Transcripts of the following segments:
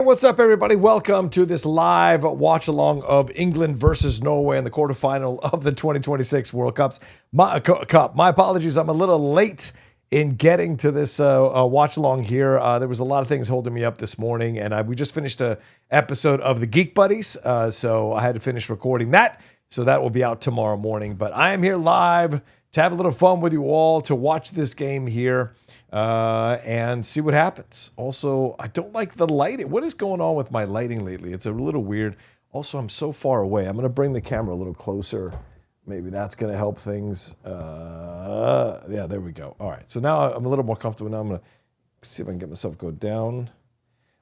What's up, everybody? Welcome to this live watch along of England versus Norway in the quarterfinal of the 2026 World Cups. My apologies, I'm a little late in getting to this watch along here. There was a lot of things holding me up this morning, and we just finished an episode of the Geek Buddies, so I had to finish recording that. So that will be out tomorrow morning. But I am here live to have a little fun with you all, to watch this game here and see what happens. Also, I don't like the lighting. What is going on with my lighting lately? It's a little weird. Also, I'm so far away. I'm going to bring the camera a little closer. Maybe that's going to help things. Yeah, there we go. All right, so now I'm a little more comfortable. Now I'm going to see if I can get myself go down.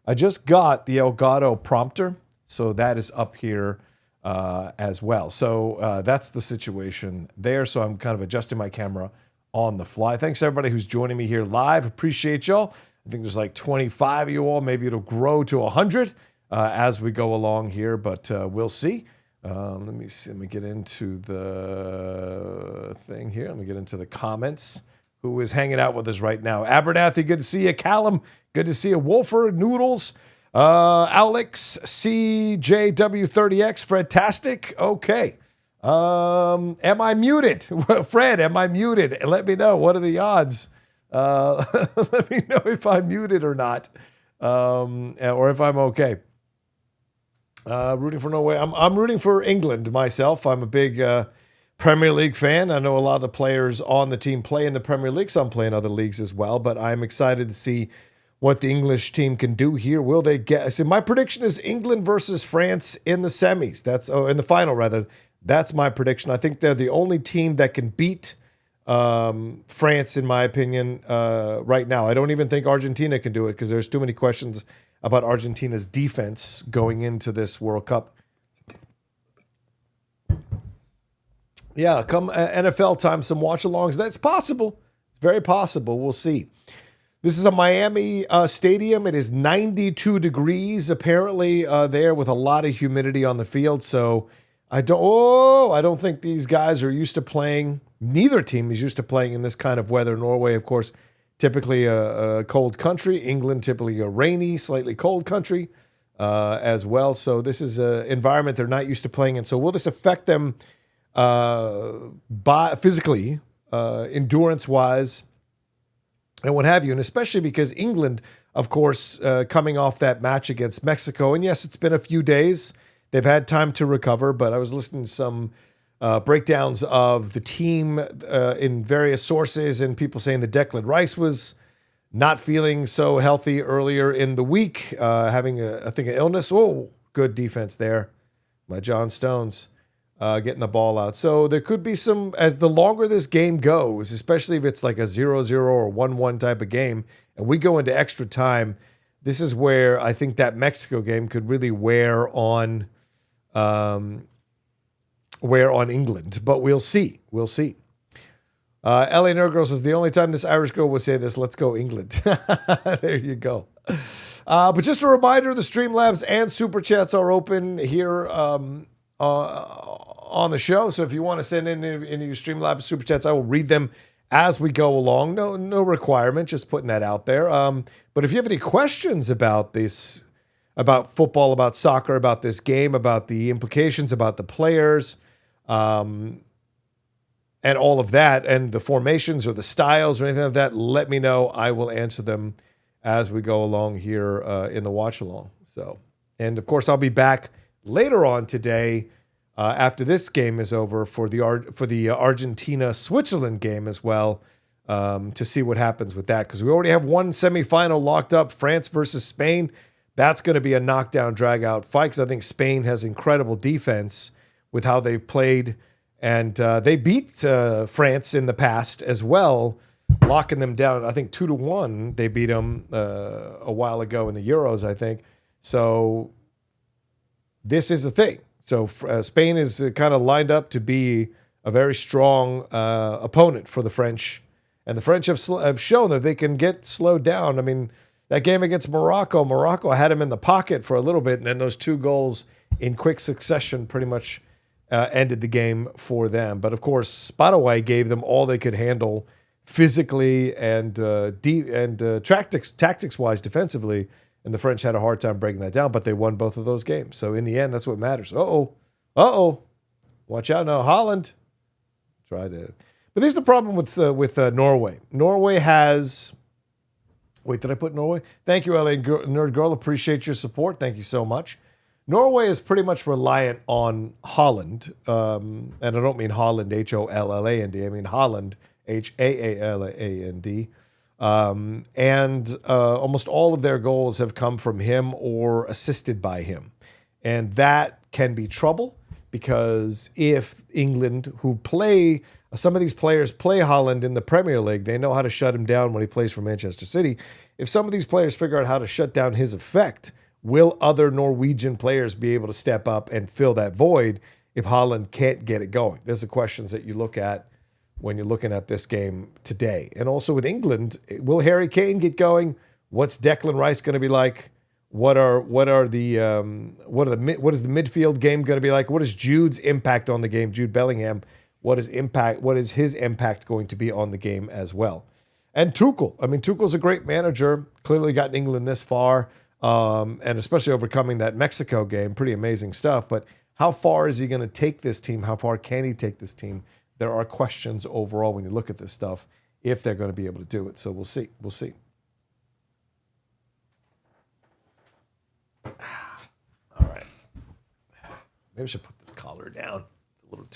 I just got the Elgato prompter, so that is up here as well. So that's the situation there. So I'm kind of adjusting my camera on the fly. Thanks everybody who's joining me here live. Appreciate y'all. I think there's like 25 of you all. Maybe it'll grow to 100 as we go along here, but we'll see. Let me see. Let me get into the thing here. Let me get into the comments. Who is hanging out with us right now? Abernathy, good to see you. Callum, good to see you. Wolfer, Noodles, Alex, CJW30X, Fredtastic. Okay. Am I muted? Fred, am I muted? Let me know. What are the odds? Let me know if I'm muted or not, or if I'm okay. Rooting for Norway. I'm rooting for England myself. I'm a big Premier League fan. I know a lot of the players on the team play in the Premier League. Some play in other leagues as well, but I'm excited to see what the English team can do here. Will they get? So my prediction is England versus France in the semis. In the final rather. That's my prediction. I think they're the only team that can beat France, in my opinion, right now. I don't even think Argentina can do it because there's too many questions about Argentina's defense going into this World Cup. Yeah, come NFL time, some watch-alongs. That's possible. It's very possible. We'll see. This is a Miami stadium. It is 92 degrees apparently there, with a lot of humidity on the field. So I don't think these guys are used to playing. Neither team is used to playing in this kind of weather. Norway, of course, typically a cold country. England, typically a rainy, slightly cold country as well. So this is an environment they're not used to playing in. So will this affect them physically, endurance-wise, and what have you? And especially because England, of course, coming off that match against Mexico, and yes, it's been a few days. They've had time to recover, but I was listening to some breakdowns of the team in various sources, and people saying that Declan Rice was not feeling so healthy earlier in the week, having, I think, an illness. Oh, good defense there by John Stones, getting the ball out. So there could be some, as the longer this game goes, especially if it's like a 0-0 or 1-1 type of game, and we go into extra time, this is where I think that Mexico game could really wear on England, but we'll see. We'll see. LA Nerd Girl says, the only time this Irish girl will say this, let's go England. There you go. But just a reminder, the Streamlabs and Super Chats are open here on the show. So if you want to send in your Streamlabs Super Chats, I will read them as we go along. No requirement, just putting that out there. But if you have any questions about this, about football, about soccer, about this game, about the implications, about the players, and all of that, and the formations or the styles or anything like that, let me know. I will answer them as we go along here in the watch along. So, and of course, I'll be back later on today after this game is over for the Argentina-Switzerland game as well, to see what happens with that, because we already have one semifinal locked up, France versus Spain. That's going to be a knockdown, drag-out fight, because I think Spain has incredible defense with how they've played, and they beat France in the past as well, locking them down. I think 2-1. They beat them a while ago in the Euros, I think. So this is the thing. So Spain is kind of lined up to be a very strong opponent for the French, and the French have shown that they can get slowed down. I mean, that game against Morocco had him in the pocket for a little bit, and then those two goals in quick succession pretty much ended the game for them. But of course, Spadaway gave them all they could handle physically and tactics-wise defensively. And the French had a hard time breaking that down, but they won both of those games. So in the end, that's what matters. Uh-oh. Watch out now, Haaland. But this is the problem with Norway. Norway has... Wait, did I put Norway? Thank you, LA Nerd Girl. Appreciate your support. Thank you so much. Norway is pretty much reliant on Haaland. And I don't mean Holland, Holland. I mean Haaland, Haaland. And almost all of their goals have come from him or assisted by him. And that can be trouble because if England, some of these players play Haaland in the Premier League, they know how to shut him down when he plays for Manchester City. If some of these players figure out how to shut down his effect, will other Norwegian players be able to step up and fill that void if Haaland can't get it going? There's the questions that you look at when you're looking at this game today. And also with England, will Harry Kane get going? What's Declan Rice going to be like? What is the midfield game going to be like? What is Jude's impact on the game? Jude Bellingham, what is his impact going to be on the game as well? And Tuchel. I mean, Tuchel's a great manager, clearly gotten England this far, and especially overcoming that Mexico game, pretty amazing stuff. But how far is he going to take this team? How far can he take this team? There are questions overall when you look at this stuff, if they're going to be able to do it. So we'll see. We'll see. All right. Maybe I should put this collar down. It's a little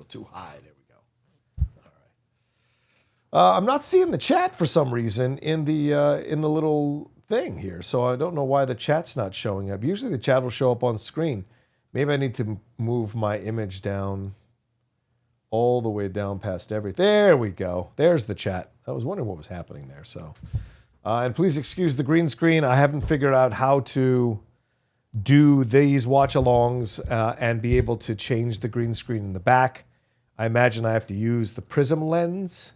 too high. There we go. All right. I'm not seeing the chat for some reason in the little thing here, so I don't know why the chat's not showing up. Usually the chat will show up on screen. Maybe I need to move my image down all the way down past everything. There we go. There's the chat. I was wondering what was happening there. So, and please excuse the green screen. I haven't figured out how to do these watch-alongs and be able to change the green screen in the back. I imagine I have to use the prism lens,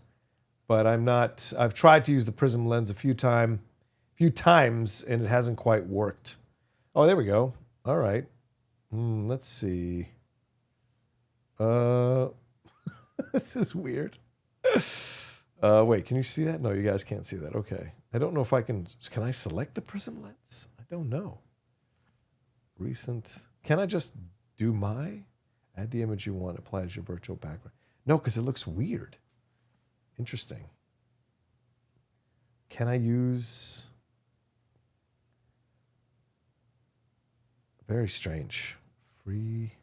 but I've tried to use the prism lens a few times, and it hasn't quite worked. Oh, there we go. All right. Let's see. This is weird. Wait, can you see that? No, you guys can't see that. Okay. I don't know if I can I select the prism lens? I don't know. Recent. Can I just do add the image you want, apply as your virtual background? No, because it looks weird. Interesting. Can I use... Very strange. Free...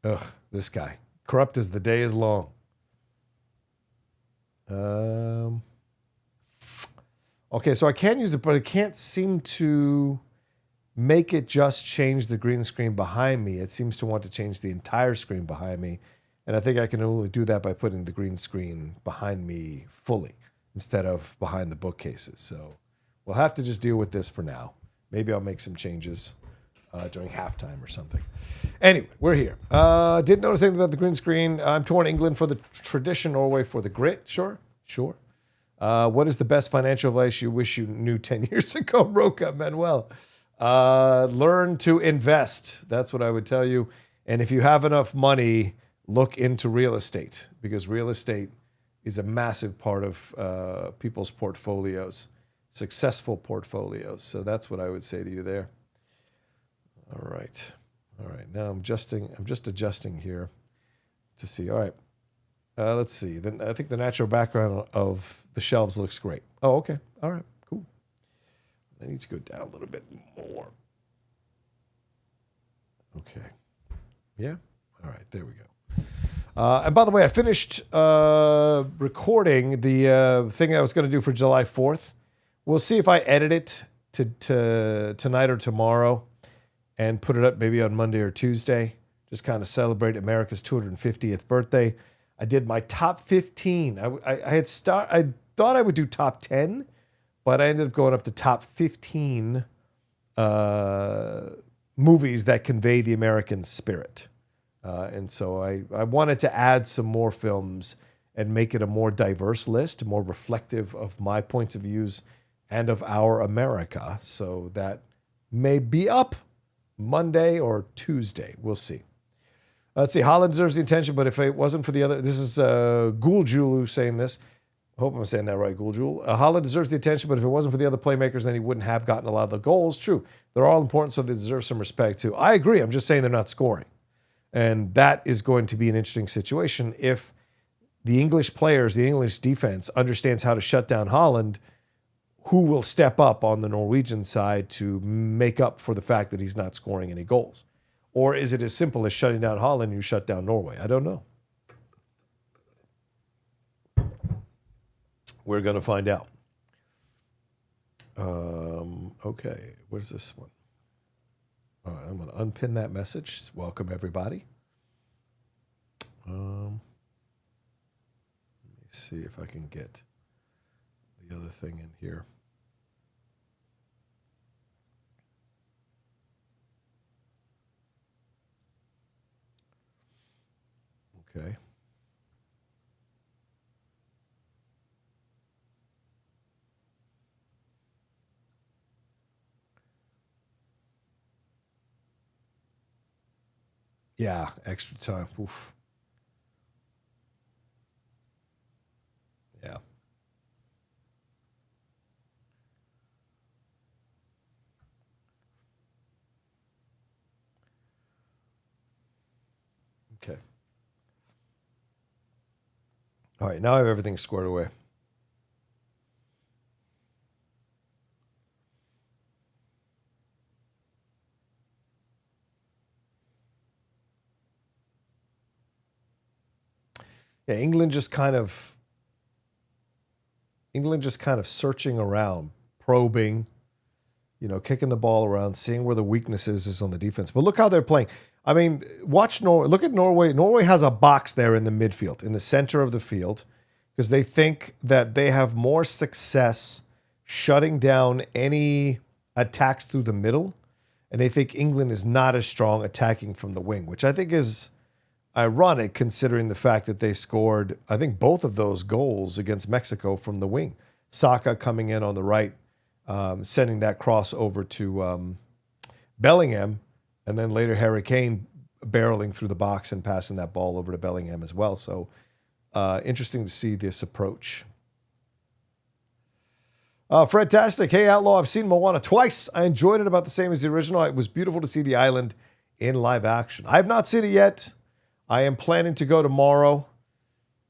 Ugh, this guy. Corrupt as the day is long. Okay, so I can use it, but I can't seem to make it just change the green screen behind me. It seems to want to change the entire screen behind me. And I think I can only do that by putting the green screen behind me fully instead of behind the bookcases. So we'll have to just deal with this for now. Maybe I'll make some changes during halftime or something. Anyway, we're here. Didn't notice anything about the green screen. I'm torn England for the tradition, Norway for the grit. Sure. What is the best financial advice you wish you knew 10 years ago, Rocha Manuel? Learn to invest. That's what I would tell you. And if you have enough money, look into real estate, because real estate is a massive part of people's portfolios, successful portfolios. So that's what I would say to you there. All right. Now I'm just adjusting here to see. All right. Let's see. Then I think the natural background of the shelves looks great. Oh, okay. All right. Cool. I need to go down a little bit more. Okay. Yeah. All right. There we go. And by the way, I finished recording the thing I was going to do for July 4th. We'll see if I edit it to tonight or tomorrow and put it up maybe on Monday or Tuesday. Just kind of celebrate America's 250th birthday. I did my top 15. I thought I would do top 10, but I ended up going up to top 15 movies that convey the American spirit. And so I wanted to add some more films and make it a more diverse list, more reflective of my points of views and of our America. So that may be up Monday or Tuesday. We'll see. Let's see. Haaland deserves the attention, but if it wasn't for the other... This is Guljulu saying this. hope I'm saying that right, Guljul. Haaland deserves the attention, but if it wasn't for the other playmakers, then he wouldn't have gotten a lot of the goals. True. They're all important, so they deserve some respect too. I agree. I'm just saying they're not scoring. And that is going to be an interesting situation if the English players, the English defense understands how to shut down Haaland. Who will step up on the Norwegian side to make up for the fact that he's not scoring any goals? Or is it as simple as shutting down Haaland, you shut down Norway? I don't know. We're going to find out. Okay, where's this one? All right, I'm going to unpin that message. Welcome, everybody. Let me see if I can get the other thing in here. Okay. Yeah, extra time. Oof. Yeah. Okay. All right, now I have everything squared away. Yeah, England just kind of searching around, probing, kicking the ball around, seeing where the weaknesses is on the defense. But look how they're playing. I mean, watch Norway. Look at Norway. Norway has a box there in the midfield, in the center of the field, because they think that they have more success shutting down any attacks through the middle, and they think England is not as strong attacking from the wing, which I think is ironic considering the fact that they scored, I think, both of those goals against Mexico from the wing. Saka coming in on the right, sending that cross over to Bellingham, and then later Harry Kane barreling through the box and passing that ball over to Bellingham as well. So interesting to see this approach. Fredtastic. Hey, Outlaw, I've seen Moana twice. I enjoyed it about the same as the original. It was beautiful to see the island in live action. I have not seen it yet. I am planning to go tomorrow.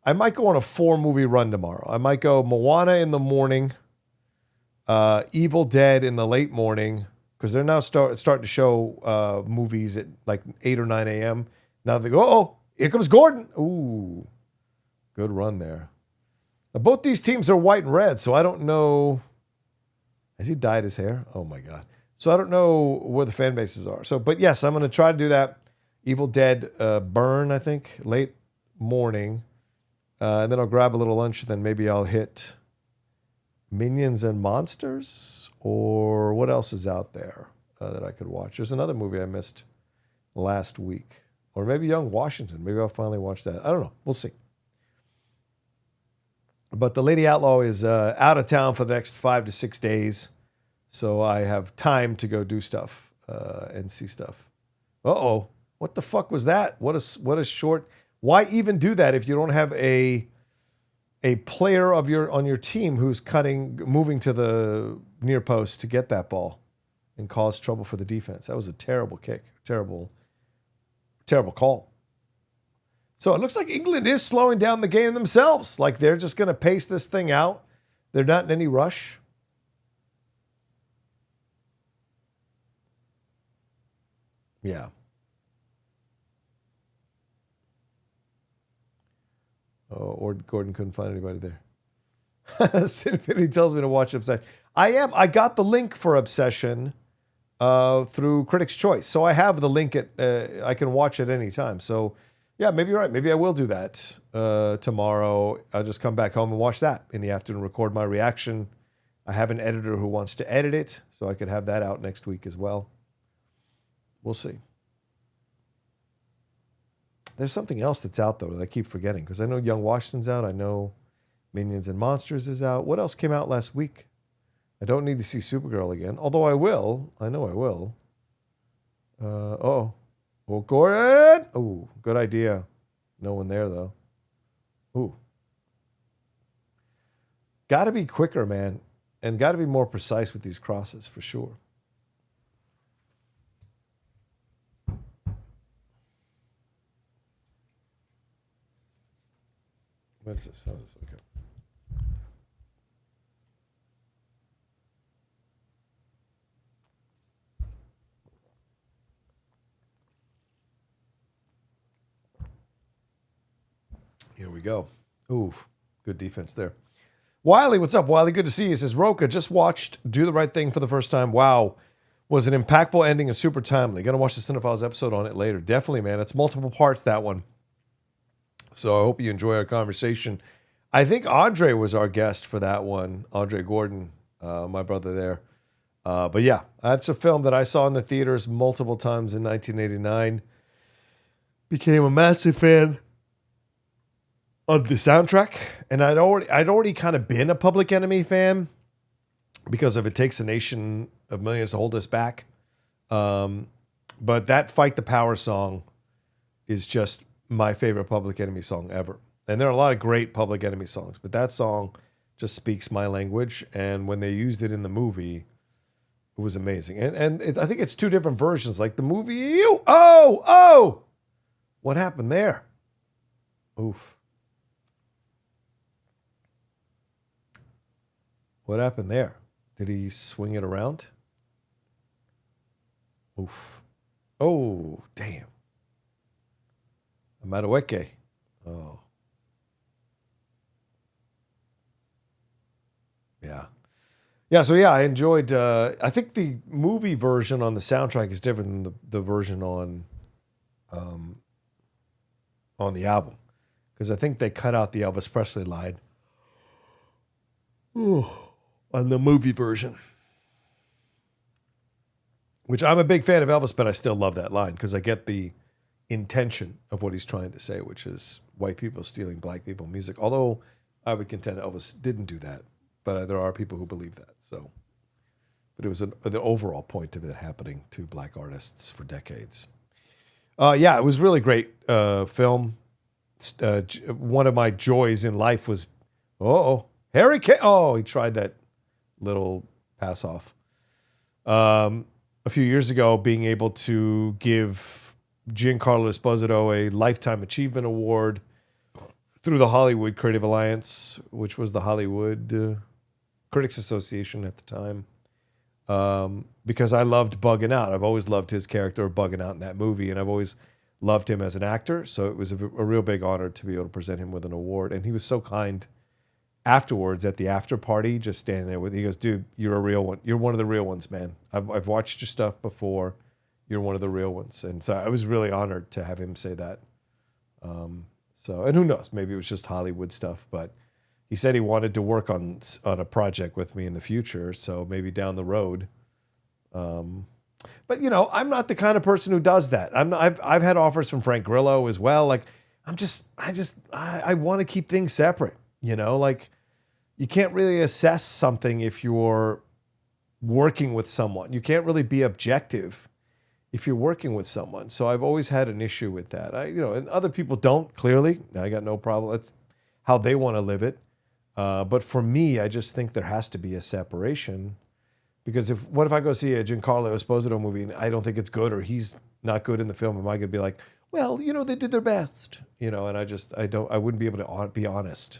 I might go on a 4-movie run tomorrow. I might go Moana in the morning, Evil Dead in the late morning, because they're now starting to show movies at like 8 or 9 a.m. Now they go, oh, here comes Gordon. Ooh, good run there. Now, both these teams are white and red, so I don't know. Has he dyed his hair? Oh, my God. So I don't know where the fan bases are. So, but yes, I'm going to try to do that. Evil Dead Burn, I think, late morning. And then I'll grab a little lunch, and then maybe I'll hit Minions and Monsters, or what else is out there that I could watch? There's another movie I missed last week, or maybe Young Washington. Maybe I'll finally watch that. I don't know. We'll see. But the Lady Outlaw is out of town for the next 5 to 6 days, so I have time to go do stuff and see stuff. Uh-oh. What the fuck was that? What a short. Why even do that if you don't have a player on your team who's moving to the near post to get that ball and cause trouble for the defense? That was a terrible kick. Terrible call. So it looks like England is slowing down the game themselves. Like they're just going to pace this thing out. They're not in any rush. Yeah. Oh, or Gordon couldn't find anybody there. Sinfinity tells me to watch Obsession. I got the link for Obsession through Critics' Choice. So I have the link I can watch at any time. So yeah, maybe you're right. Maybe I will do that tomorrow. I'll just come back home and watch that in the afternoon, record my reaction. I have an editor who wants to edit it, so I could have that out next week as well. We'll see. There's something else that's out, though, that I keep forgetting, because I know Young Washington's out. I know Minions and Monsters is out. What else came out last week? I don't need to see Supergirl again, although I will. I know I will. Oh, Gordon! Oh, good idea. No one there, though. Ooh. got to be quicker, man, and got to be more precise with these crosses for sure. What is this? How is this? Okay. Here we go. Ooh, good defense there. Wiley, what's up, Wiley? Good to see you. He says, Rocha, just watched Do the Right Thing for the first time. Wow. Was an impactful ending and super timely. Going to watch the Cinephiles episode on it later. Definitely, man. It's multiple parts, that one. So I hope you enjoy our conversation. I think Andre was our guest for that one. Andre Gordon, my brother there. But yeah, that's a film that I saw in the theaters multiple times in 1989. Became a massive fan of the soundtrack, and I'd already kind of been a Public Enemy fan because of It Takes a Nation of Millions to Hold Us Back. But that Fight the Power song is just my favorite Public Enemy song ever. And there are a lot of great Public Enemy songs, but that song just speaks my language. And when they used it in the movie, it was amazing. And I think it's two different versions. Like the movie, what happened there? Oof. What happened there? Did he swing it around? Oof. Oh, damn. Madueke. Oh. Yeah. Yeah, so yeah, I enjoyed, I think the movie version on the soundtrack is different than the version on the album. Because I think they cut out the Elvis Presley line. Ooh. On the movie version. Which I'm a big fan of Elvis, but I still love that line because I get the intention of what he's trying to say, which is white people stealing black people music. Although I would contend Elvis didn't do that, but there are people who believe that. So, but it was the overall point of it happening to black artists for decades. Yeah, it was really great film. One of my joys in life was, Harry Kane. Oh, he tried that little pass off. A few years ago, being able to give Giancarlo Esposito a Lifetime Achievement Award through the Hollywood Creative Alliance, which was the Hollywood Critics Association at the time, because I loved Bugging Out. I've always loved his character of Bugging Out in that movie, and I've always loved him as an actor, so it was a real big honor to be able to present him with an award, and he was so kind afterwards at the after party, just standing there with, he goes, dude, you're a real one. You're one of the real ones, man. I've watched your stuff before. You're one of the real ones. And so I was really honored to have him say that. And who knows, maybe it was just Hollywood stuff, but he said he wanted to work on a project with me in the future. So maybe down the road. But you know, I'm not the kind of person who does that. I've had offers from Frank Grillo as well. Like I want to keep things separate. You know, like you can't really assess something if you're working with someone. You can't really be objective if you're working with someone. So I've always had an issue with that. And other people don't, clearly. I got no problem. That's how they want to live it. But for me, I just think there has to be a separation. Because what if I go see a Giancarlo Esposito movie and I don't think it's good or he's not good in the film? Am I going to be like, well, they did their best, and I wouldn't be able to be honest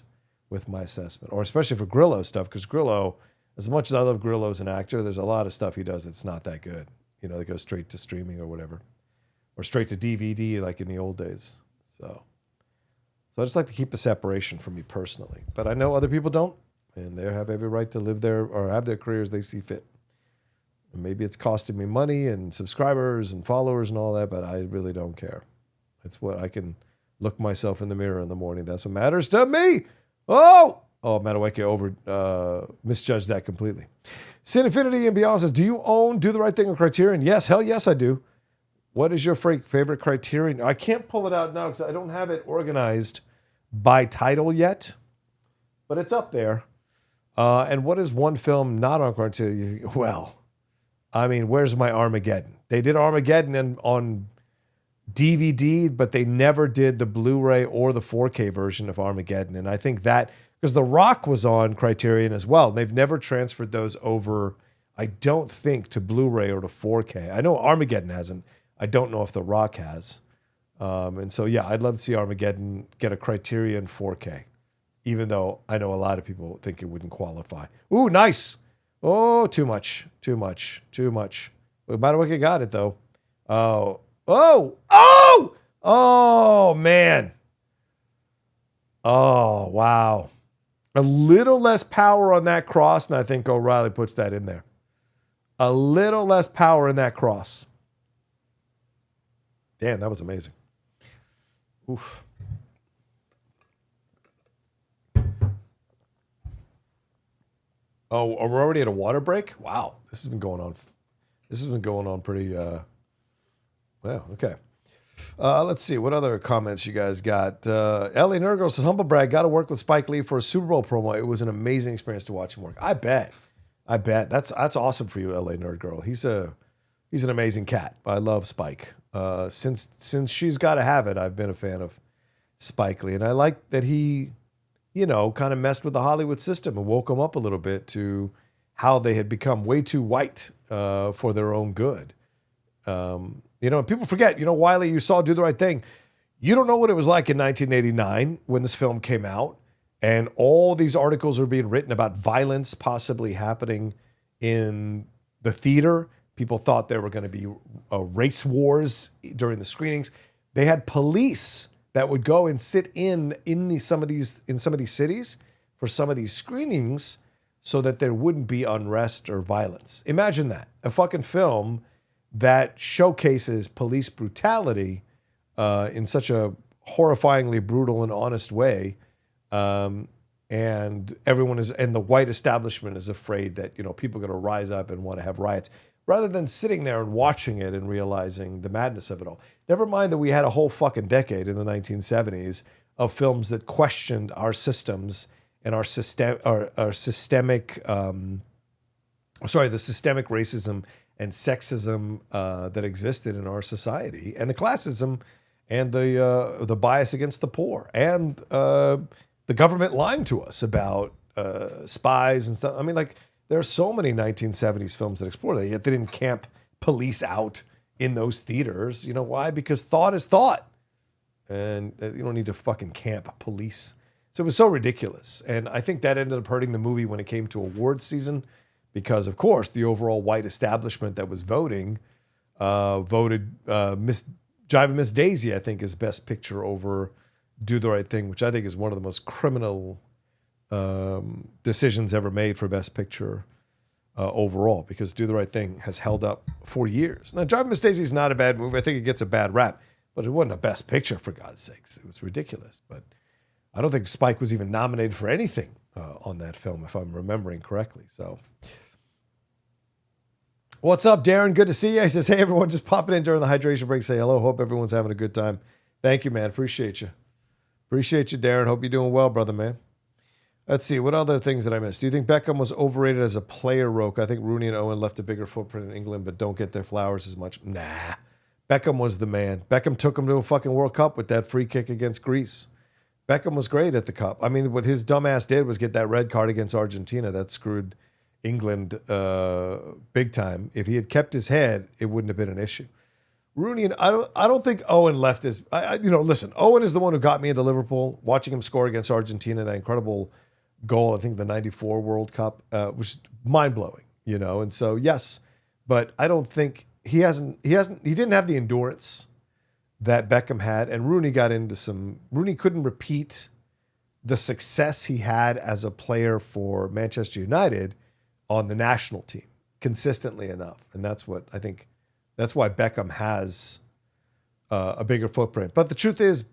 with my assessment, or especially for Grillo stuff, because Grillo, as much as I love Grillo as an actor, there's a lot of stuff he does that's not that good. They go straight to streaming or whatever, or straight to DVD like in the old days. So I just like to keep a separation from me personally, but I know other people don't, and they have every right to live their or have their careers they see fit. And maybe it's costing me money and subscribers and followers and all that, but I really don't care. It's what I can look myself in the mirror in the morning. That's what matters to me. Madueke misjudged that completely. Sin Infinity and Beyond says, do you own Do the Right Thing or Criterion? Yes, hell yes, I do. What is your favorite Criterion? I can't pull it out now because I don't have it organized by title yet, but it's up there. And what is one film not on Criterion? Well, I mean, where's my Armageddon? They did Armageddon on DVD, but they never did the Blu-ray or the 4K version of Armageddon. And I think that because The Rock was on Criterion as well. They've never transferred those over, I don't think, to Blu-ray or to 4K. I know Armageddon hasn't. I don't know if The Rock has. And so, yeah, I'd love to see Armageddon get a Criterion 4K, even though I know a lot of people think it wouldn't qualify. Ooh, nice. Oh, too much. Too much. Too much. Madueke got it, though. Oh. Oh. Oh! Oh, man. Oh, wow. A little less power on that cross, and I think O'Reilly puts that in there. A little less power in that cross. Damn, that was amazing. Oof. Oh, we're already at a water break? Wow. This has been going on. This has been going on pretty, well, okay. Let's see. What other comments you guys got? LA Nerdgirl says, humble brag, got to work with Spike Lee for a Super Bowl promo. It was an amazing experience to watch him work. I bet. That's awesome for you, LA Nerdgirl. He's an amazing cat. I love Spike. Since She's Gotta Have It, I've been a fan of Spike Lee. And I like that he, kind of messed with the Hollywood system and woke them up a little bit to how they had become way too white for their own good. People forget, Wiley, you saw Do the Right Thing. You don't know what it was like in 1989 when this film came out, and all these articles are being written about violence possibly happening in the theater. People thought there were going to be race wars during the screenings. They had police that would go and sit in some of these cities for some of these screenings so that there wouldn't be unrest or violence. Imagine that. A fucking film that showcases police brutality in such a horrifyingly brutal and honest way, and the white establishment is afraid that people are going to rise up and want to have riots, rather than sitting there and watching it and realizing the madness of it all. Never mind that we had a whole fucking decade in the 1970s of films that questioned our systems and the systemic racism and sexism that existed in our society, and the classism and the bias against the poor, and the government lying to us about spies and stuff. I mean, there are so many 1970s films that explore that, yet they didn't camp police out in those theaters. You know why? Because thought is thought, and you don't need to fucking camp police. So it was so ridiculous, and I think that ended up hurting the movie when it came to awards season. Because, of course, the overall white establishment that was voted Miss Jive and Miss Daisy, I think, is Best Picture over Do the Right Thing, which I think is one of the most criminal decisions ever made for Best Picture overall, because Do the Right Thing has held up for years. Now, Jive and Miss Daisy is not a bad movie. I think it gets a bad rap, but it wasn't a Best Picture, for God's sakes. It was ridiculous. But I don't think Spike was even nominated for anything on that film, if I'm remembering correctly. So, what's up, Darren? Good to see you. He says, hey, everyone, just popping in during the hydration break. Say hello. Hope everyone's having a good time. Thank you, man. Appreciate you. Appreciate you, Darren. Hope you're doing well, brother, man. Let's see. What other things did I miss? Do you think Beckham was overrated as a player, Rocha? I think Rooney and Owen left a bigger footprint in England, but don't get their flowers as much. Nah. Beckham was the man. Beckham took him to a fucking World Cup with that free kick against Greece. Beckham was great at the Cup. I mean, what his dumbass did was get that red card against Argentina. That screwed England big time. If he had kept his head, it wouldn't have been an issue. Rooney, and I don't think Owen left his. Listen, Owen is the one who got me into Liverpool. Watching him score against Argentina, that incredible goal, I think the '94 World Cup, was mind blowing. And so yes, but I don't think he didn't have the endurance that Beckham had, and Rooney got into some. Rooney couldn't repeat the success he had as a player for Manchester United on the national team consistently enough. And that's what I think, that's why Beckham has a bigger footprint. But the truth is,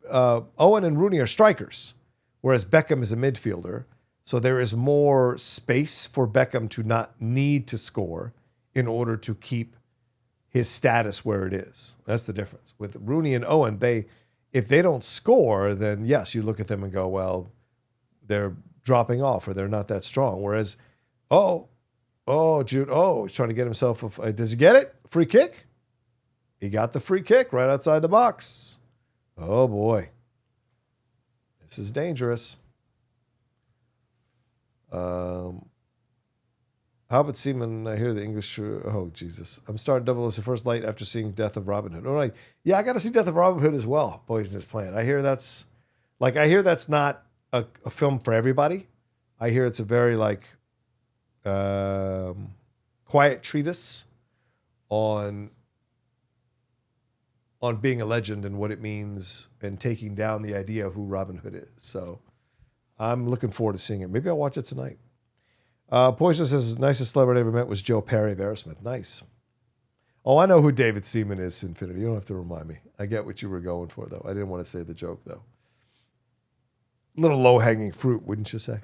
Owen and Rooney are strikers, whereas Beckham is a midfielder. So there is more space for Beckham to not need to score in order to keep his status where it is. That's the difference. With Rooney and Owen, if they don't score, then yes, you look at them and go, well, they're dropping off or they're not that strong. Whereas, Jude, he's trying to get himself does he get it? Free kick? He got the free kick right outside the box. Oh boy. This is dangerous. How about Seaman? I hear the English. Oh, Jesus. I'm starting Double as the first light after seeing Death of Robin Hood. All right. Yeah, I got to see Death of Robin Hood as well, Poisonous Plant. I hear that's not a film for everybody. I hear it's a very quiet treatise on being a legend and what it means and taking down the idea of who Robin Hood is. So I'm looking forward to seeing it. Maybe I'll watch it tonight. Poison says, nicest celebrity I ever met was Joe Perry of Aerosmith. Nice. Oh, I know who David Seaman is, Infinity. You don't have to remind me. I get what you were going for, though. I didn't want to say the joke, though. Little low-hanging fruit, wouldn't you say?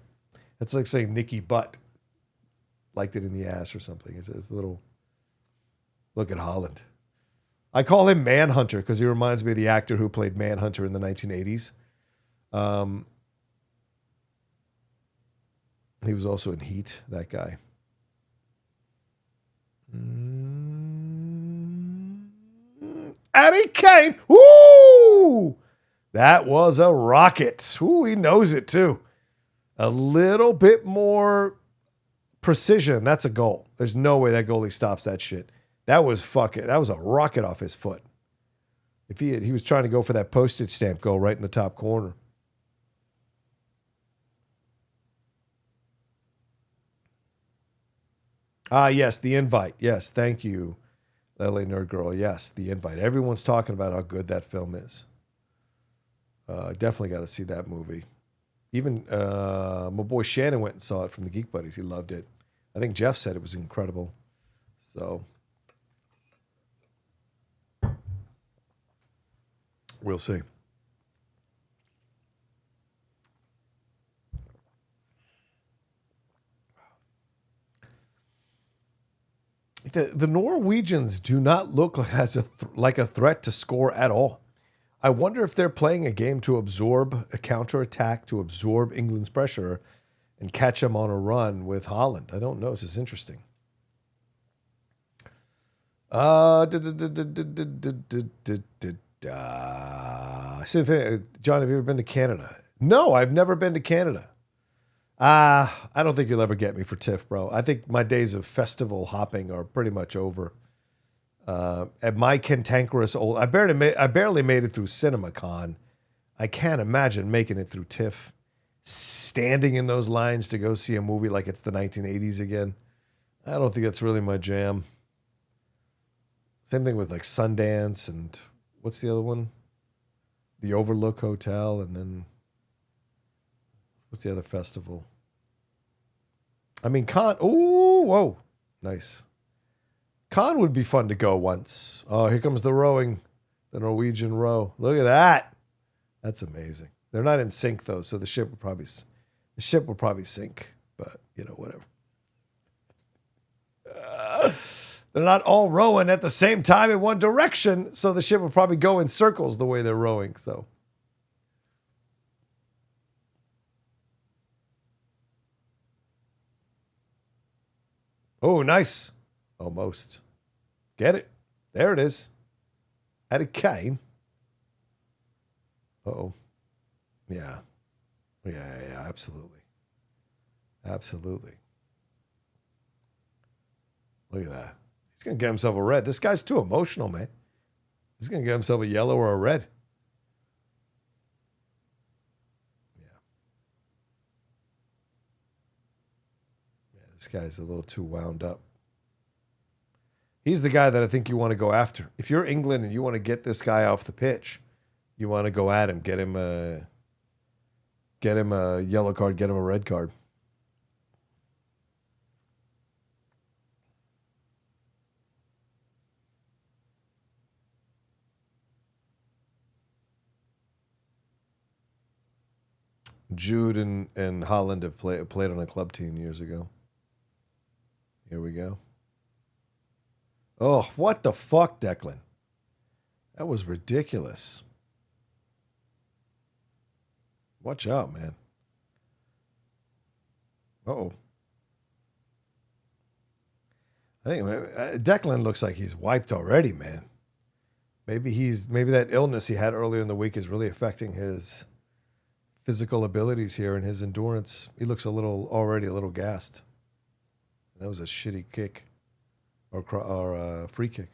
That's like saying Nicky Butt liked it in the ass or something. It's a little, look at Haaland. I call him Manhunter because he reminds me of the actor who played Manhunter in the 1980s. He was also in Heat, that guy. Harry Kane. Woo! That was a rocket. Ooh, he knows it too. A little bit more precision. That's a goal. There's no way that goalie stops that shit. That was a rocket off his foot. If he was trying to go for that postage stamp goal right in the top corner. Yes, the invite. Yes, thank you, LA Nerd Girl. Yes, the invite. Everyone's talking about how good that film is. Definitely got to see that movie. Even my boy Shannon went and saw it from the Geek Buddies. He loved it. I think Jeff said it was incredible. So we'll see. The Norwegians do not look like a threat to score at all. I wonder if they're playing a game to absorb a counterattack, to absorb England's pressure, and catch them on a run with Haaland. I don't know. This is interesting. John, have you ever been to Canada? No, I've never been to Canada. I don't think you'll ever get me for TIFF, bro. I think my days of festival hopping are pretty much over. At my cantankerous old, I barely made it through CinemaCon. I can't imagine making it through TIFF, standing in those lines to go see a movie like it's the 1980s again. I don't think that's really my jam. Same thing with like Sundance and what's the other one? The Overlook Hotel, and then what's the other festival? I mean, Con. Ooh, whoa, nice. Con would be fun to go once. Oh, here comes the rowing, the Norwegian row. Look at that. That's amazing. They're not in sync though, so the ship would probably sink. But you know, whatever. They're not all rowing at the same time in one direction, so the ship would probably go in circles the way they're rowing. So. Oh, nice. Almost. Get it. There it is. Harry Kane. Uh-oh. Yeah. Yeah, absolutely. Absolutely. Look at that. He's going to get himself a red. This guy's too emotional, man. He's going to get himself a yellow or a red. Yeah. Yeah, this guy's a little too wound up. He's the guy that I think you want to go after. If you're England and you want to get this guy off the pitch, you want to go at him, get him a yellow card, get him a red card. Jude and Haaland have played on a club team years ago. Here we go. Oh, what the fuck, Declan? That was ridiculous. Watch out, man. Uh-oh. I think Declan looks like he's wiped already, man. Maybe that illness he had earlier in the week is really affecting his physical abilities here and his endurance. He looks already a little gassed. That was a shitty kick or free kick.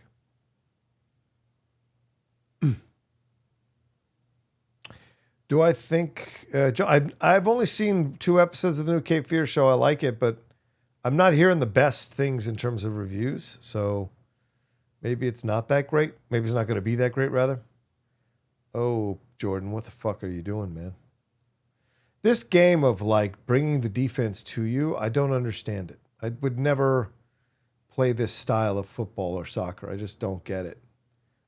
Do I think I've only seen 2 episodes of the new Cape Fear show. I like it, but I'm not hearing the best things in terms of reviews. So maybe it's not that great. Maybe it's not going to be that great, rather. Oh, Jordan, what the fuck are you doing, man? This game of like bringing the defense to you, I don't understand it. I would never play this style of football or soccer. I just don't get it.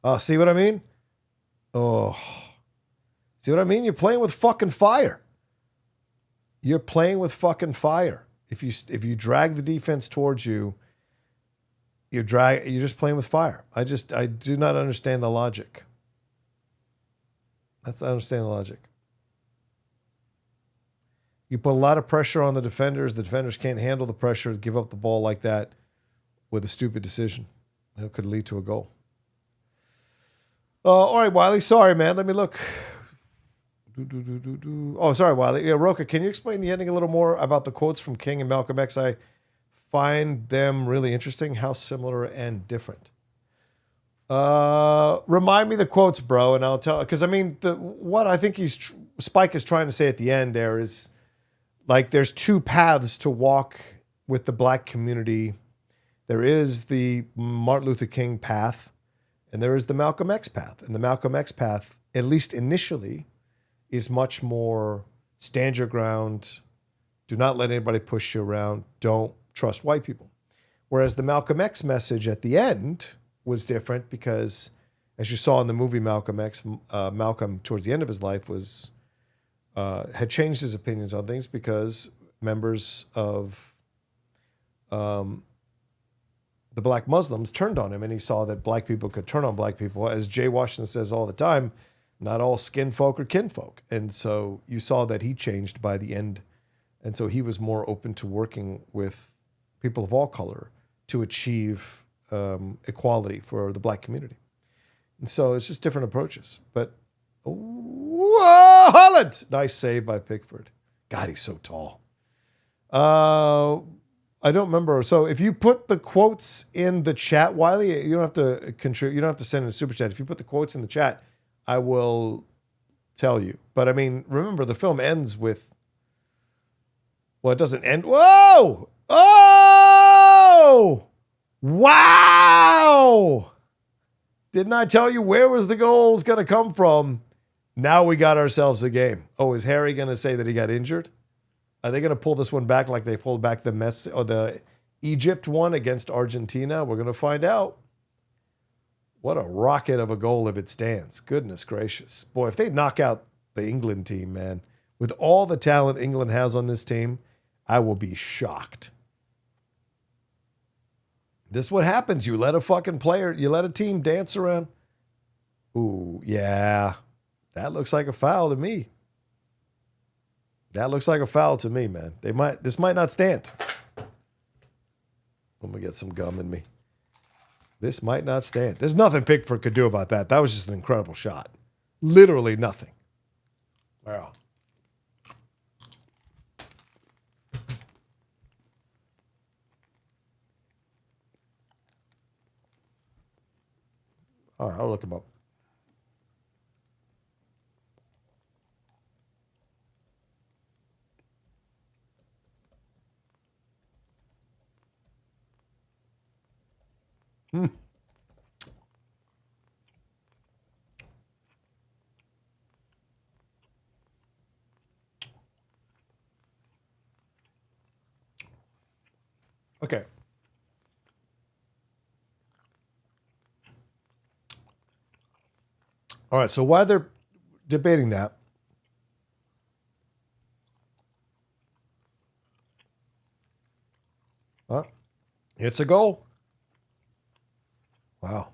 Oh, see what I mean? Oh, see what I mean? You're playing with fucking fire. You're playing with fucking fire. If you drag the defense towards you, you're just playing with fire. I do not understand the logic. I understand the logic. You put a lot of pressure on the defenders. The defenders can't handle the pressure to give up the ball like that with a stupid decision. It could lead to a goal. All right, Wiley. Sorry, man. Let me look. Oh, sorry, Wiley. Yeah, Rocha, can you explain the ending a little more about the quotes from King and Malcolm X? I find them really interesting. How similar and different? Remind me the quotes, bro, and I'll tell. Because I mean, what I think Spike is trying to say at the end there is like there's 2 paths to walk with the black community. There is the Martin Luther King path, and there is the Malcolm X path. And the Malcolm X path, at least initially, is much more stand your ground, do not let anybody push you around, don't trust white people. Whereas the Malcolm X message at the end was different because, as you saw in the movie Malcolm X, Malcolm towards the end of his life had changed his opinions on things because members of the black Muslims turned on him, and he saw that black people could turn on black people. As Jay Washington says all the time, not all skin folk are kinfolk. And so you saw that he changed by the end. And so he was more open to working with people of all color to achieve equality for the black community. And so it's just different approaches. But, whoa, Haaland! Nice save by Pickford. God, he's so tall. I don't remember. So if you put the quotes in the chat, Wiley, you don't have to contribute. You don't have to send in a super chat. If you put the quotes in the chat, I will tell you. But I mean, remember, the film ends with, well, it doesn't end. Whoa! Oh! Wow! Didn't I tell you where was the goals going to come from? Now we got ourselves a game. Oh, is Harry going to say that he got injured? Are they going to pull this one back like they pulled back the Egypt one against Argentina? We're going to find out. What a rocket of a goal if it stands. Goodness gracious. Boy, if they knock out the England team, man, with all the talent England has on this team, I will be shocked. This is what happens. You let a team dance around. Ooh, yeah. That looks like a foul to me. That looks like a foul to me, man. This might not stand. Let me get some gum in me. This might not stand. There's nothing Pickford could do about that. That was just an incredible shot. Literally nothing. Wow. All right, I'll look him up. Okay. All right, so while they're debating that, it's a goal. Wow.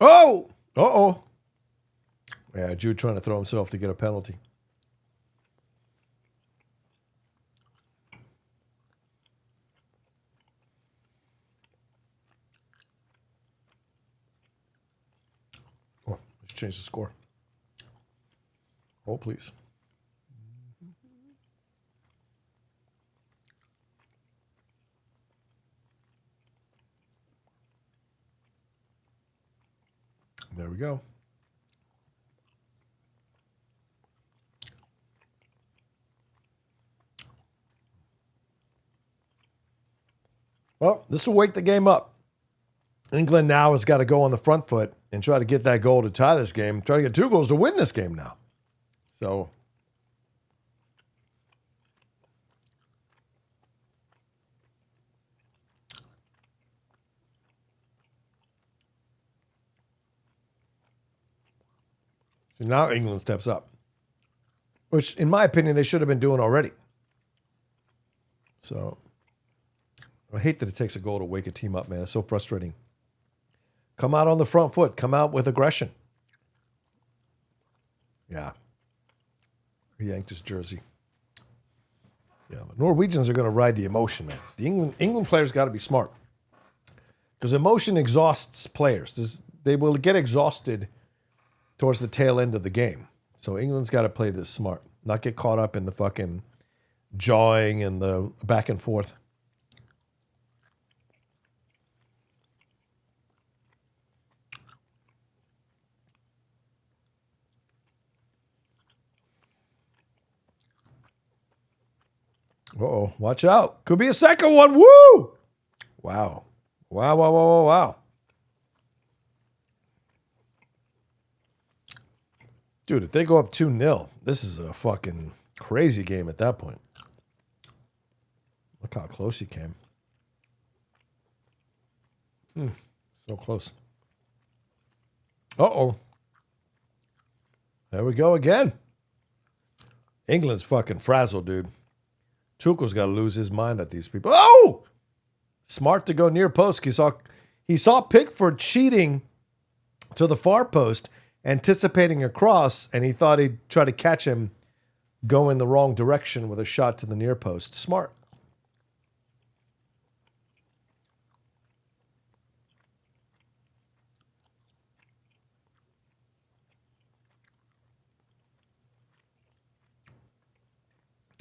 Oh! Uh-oh. Yeah, Jude trying to throw himself to get a penalty. change the score. Oh, please. There we go. Well, this will wake the game up. England now has got to go on the front foot and try to get that goal to tie this game. Try to get 2 goals to win this game now. So, now England steps up, which, in my opinion, they should have been doing already. So, I hate that it takes a goal to wake a team up, man. It's so frustrating. Come out on the front foot. Come out with aggression. Yeah. He yanked his jersey. Yeah, the Norwegians are going to ride the emotion, man. The England players got to be smart. Because emotion exhausts players. They will get exhausted towards the tail end of the game. So England's got to play this smart. Not get caught up in the fucking jawing and the back and forth. Uh-oh, watch out. Could be a second one. Woo! Wow. Wow. Dude, if they go up 2-0, this is a fucking crazy game at that point. Look how close he came. So close. Uh-oh. There we go again. England's fucking frazzled, dude. Tuchel's got to lose his mind at these people. Oh! Smart to go near post. He saw Pickford cheating to the far post, anticipating a cross, and he thought he'd try to catch him going the wrong direction with a shot to the near post. Smart.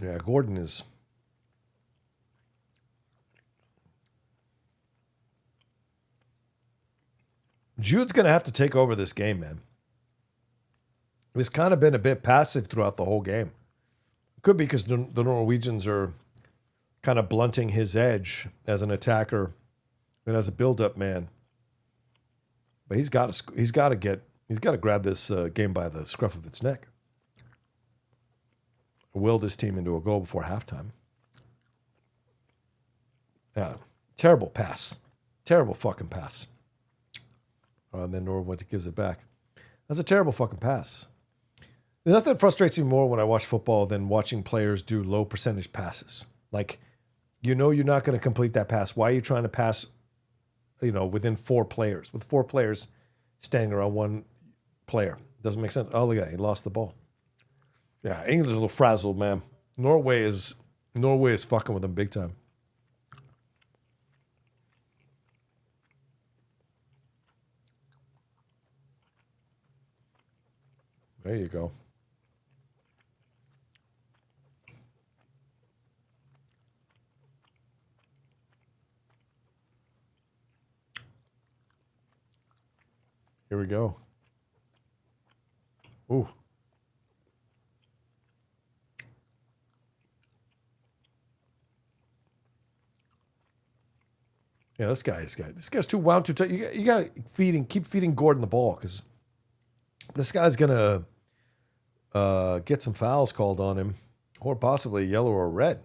Yeah, Gordon is... Jude's going to have to take over this game, man. He's kind of been a bit passive throughout the whole game. Could be because the Norwegians are kind of blunting his edge as an attacker and as a build-up man. But he's got to grab this game by the scruff of its neck. Will this team into a goal before halftime. Yeah, terrible pass. Terrible fucking pass. And then Norway gives it back. That's a terrible fucking pass. There's nothing that frustrates me more when I watch football than watching players do low percentage passes. Like, you know you're not going to complete that pass. Why are you trying to pass, within 4 players? With 4 players standing around one player. Doesn't make sense. Oh, look at that. He lost the ball. Yeah, England's a little frazzled, man. Norway is fucking with them big time. There you go. Here we go. Ooh. Yeah, this guy's too wound too tight. You got to keep feeding Gordon the ball because this guy's gonna get some fouls called on him, or possibly a yellow or a red.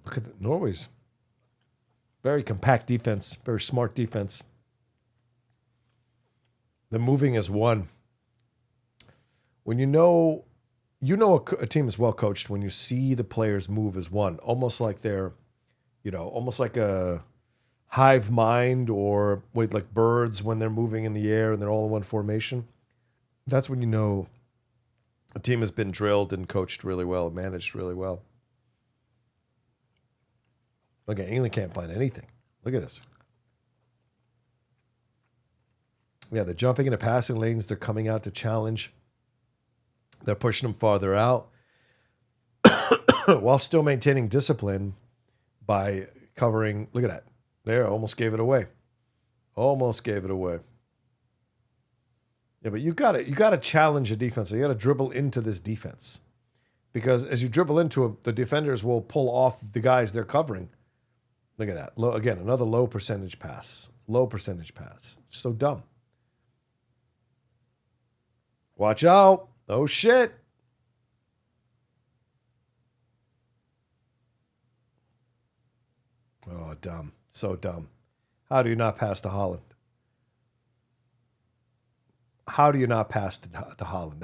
Look at Norway's very compact defense, very smart defense. The moving is one. When you know a team is well coached when you see the players move as one, almost like they're, almost like a hive mind or wait, like birds when they're moving in the air and they're all in one formation. That's when you know a team has been drilled and coached really well, managed really well. Look at England can't find anything. Look at this. Yeah, they're jumping into passing lanes. They're coming out to challenge. They're pushing them farther out while still maintaining discipline by covering. Look at that. There, almost gave it away. Almost gave it away. Yeah, but you got to challenge a defense. You got to dribble into this defense. Because as you dribble into it, the defenders will pull off the guys they're covering. Look at that. Low, again, another low percentage pass. Low percentage pass. It's so dumb. Watch out. Oh, shit. Oh, dumb. So dumb. How do you not pass to Haaland? How do you not pass to Haaland?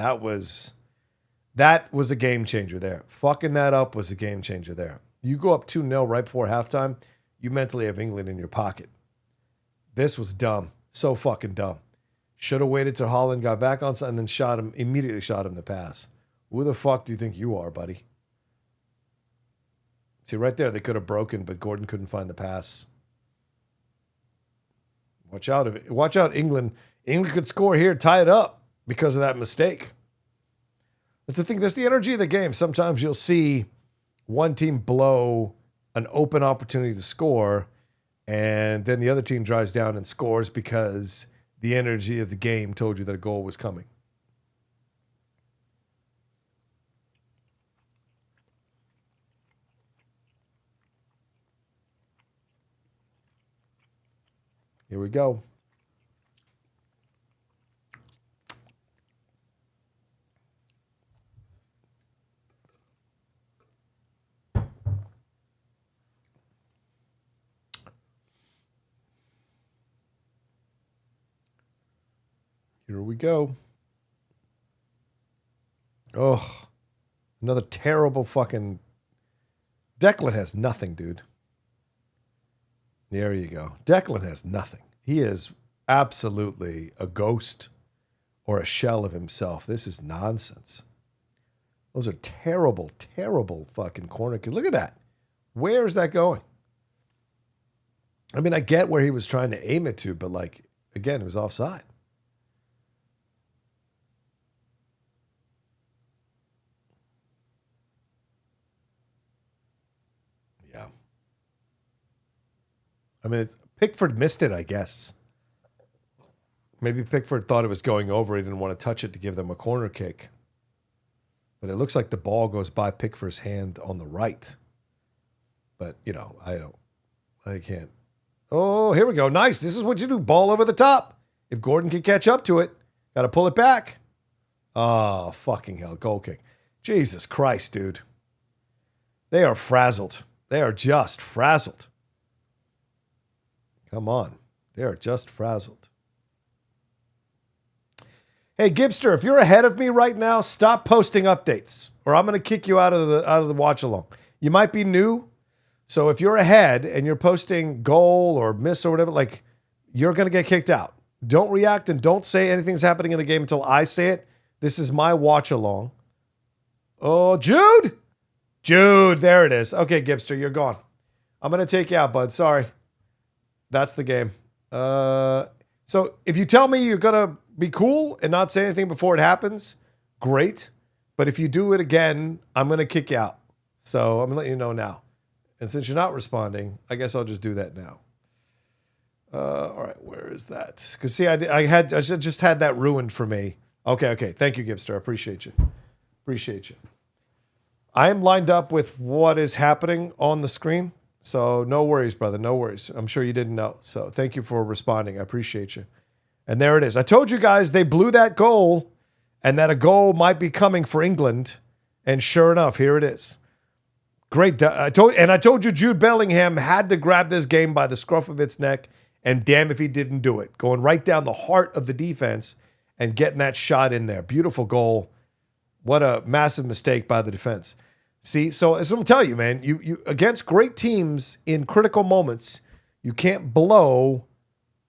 That was a game changer there. Fucking that up was a game changer there. You go up 2-0 right before halftime, you mentally have England in your pocket. This was dumb. So fucking dumb. Should have waited till Haaland got back on and then immediately shot him the pass. Who the fuck do you think you are, buddy? See, right there, they could have broken, but Gordon couldn't find the pass. Watch out, England. England could score here, tie it up because of that mistake. That's the thing. That's the energy of the game. Sometimes you'll see one team blow an open opportunity to score, and then the other team drives down and scores because the energy of the game told you that a goal was coming. Here we go. Here we go. Oh, another terrible fucking... Declan has nothing, dude. There you go. Declan has nothing. He is absolutely a ghost or a shell of himself. This is nonsense. Those are terrible, terrible fucking corner kicks. Look at that. Where is that going? I mean, I get where he was trying to aim it to, but like, again, it was offside. Yeah. I mean, Pickford missed it, I guess. Maybe Pickford thought it was going over. He didn't want to touch it to give them a corner kick. But it looks like the ball goes by Pickford's hand on the right. But, you know, I can't. Oh, here we go. Nice. This is what you do. Ball over the top. If Gordon can catch up to it, got to pull it back. Oh, fucking hell. Goal kick. Jesus Christ, dude. They are frazzled. They are just frazzled. Come on. They are just frazzled. Hey, Gibster, if you're ahead of me right now, stop posting updates, or I'm going to kick you out of the watch along. You might be new, so if you're ahead and you're posting goal or miss or whatever, like, you're going to get kicked out. Don't react and don't say anything's happening in the game until I say it. This is my watch along. Oh, Jude! Jude, there it is. Okay, Gibster, you're gone. I'm going to take you out, bud. Sorry. That's the game. So if you tell me you're going to be cool and not say anything before it happens, great. But if you do it again, I'm going to kick you out. So I'm going to let you know now. And since you're not responding, I guess I'll just do that now. All right, where is that? Because see, I just had that ruined for me. Okay. Thank you, Gibster. I appreciate you. I am lined up with what is happening on the screen. So no worries, brother. No worries. I'm sure you didn't know. So thank you for responding. I appreciate you. And there it is. I told you guys they blew that goal and that a goal might be coming for England. And sure enough, here it is. Great. I told you Jude Bellingham had to grab this game by the scruff of its neck. And damn if he didn't do it. Going right down the heart of the defense and getting that shot in there. Beautiful goal. What a massive mistake by the defense. See, so as I'm telling you, man, you against great teams in critical moments, You can't blow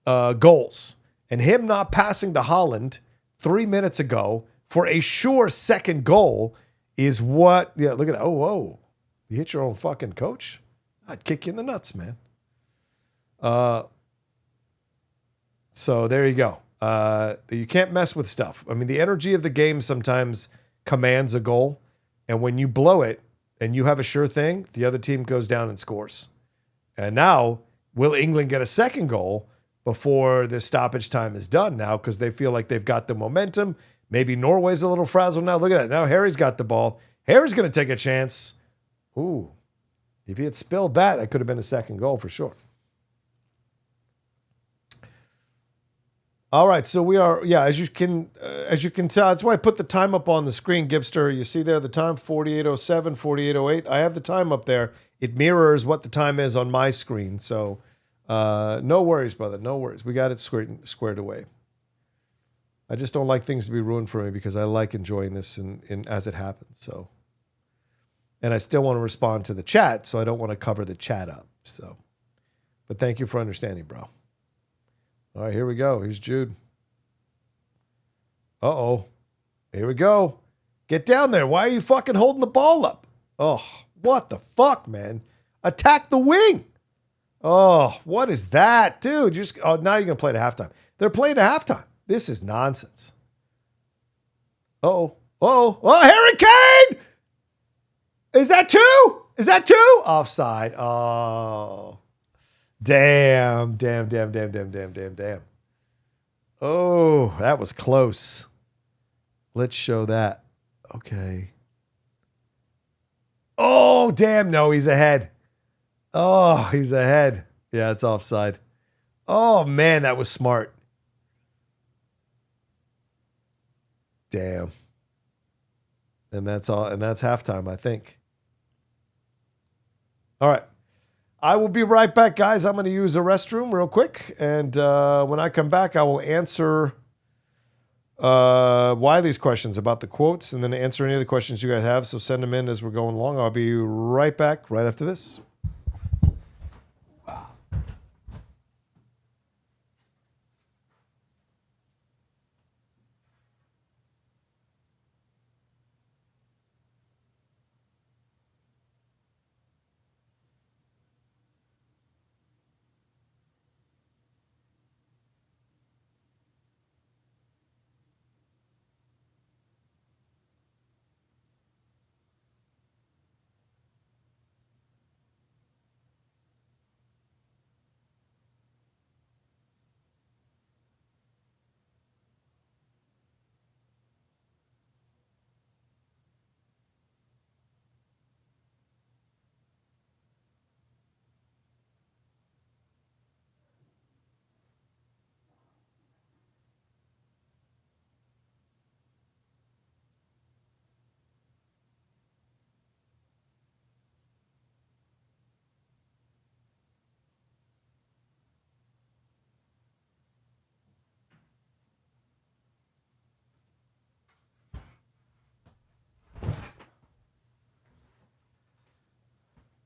goals. And him not passing to Haaland 3 minutes ago for a sure second goal is what, yeah, look at that. Oh, whoa. You hit your own fucking coach? I'd kick you in the nuts, man. So there you go. You can't mess with stuff. I mean, the energy of the game sometimes commands a goal. And when you blow it and you have a sure thing, the other team goes down and scores. And now, will England get a second goal before this stoppage time is done now because they feel like they've got the momentum? Maybe Norway's a little frazzled now. Look at that. Now Harry's got the ball. Harry's going to take a chance. Ooh. If he had spilled that could have been a second goal for sure. All right, so we are, as you can tell, that's why I put the time up on the screen, Gibster. You see there the time, 48:07, 48:08. I have the time up there. It mirrors what the time is on my screen. So no worries, brother, no worries. We got it squared away. I just don't like things to be ruined for me because I like enjoying this in as it happens. So, and I still want to respond to the chat, so I don't want to cover the chat up. So, but thank you for understanding, bro. All right, here we go. Here's Jude. Uh-oh. Here we go. Get down there. Why are you fucking holding the ball up? Oh, what the fuck, man? Attack the wing. Oh, what is that? Dude, now you're going to play to halftime. They're playing to halftime. This is nonsense. Uh-oh. Oh, Harry Kane! Is that two? Is that two? Offside. Oh. Damn. Oh, that was close. Let's show that. Okay. Oh, damn. No, he's ahead. Oh, he's ahead. Yeah, it's offside. Oh, man, that was smart. Damn. And that's all. And that's halftime, I think. All right. I will be right back, guys. I'm going to use a restroom real quick. And when I come back, I will answer Wiley's questions about the quotes and then answer any of the questions you guys have. So send them in as we're going along. I'll be right back right after this.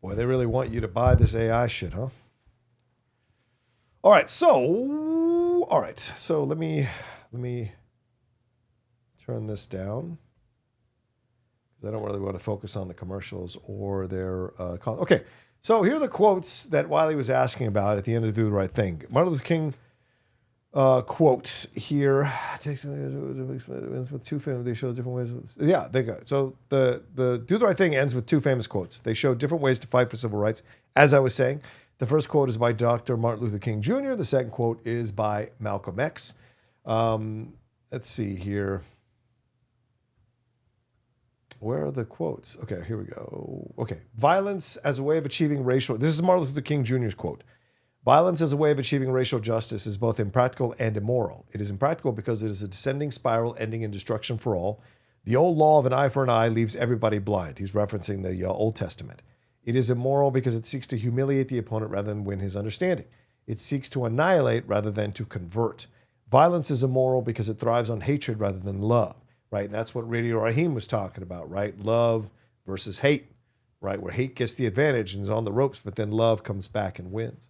Boy, they really want you to buy this AI shit, huh? All right, so let me turn this down because I don't really want to focus on the commercials or their okay. So here are the quotes that Wiley was asking about at the end of Do the Right Thing. Martin Luther King quote here takes with two famous. They show different ways. Yeah, they go. So the Do the Right Thing ends with two famous quotes. They show different ways to fight for civil rights. As I was saying, the first quote is by Dr. Martin Luther King Jr. The second quote is by Malcolm X. Let's see here. Where are the quotes? Okay, here we go. Okay, violence as a way of achieving racial. This is Martin Luther King Jr.'s quote. Violence as a way of achieving racial justice is both impractical and immoral. It is impractical because it is a descending spiral ending in destruction for all. The old law of an eye for an eye leaves everybody blind. He's referencing the Old Testament. It is immoral because it seeks to humiliate the opponent rather than win his understanding. It seeks to annihilate rather than to convert. Violence is immoral because it thrives on hatred rather than love, right? And that's what Radio Raheem was talking about, right? Love versus hate, right? Where hate gets the advantage and is on the ropes, but then love comes back and wins.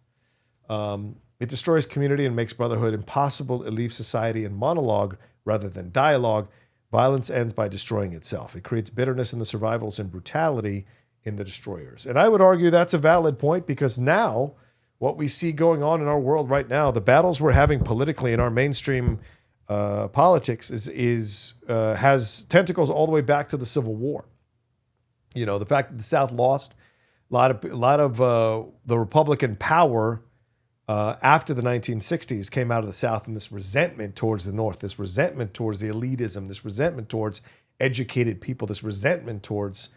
It destroys community and makes brotherhood impossible. It leaves society in monologue rather than dialogue. Violence ends by destroying itself. It creates bitterness in the survivals and brutality in the destroyers. And I would argue that's a valid point, because now what we see going on in our world right now, the battles we're having politically in our mainstream politics has tentacles all the way back to the Civil War. You know, the fact that the South lost, a lot of the Republican power after the 1960s came out of the South, and this resentment towards the North, this resentment towards the elitism, this resentment towards educated people, this resentment towards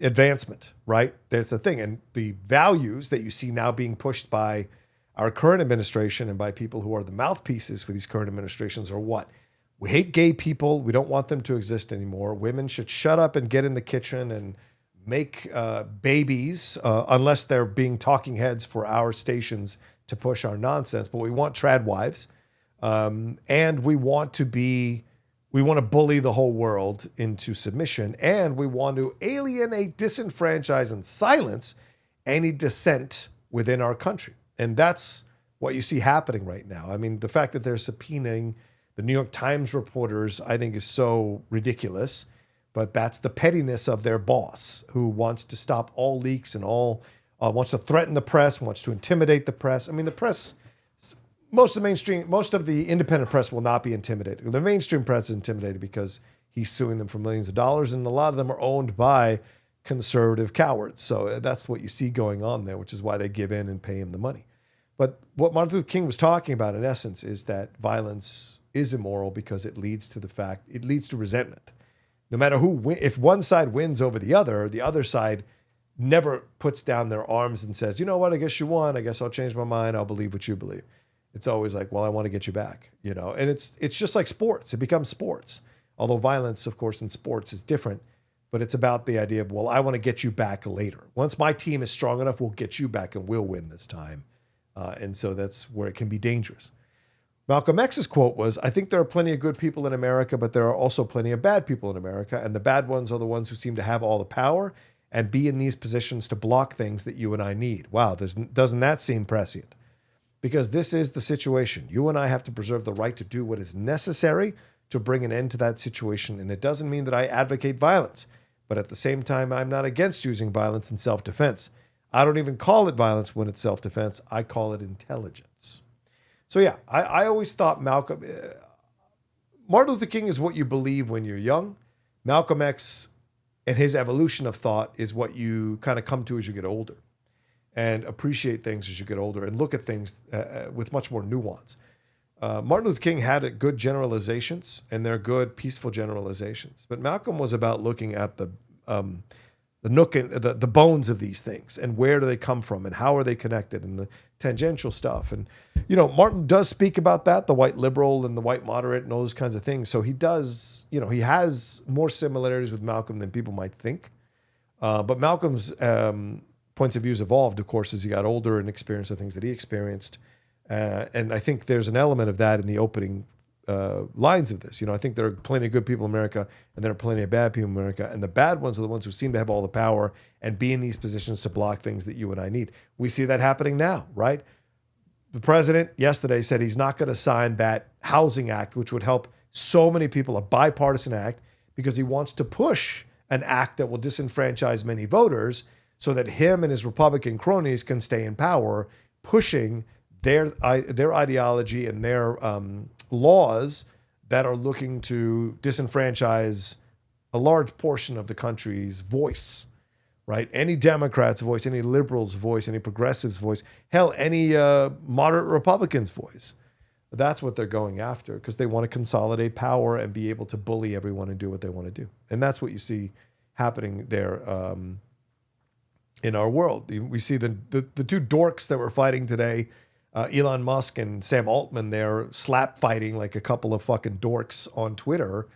advancement, right? That's the thing. And the values that you see now being pushed by our current administration and by people who are the mouthpieces for these current administrations are what? We hate gay people. We don't want them to exist anymore. Women should shut up and get in the kitchen and make babies, unless they're being talking heads for our stations to push our nonsense. But we want trad wives. And we want to bully the whole world into submission. And we want to alienate, disenfranchise, and silence any dissent within our country. And that's what you see happening right now. I mean, the fact that they're subpoenaing the New York Times reporters, I think, is so ridiculous. But that's the pettiness of their boss, who wants to stop all leaks and wants to threaten the press, wants to intimidate the press. I mean, the press, most of the independent press will not be intimidated. The mainstream press is intimidated because he's suing them for millions of dollars, and a lot of them are owned by conservative cowards. So that's what you see going on there, which is why they give in and pay him the money. But what Martin Luther King was talking about, in essence, is that violence is immoral because it leads to resentment. No matter if one side wins over the other side never puts down their arms and says, you know what, I guess you won. I guess I'll change my mind. I'll believe what you believe. It's always like, well, I want to get you back, you know. And it's just like sports. It becomes sports. Although violence, of course, in sports is different. But it's about the idea of, well, I want to get you back later. Once my team is strong enough, we'll get you back and we'll win this time. And so that's where it can be dangerous. Malcolm X's quote was, I think there are plenty of good people in America, but there are also plenty of bad people in America. And the bad ones are the ones who seem to have all the power and be in these positions to block things that you and I need. Wow, doesn't that seem prescient? Because this is the situation. You and I have to preserve the right to do what is necessary to bring an end to that situation. And it doesn't mean that I advocate violence. But at the same time, I'm not against using violence in self-defense. I don't even call it violence when it's self-defense. I call it intelligence. So yeah, I always thought Martin Luther King is what you believe when you're young. Malcolm X and his evolution of thought is what you kind of come to as you get older, and appreciate things as you get older and look at things with much more nuance. Martin Luther King had good generalizations, and they're good, peaceful generalizations. But Malcolm was about looking at the nook and the bones of these things, and where do they come from, and how are they connected, and the tangential stuff. And, you know, Martin does speak about that, the white liberal and the white moderate and all those kinds of things. So he does, you know, he has more similarities with Malcolm than people might think. But Malcolm's points of views evolved, of course, as he got older and experienced the things that he experienced. And I think there's an element of that in the opening lines of this. You know, I think there are plenty of good people in America, and there are plenty of bad people in America, and the bad ones are the ones who seem to have all the power and be in these positions to block things that you and I need. We see that happening now, right? The president yesterday said he's not going to sign that housing act, which would help so many people, a bipartisan act, because he wants to push an act that will disenfranchise many voters so that him and his Republican cronies can stay in power, pushing their ideology and their laws that are looking to disenfranchise a large portion of the country's voice, right? Any Democrat's voice, any liberal's voice, any progressive's voice, hell, any moderate Republican's voice. That's what they're going after, because they want to consolidate power and be able to bully everyone and do what they want to do. And that's what you see happening there in our world. We see the two dorks that were fighting today, Elon Musk and Sam Altman, they're slap fighting like a couple of fucking dorks on Twitter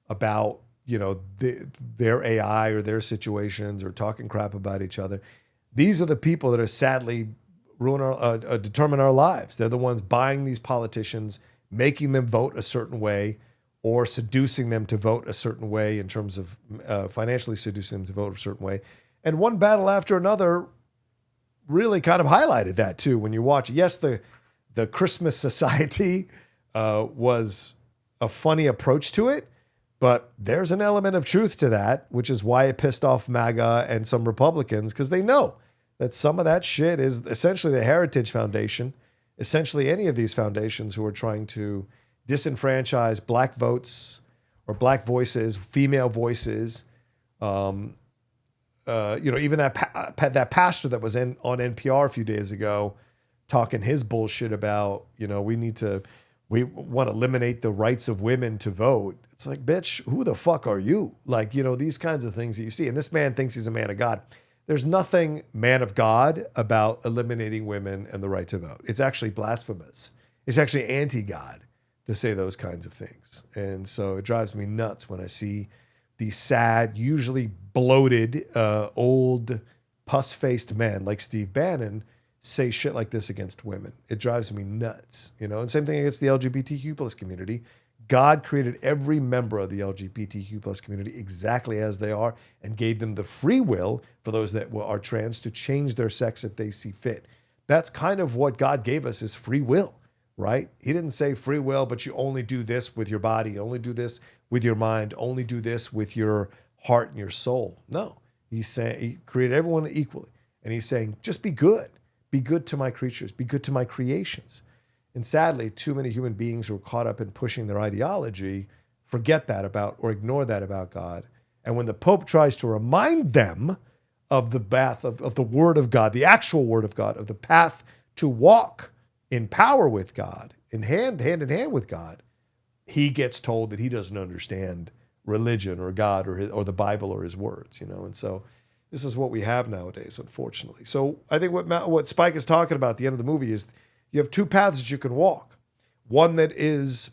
about, you know, their AI or their situations, or talking crap about each other. These are the people that are sadly determine our lives. They're the ones buying these politicians, making them vote a certain way, or seducing them to vote a certain way in terms of financially seducing them to vote a certain way. And one battle after another, really kind of highlighted that too when you watch. Yes, the Christmas Society was a funny approach to it, but there's an element of truth to that, which is why it pissed off MAGA and some Republicans, because they know that some of that shit is essentially the Heritage Foundation, essentially any of these foundations who are trying to disenfranchise black votes or black voices, female voices. Even that pastor that was on NPR a few days ago talking his bullshit about, we want to eliminate the rights of women to vote. It's like, bitch, who the fuck are you? Like, these kinds of things that you see. And this man thinks he's a man of God. There's nothing man of God about eliminating women and the right to vote. It's actually blasphemous. It's actually anti-God to say those kinds of things. And so it drives me nuts when I see these sad, usually bloated, old, pus-faced men like Steve Bannon say shit like this against women. It drives me nuts, and same thing against the LGBTQ plus community. God created every member of the LGBTQ plus community exactly as they are and gave them the free will for those that are trans to change their sex if they see fit. That's kind of what God gave us, is free will, right? He didn't say free will, but you only do this with your body, only do this with your mind, only do this with your heart and your soul. No, he's saying he created everyone equally. And he's saying, just be good. Be good to my creatures. Be good to my creations. And sadly, too many human beings who are caught up in pushing their ideology forget that about or ignore that about God. And when the Pope tries to remind them of the path of the Word of God, the actual Word of God, of the path to walk in power with God, in hand in hand with God, he gets told that he doesn't understand religion or God or the Bible or his words, And so this is what we have nowadays, unfortunately. So I think what Spike is talking about at the end of the movie is you have two paths that you can walk. One that is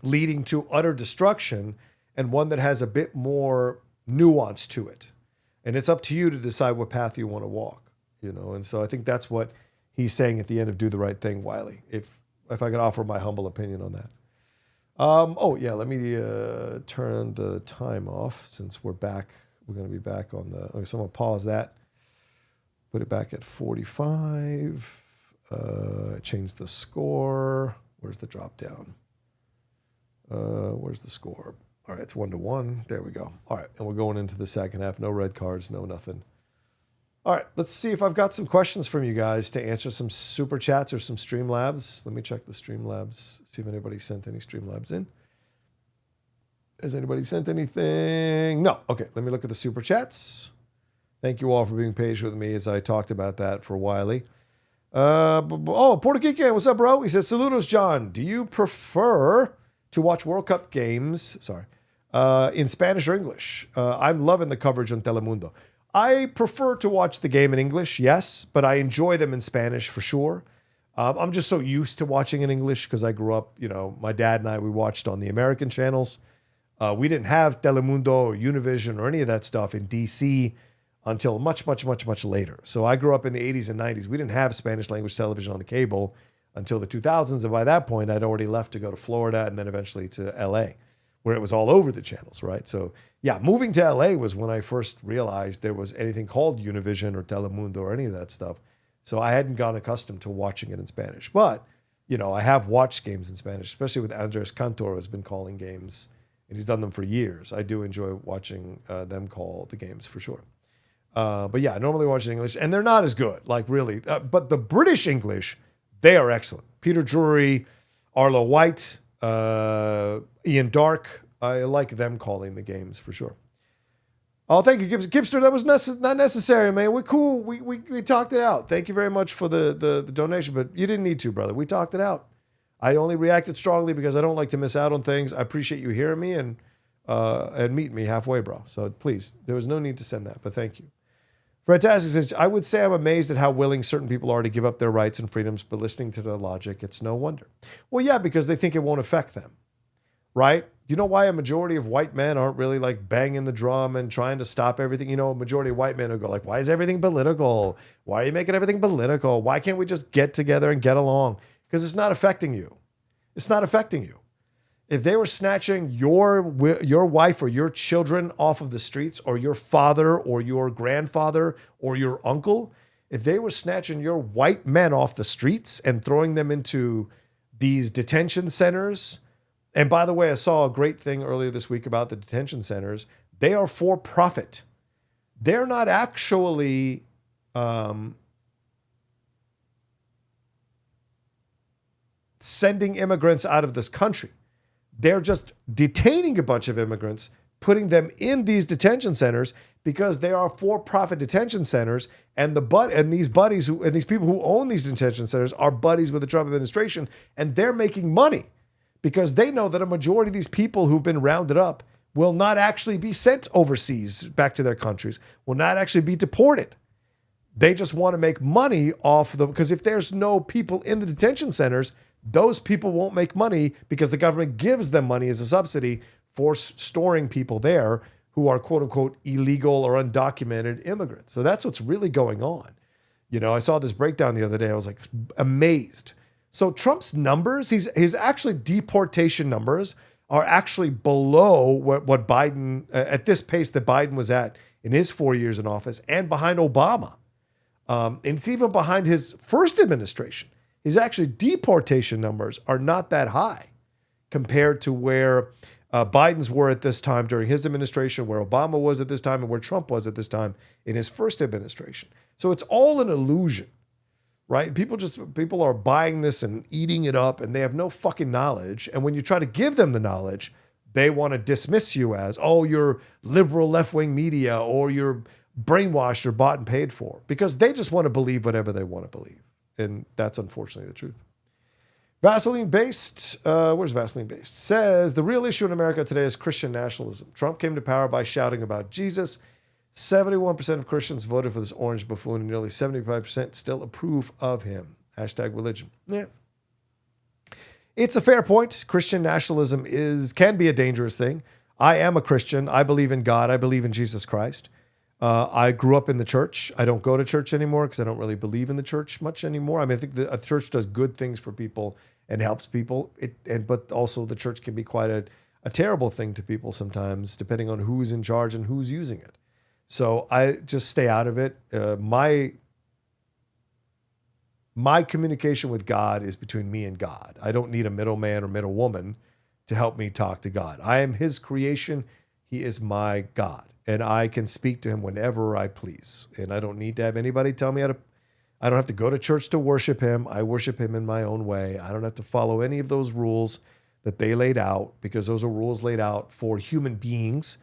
leading to utter destruction and one that has a bit more nuance to it. And it's up to you to decide what path you want to walk, And so I think that's what he's saying at the end of Do the Right Thing, Wiley, if I could offer my humble opinion on that. Let me turn the time off since we're back. We're going to be back on so I'm going to pause that. Put it back at 45. Change the score. Where's the drop down? Where's the score? All right, it's 1-1. There we go. All right, and we're going into the second half. No red cards, no nothing. All right, let's see if I've got some questions from you guys to answer some super chats or some Streamlabs. Let me check the Streamlabs, see if anybody sent any Streamlabs in. Has anybody sent anything? No. Okay, let me look at the super chats. Thank you all for being patient with me as I talked about that for Wiley. Puerto Rican, what's up, bro? He says, Saludos, John. Do you prefer to watch World Cup games, in Spanish or English? I'm loving the coverage on Telemundo. I prefer to watch the game in English, yes, but I enjoy them in Spanish for sure. I'm just so used to watching in English because I grew up, my dad and I, we watched on the American channels. We didn't have Telemundo or Univision or any of that stuff in DC until much, much, much, much later. So I grew up in the 80s and 90s. We didn't have Spanish language television on the cable until the 2000s. And by that point, I'd already left to go to Florida and then eventually to LA, where it was all over the channels, right? So yeah, moving to LA was when I first realized there was anything called Univision or Telemundo or any of that stuff. So I hadn't gotten accustomed to watching it in Spanish. But, I have watched games in Spanish, especially with Andres Cantor, who has been calling games, and he's done them for years. I do enjoy watching them call the games for sure. But yeah, I normally watch in English, and they're not as good, like really. But the British English, they are excellent. Peter Drury, Arlo White, Ian Dark, I like them calling the games for sure. Oh, thank you, Gipster. That was not necessary, man. We're cool. We talked it out. Thank you very much for the donation, but you didn't need to, brother. We talked it out. I only reacted strongly because I don't like to miss out on things. I appreciate you hearing me and meeting me halfway, bro. So please, there was no need to send that, but thank you. Fantastic says, I would say I'm amazed at how willing certain people are to give up their rights and freedoms, but listening to their logic, it's no wonder. Well, yeah, because they think it won't affect them, right? Do you know why a majority of white men aren't really like banging the drum and trying to stop everything? A majority of white men who go like, why is everything political? Why are you making everything political? Why can't we just get together and get along? Because it's not affecting you. It's not affecting you. If they were snatching your wife or your children off of the streets, or your father or your grandfather or your uncle, if they were snatching your white men off the streets and throwing them into these detention centers, and by the way, I saw a great thing earlier this week about the detention centers. They are for profit. They're not actually sending immigrants out of this country. They're just detaining a bunch of immigrants, putting them in these detention centers because they are for-profit detention centers, and these people who own these detention centers are buddies with the Trump administration, and they're making money because they know that a majority of these people who've been rounded up will not actually be sent overseas back to their countries, will not actually be deported. They just want to make money off them, because if there's no people in the detention centers, those people won't make money because the government gives them money as a subsidy for storing people there who are quote unquote illegal or undocumented immigrants. So that's what's really going on. You know, I saw this breakdown the other day. I was like amazed. So Trump's numbers, his actually deportation numbers are actually below what Biden, at this pace that Biden was at in his 4 years in office, and behind Obama. And it's even behind his first administration. His actually deportation numbers are not that high compared to where Biden's were at this time during his administration, where Obama was at this time, and where Trump was at this time in his first administration. So it's all an illusion, right? People are buying this and eating it up, and they have no fucking knowledge. And when you try to give them the knowledge, they want to dismiss you as, oh, you're liberal left-wing media, or you're brainwashed or bought and paid for, because they just want to believe whatever they want to believe. And that's unfortunately the truth. Vaseline Based, where's Vaseline Based? Says the real issue in America today is Christian nationalism. Trump came to power by shouting about Jesus. 71% of Christians voted for this orange buffoon, and nearly 75% still approve of him. Hashtag religion. Yeah. It's a fair point. Christian nationalism can be a dangerous thing. I am a Christian. I believe in God. I believe in Jesus Christ. I grew up in the church. I don't go to church anymore because I don't really believe in the church much anymore. I mean, I think a church does good things for people and helps people. But also the church can be quite a terrible thing to people sometimes, depending on who's in charge and who's using it. So I just stay out of it. My communication with God is between me and God. I don't need a middleman or middlewoman to help me talk to God. I am his creation. He is my God. And I can speak to him whenever I please. And I don't need to have anybody tell me I don't have to go to church to worship him. I worship him in my own way. I don't have to follow any of those rules that they laid out, because those are rules laid out for human beings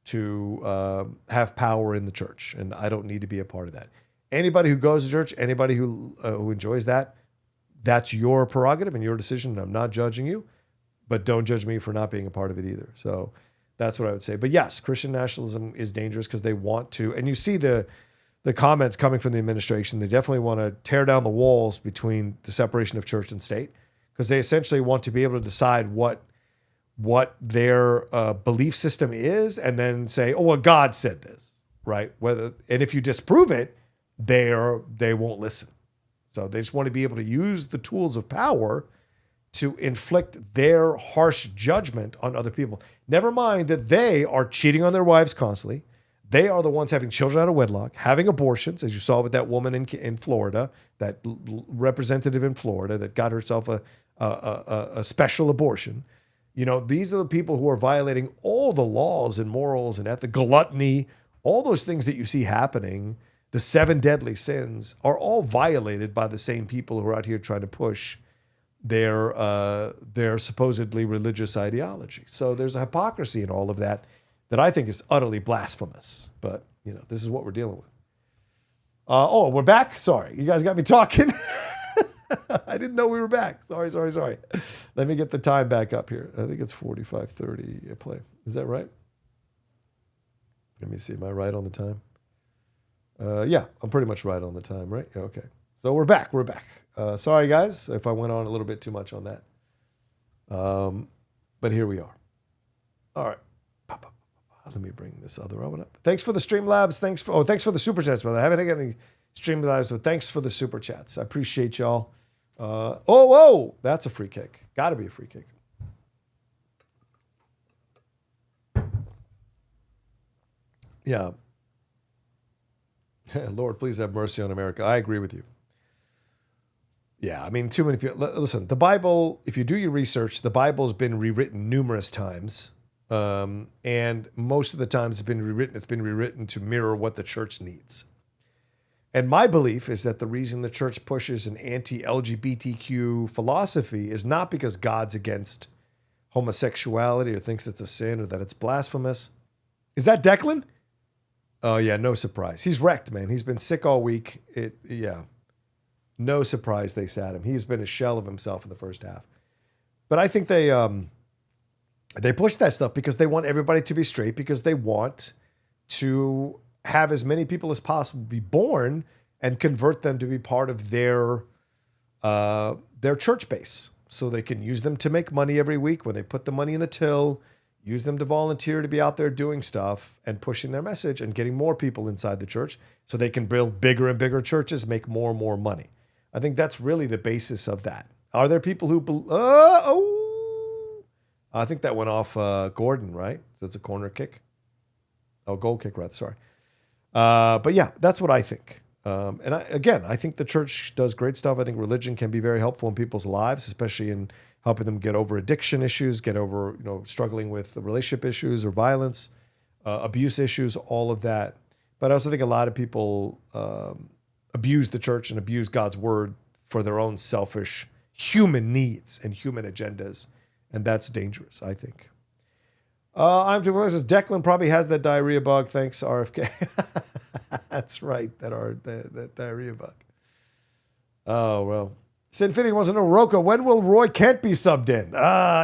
to have power in the church. And I don't need to be a part of that. Anybody who goes to church, anybody who enjoys that, that's your prerogative and your decision. And I'm not judging you, but don't judge me for not being a part of it either. So that's what I would say. But yes, Christian nationalism is dangerous because they want to, and you see the comments coming from the administration. They definitely want to tear down the walls between the separation of church and state, because they essentially want to be able to decide what their belief system is, and then say, oh, well, God said this, right? And if you disprove it, they won't listen. So they just want to be able to use the tools of power to inflict their harsh judgment on other people. Never mind that they are cheating on their wives constantly. They are the ones having children out of wedlock, having abortions, as you saw with that woman in Florida, that representative in Florida that got herself a special abortion. You know, these are the people who are violating all the laws and morals and ethics, gluttony, all those things that you see happening. The 7 deadly sins are all violated by the same people who are out here trying to push their supposedly religious ideology. So there's a hypocrisy in all of that I think is utterly blasphemous. But, you know, this is what we're dealing with. We're back? Sorry. You guys got me talking. I didn't know we were back. Sorry. Let me get the time back up here. I think it's 45:30 play. Is that right? Let me see. Am I right on the time? Yeah, I'm pretty much right on the time, right? Okay. So we're back. Sorry, guys, if I went on a little bit too much on that. But here we are. All right. Let me bring this other one up. Thanks for the Streamlabs. Thanks for the Super Chats, brother. I haven't had any Streamlabs, but thanks for the Super Chats. I appreciate y'all. Whoa. That's a free kick. Got to be a free kick. Yeah. Lord, please have mercy on America. I agree with you. Yeah, I mean, too many people. Listen, the Bible, if you do your research, the Bible's been rewritten numerous times. And most of the times it's been rewritten to mirror what the church needs. And my belief is that the reason the church pushes an anti-LGBTQ philosophy is not because God's against homosexuality or thinks it's a sin or that it's blasphemous. Is that Declan? Oh, yeah, no surprise. He's wrecked, man. He's been sick all week. Yeah, no surprise they sat him. He's been a shell of himself in the first half. But I think they push that stuff because they want everybody to be straight, because they want to have as many people as possible be born and convert them to be part of their church base, so they can use them to make money every week when they put the money in the till, use them to volunteer to be out there doing stuff and pushing their message and getting more people inside the church so they can build bigger and bigger churches, make more and more money. I think that's really the basis of that. Are there people who... I think that went off Gordon, right? So it's a corner kick. Oh, goal kick, rather. Sorry. But yeah, that's what I think. And I think the church does great stuff. I think religion can be very helpful in people's lives, especially in helping them get over addiction issues, get over, struggling with relationship issues or violence, abuse issues, all of that. But I also think a lot of people abuse the church and abuse God's word for their own selfish human needs and human agendas. And that's dangerous, I think. I'm too says Declan probably has that diarrhea bug. Thanks, RFK. That's right, that diarrhea bug. Oh, well. Sinfinity wants to know, Rocha, when will Roy Kent be subbed in?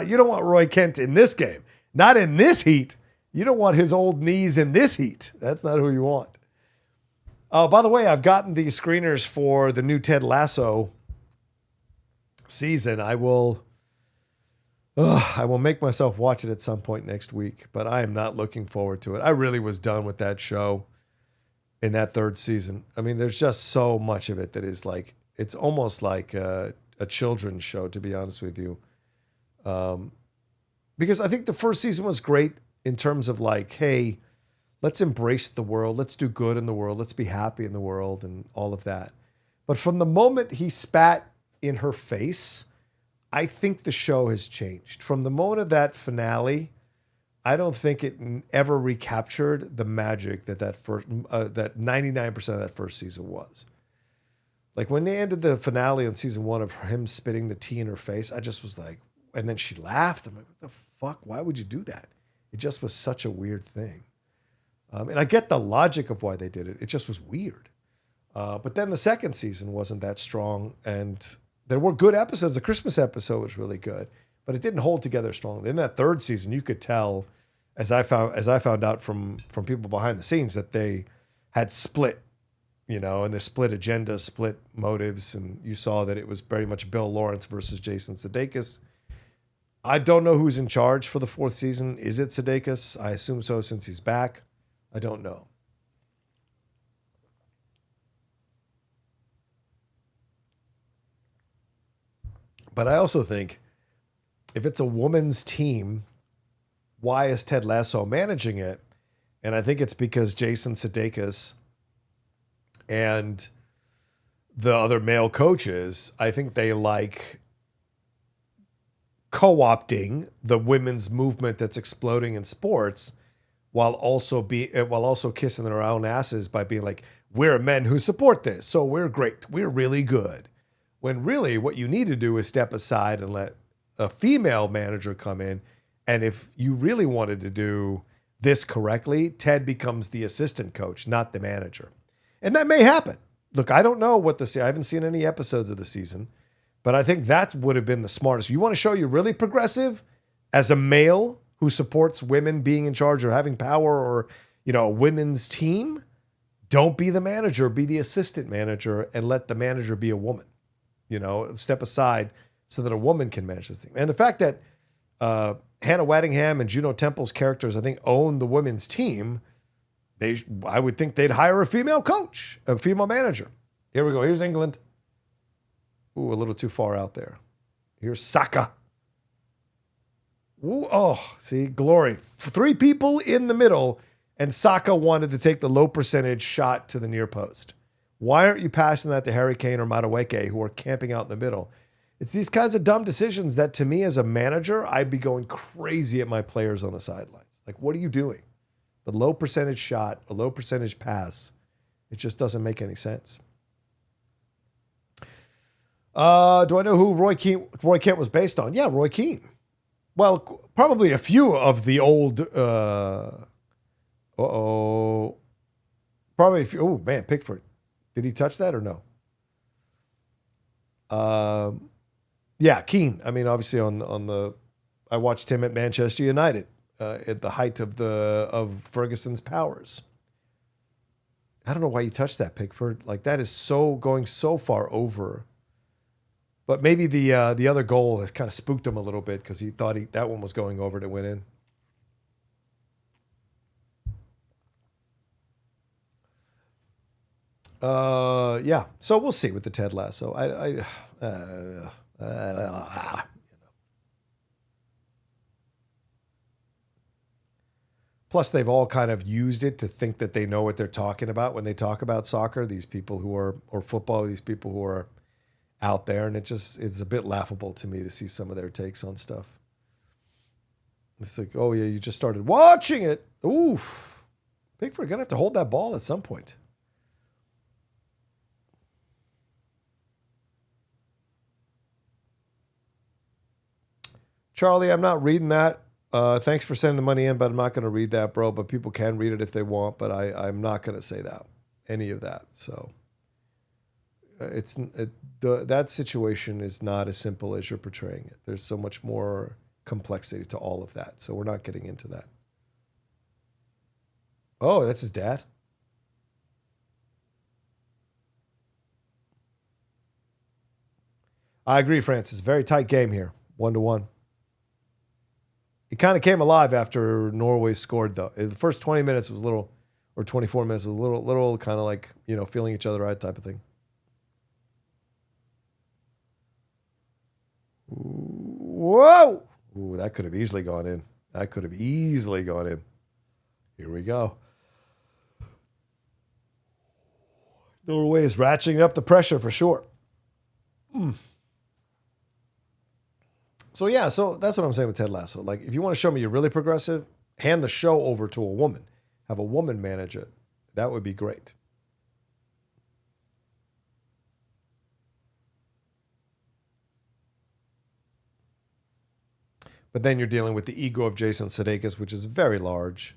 You don't want Roy Kent in this game. Not in this heat. You don't want his old knees in this heat. That's not who you want. Oh, by the way, I've gotten the screeners for the new Ted Lasso season. I will make myself watch it at some point next week, but I am not looking forward to it. I really was done with that show in that third season. I mean, there's just so much of it that is like, it's almost like a children's show, to be honest with you. Because I think the first season was great in terms of like, hey, let's embrace the world. Let's do good in the world. Let's be happy in the world and all of that. But from the moment he spat in her face, I think the show has changed. From the moment of that finale, I don't think it ever recaptured the magic that 99% of that first season was. Like when they ended the finale on season 1 of him spitting the tea in her face, I just was like, and then she laughed. I'm like, what the fuck? Why would you do that? It just was such a weird thing. And I get the logic of why they did it. It just was weird. But then the second season wasn't that strong, and there were good episodes. The Christmas episode was really good, but it didn't hold together strongly. In that third season, you could tell, as I found out from people behind the scenes, that they had split, and they split agendas, split motives, and you saw that it was very much Bill Lawrence versus Jason Sudeikis. I don't know who's in charge for the fourth season. Is it Sudeikis? I assume so since he's back. I don't know. But I also think if it's a woman's team, why is Ted Lasso managing it? And I think it's because Jason Sudeikis and the other male coaches, I think they like co-opting the women's movement that's exploding in sports while also kissing their own asses by being like, we're men who support this, so we're great. We're really good. When really what you need to do is step aside and let a female manager come in. And if you really wanted to do this correctly, Ted becomes the assistant coach, not the manager. And that may happen. Look, I don't know I haven't seen any episodes of the season, but I think that would have been the smartest. You want to show you're really progressive as a male who supports women being in charge or having power or, a women's team? Don't be the manager, be the assistant manager and let the manager be a woman. Step aside so that a woman can manage this thing. And the fact that Hannah Waddingham and Juno Temple's characters, I think, own the women's team, I would think they'd hire a female coach, a female manager. Here we go. Here's England. Ooh, a little too far out there. Here's Saka. Ooh, oh, see, glory. 3 people in the middle and Saka wanted to take the low percentage shot to the near post. Why aren't you passing that to Harry Kane or Madueke, who are camping out in the middle? It's these kinds of dumb decisions that, to me as a manager, I'd be going crazy at my players on the sidelines. Like, what are you doing? The low percentage shot, a low percentage pass, it just doesn't make any sense. Do I know who Roy Kent was based on? Yeah, Roy Keane. Well, probably a few of the old. Probably a few. Oh man, Pickford. Did he touch that or no? Yeah, Keane. I mean, obviously on the. I watched him at Manchester United at the height of Ferguson's powers. I don't know why you touched that, Pickford. Like, that is so going so far over. But maybe the other goal has kind of spooked him a little bit because he thought that one was going over to win in. Yeah. So we'll see with the Ted Lasso. Plus, they've all kind of used it to think that they know what they're talking about when they talk about soccer. These people who are, or football, these people who are out there, and it's a bit laughable to me to see some of their takes on stuff. It's like, oh yeah, you just started watching it. Oof. Pickford gonna have to hold that ball at some point. Charlie, I'm not reading that. Thanks for sending the money in, but I'm not going to read that, bro. But people can read it if they want, but I'm not going to say that, any of that. So that situation is not as simple as you're portraying it. There's so much more complexity to all of that. So we're not getting into that. Oh, that's his dad. I agree, Francis. Very tight game here. 1-1. It kind of came alive after Norway scored, though. The first 20 minutes was a little, or 24 minutes was a little kind of like, feeling each other out type of thing. Whoa! Ooh, that could have easily gone in. Here we go. Norway is ratcheting up the pressure for sure. So yeah, so that's what I'm saying with Ted Lasso. Like, if you want to show me you're really progressive, hand the show over to a woman. Have a woman manage it. That would be great. But then you're dealing with the ego of Jason Sudeikis, which is very large,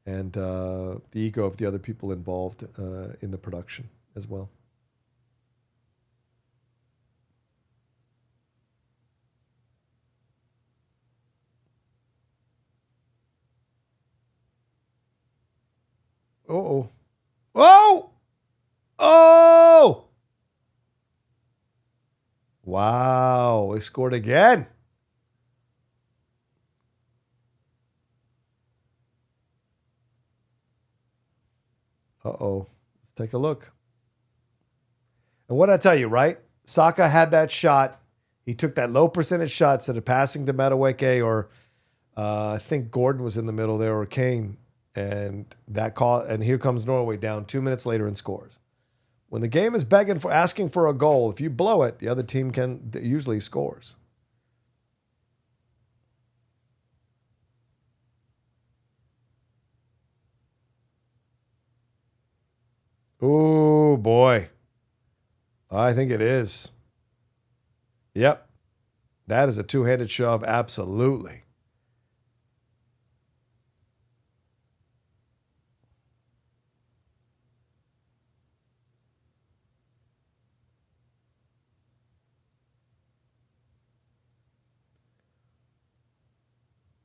and the ego of the other people involved in the production as well. Uh-oh. Oh! Oh! Wow, they scored again. Uh-oh. Let's take a look. And what I tell you, right? Saka had that shot. He took that low percentage shot instead of passing to Madueke, or I think Gordon was in the middle there, or Kane. And and here comes Norway down 2 minutes later and scores. When the game is asking for a goal, if you blow it, the other team usually scores. Oh boy. I think it is. Yep. That is a two-handed shove, absolutely.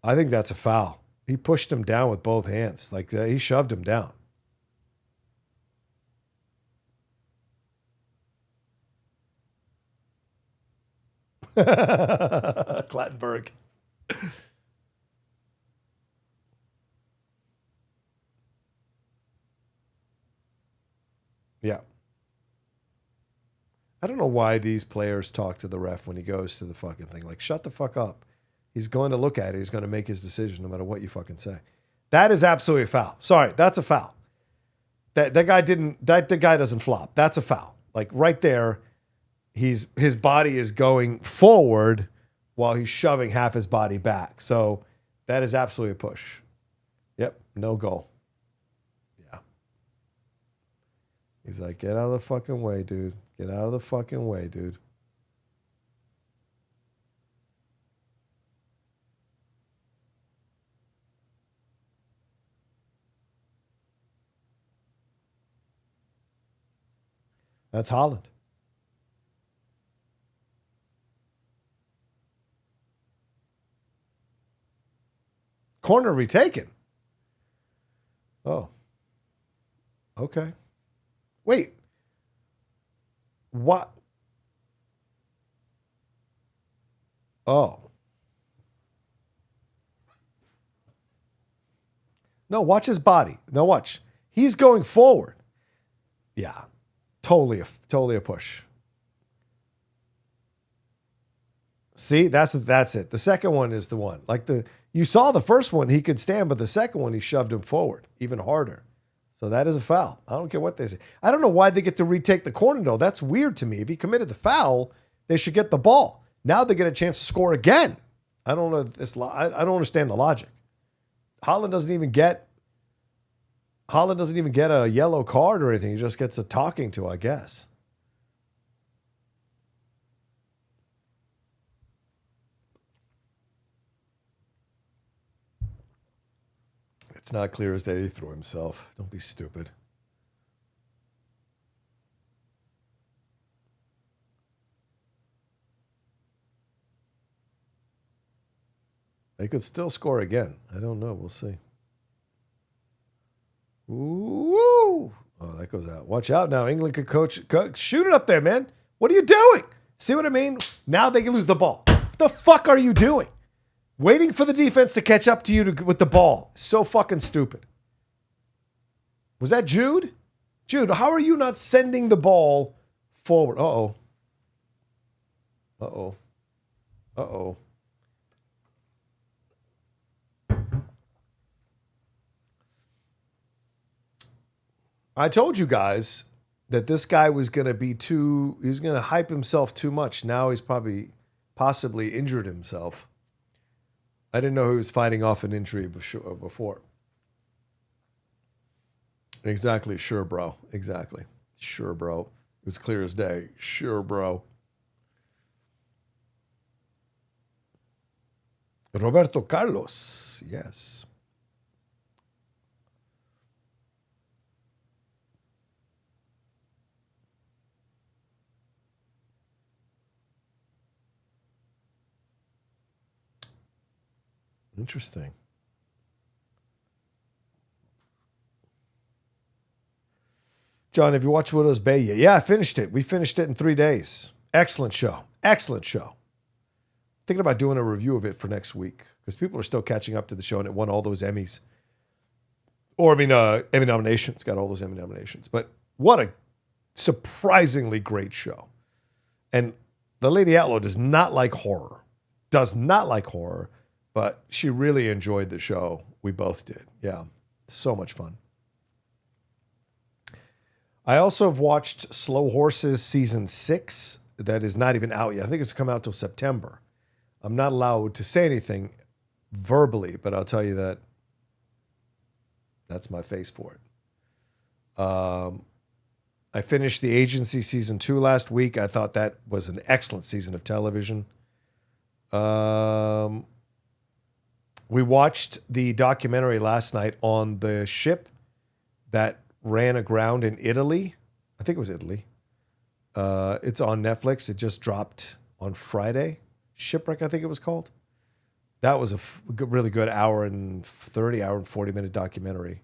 I think that's a foul. He pushed him down with both hands. Like, he shoved him down. Clattenburg. Yeah. I don't know why these players talk to the ref when he goes to the fucking thing. Like, shut the fuck up. He's going to look at it. He's going to make his decision no matter what you fucking say. That is absolutely a foul. Sorry, that's a foul. That the guy doesn't flop. That's a foul. Like right there, his body is going forward while he's shoving half his body back. So that is absolutely a push. Yep, no goal. Yeah. He's like, get out of the fucking way, dude. Get out of the fucking way, dude. That's Haaland. Corner retaken. Oh. Okay. Wait. What? Oh. No, watch his body. No, watch. He's going forward. Yeah. Totally a push. See, that's it. The second one is the one. Like you saw the first one, he could stand, but the second one, he shoved him forward even harder. So that is a foul. I don't care what they say. I don't know why they get to retake the corner, though. That's weird to me. If he committed the foul, they should get the ball. Now they get a chance to score again. I don't know this. I don't understand the logic. Haaland doesn't even get a yellow card or anything. He just gets a talking to, I guess. It's not clear as that he threw himself. Don't be stupid. They could still score again. I don't know. We'll see. Ooh. Oh, that goes out. Watch out now. England could shoot it up there, man. What are you doing? See what I mean? Now they can lose the ball. What the fuck are you doing? Waiting for the defense to catch up to you with the ball. So fucking stupid. Was that Jude? Jude, how are you not sending the ball forward? Uh-oh. Uh-oh. Uh-oh. I told you guys that this guy was going to he was going to hype himself too much. Now he's possibly injured himself. I didn't know he was fighting off an injury before. Exactly. Sure, bro. Exactly. Sure, bro. It was clear as day. Sure, bro. Roberto Carlos. Yes. Interesting. John, have you watched Widow's Bay yet? Yeah, I finished it. We finished it in 3 days. Excellent show. Excellent show. Thinking about doing a review of it for next week because people are still catching up to the show and it won all those Emmys. Or, Emmy nominations. Got all those Emmy nominations. But what a surprisingly great show. And the Lady Outlaw does not like horror. Does not like horror. But she really enjoyed the show. We both did. Yeah. So much fun. I also have watched Slow Horses season 6. That is not even out yet. I think it's come out till September. I'm not allowed to say anything verbally, but I'll tell you that that's my face for it. I finished The Agency season 2 last week. I thought that was an excellent season of television. We watched the documentary last night on the ship that ran aground in Italy. I think it was Italy. It's on Netflix. It just dropped on Friday. Shipwreck, I think it was called. That was a really good hour and 40 minute documentary.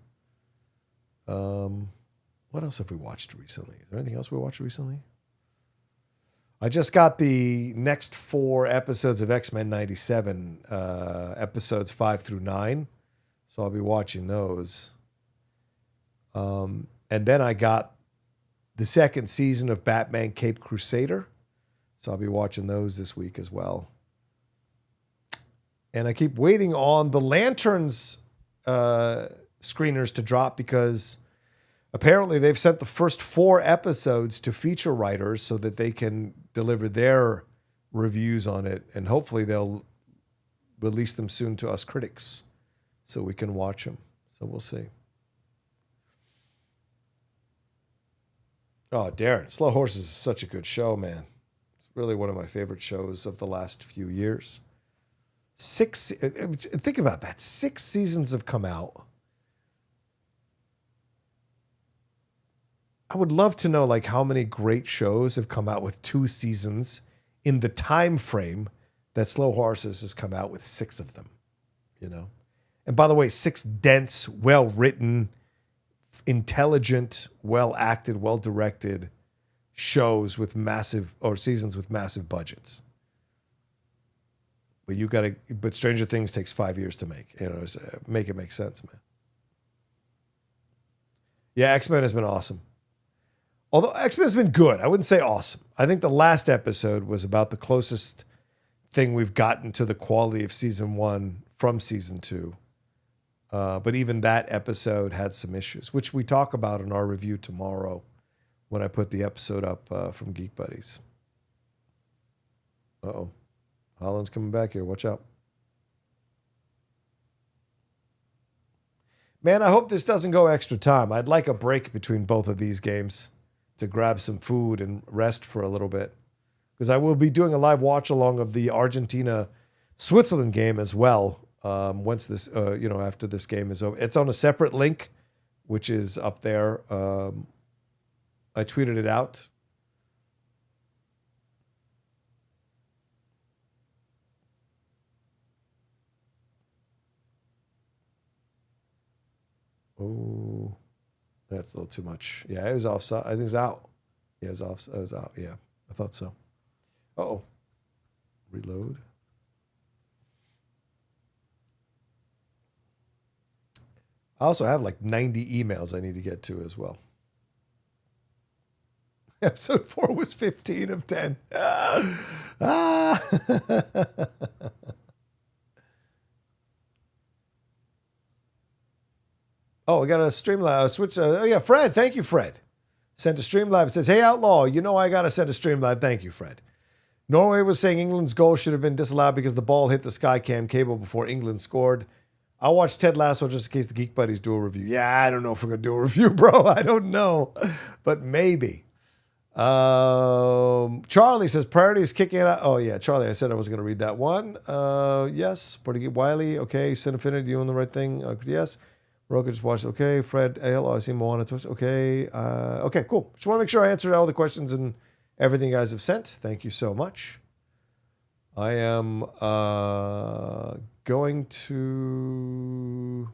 What else have we watched recently? Is there anything else we watched recently? I just got the next 4 episodes of X-Men 97, episodes 5 through 9. So I'll be watching those. And then I got the 2nd season of Batman Caped Crusader. So I'll be watching those this week as well. And I keep waiting on the Lanterns screeners to drop because apparently they've sent the first 4 episodes to feature writers so that they can deliver their reviews on it, and hopefully they'll release them soon to us critics so we can watch them. So we'll see. Oh, Darren, Slow Horses is such a good show, man. It's really one of my favorite shows of the last few years. Think about that. 6 seasons have come out. I would love to know like how many great shows have come out with 2 seasons in the time frame that Slow Horses has come out with 6 of them, you know? And by the way, 6 dense, well-written, intelligent, well-acted, well-directed shows with massive, or seasons with massive budgets. But Stranger Things takes 5 years to make, you know, make it make sense, man. Yeah, X-Men has been awesome. Although X-Men has been good. I wouldn't say awesome. I think the last episode was about the closest thing we've gotten to the quality of season 1 from season 2. But even that episode had some issues, which we talk about in our review tomorrow when I put the episode up from Geek Buddies. Uh-oh. Haaland's coming back here. Watch out. Man, I hope this doesn't go extra time. I'd like a break between both of these games to grab some food and rest for a little bit. Because I will be doing a live watch-along of the Argentina-Switzerland game as well. Once this, after this game is over. It's on a separate link, which is up there. I tweeted it out. Oh, that's a little too much. Yeah, it was offside. I think it's out. Yeah, it was out. Yeah, I thought so. Uh-oh. Reload. I also have like 90 emails I need to get to as well. Episode 4 was 15 of 10. Oh, we got a Streamlab switch. Yeah, Fred. Thank you, Fred. Sent a Streamlab. It says, hey, Outlaw, you know I got to send a Streamlab. Thank you, Fred. Norway was saying England's goal should have been disallowed because the ball hit the Skycam cable before England scored. I'll watch Ted Lasso just in case the Geek Buddies do a review. Yeah, I don't know if we're going to do a review, bro. I don't know. But maybe. Charlie says, priorities kicking out. Oh, yeah, Charlie, I said I was going to read that one. Yes. Portuguese Wiley. Okay. Cinefinity, doing the right thing. Yes. Rocha just watched. Okay. Fred A.L. I see Moana Twist. Okay. Okay, cool. Just want to make sure I answered all the questions and everything you guys have sent. Thank you so much. I am going to...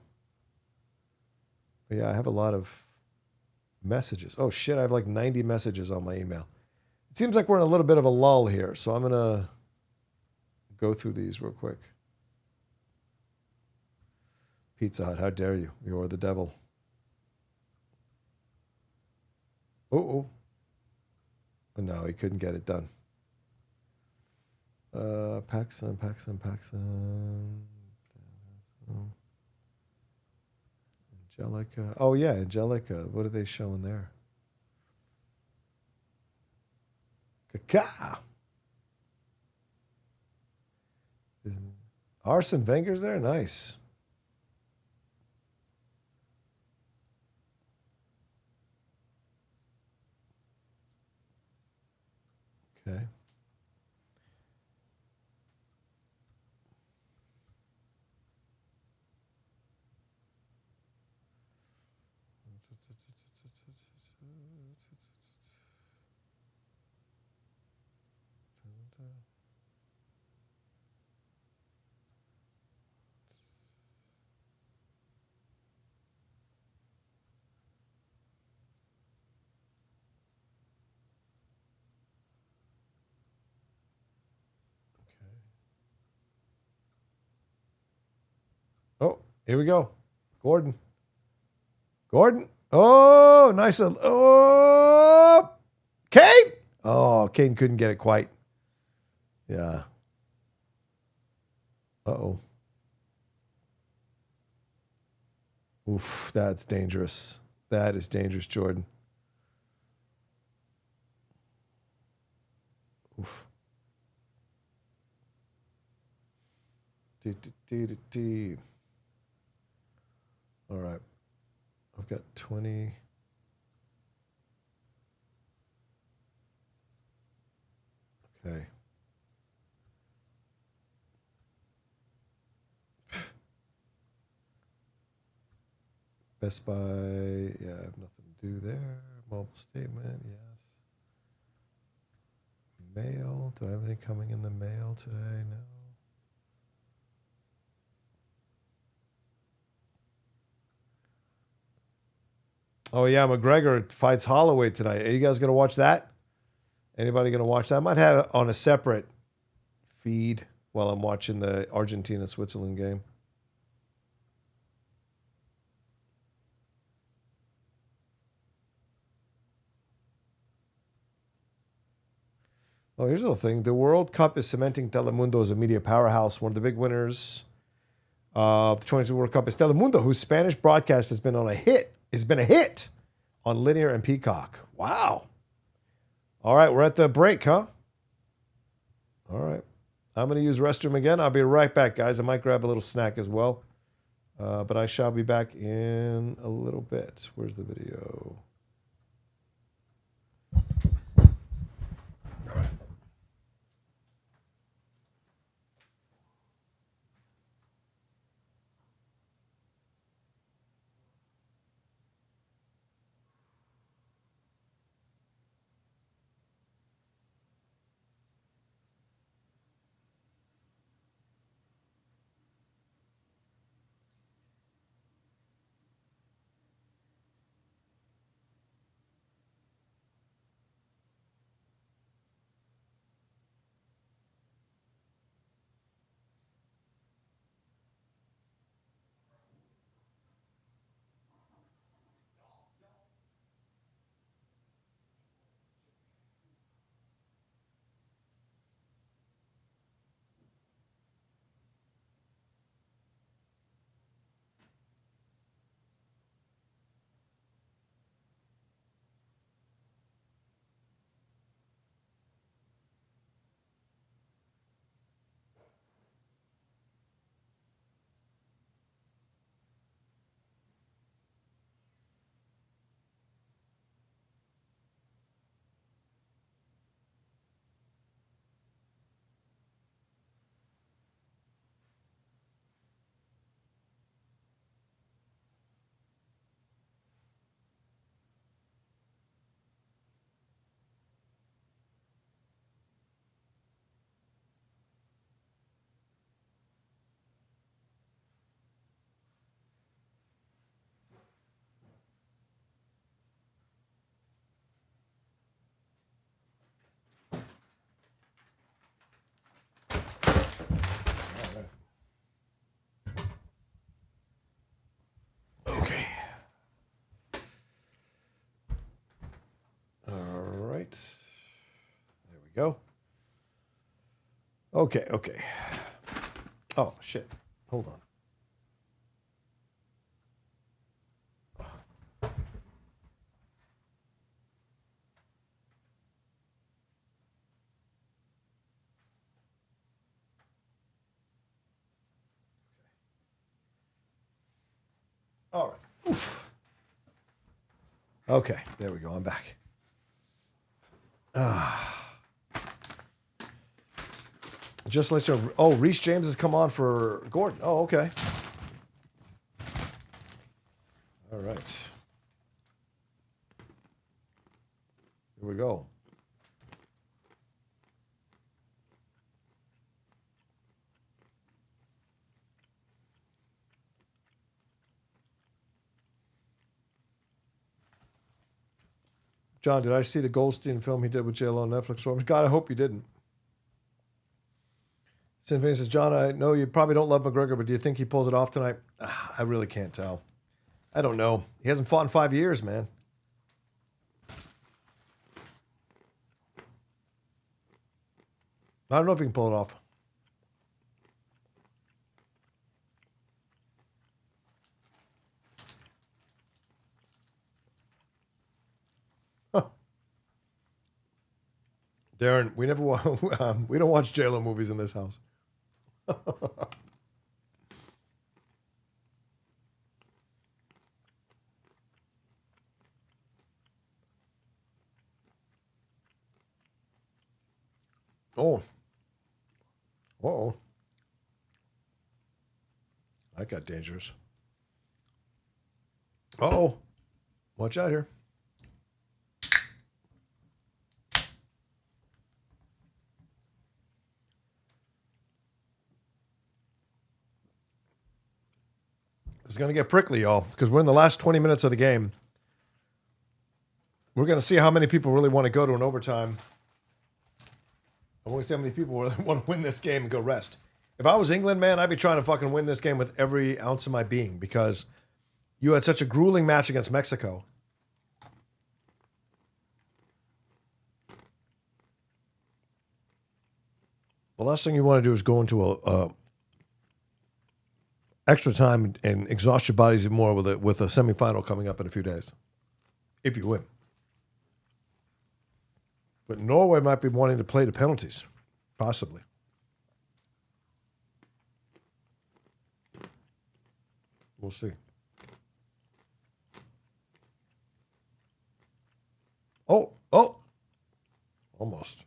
Yeah, I have a lot of messages. Oh, shit, I have like 90 messages on my email. It seems like we're in a little bit of a lull here, so I'm going to go through these real quick. Pizza Hut, how dare you? You're the devil. Oh, no, he couldn't get it done. Paxson. Angelica. Oh, yeah, Angelica. What are they showing there? Caca. Arsene Wenger's there? Nice. Okay. Oh, here we go. Gordon. Oh, nice. Oh, Kane. Oh, Kane couldn't get it quite. Yeah. Uh-oh. Oof, that's dangerous. That is dangerous, Jordan. Oof. All right. I've got 20. Okay. Best Buy, yeah, I have nothing to do there. Mobile statement, yes. Mail, do I have anything coming in the mail today? No. Oh, yeah, McGregor fights Holloway tonight. Are you guys going to watch that? Anybody going to watch that? I might have it on a separate feed while I'm watching the Argentina-Switzerland game. Oh, here's the thing. The World Cup is cementing Telemundo as a media powerhouse. One of the big winners of the 2022 World Cup is Telemundo, whose Spanish broadcast has been a hit on linear and Peacock. Wow. All right, we're at the break, huh? All right. I'm going to use restroom again. I'll be right back, guys. I might grab a little snack as well. But I shall be back in a little bit. Where's the video? All right. Okay. All right. There we go. Okay, okay. Oh, shit. Hold on. All right. Oof. Okay, there we go. I'm back. Just let you know. Oh, Reece James has come on for Gordon. Oh, okay. All right. Here we go. John, did I see the Goldstein film he did with J-Lo on Netflix? God, I hope you didn't. Sinfini says, John, I know you probably don't love McGregor, but do you think he pulls it off tonight? I really can't tell. I don't know. He hasn't fought in 5 years, man. I don't know if he can pull it off. Darren, we never we don't watch JLo movies in this house. Oh. Uh-oh. That got dangerous. Uh-oh. Watch out here. It's going to get prickly, y'all, because we're in the last 20 minutes of the game. We're going to see how many people really want to go to an overtime. I want to see how many people really want to win this game and go rest. If I was England, man, I'd be trying to fucking win this game with every ounce of my being because you had such a grueling match against Mexico. The last thing you want to do is go into a extra time and exhaust your bodies even more with a semifinal coming up in a few days, if you win. But Norway might be wanting to play the penalties, possibly. We'll see. Oh, almost.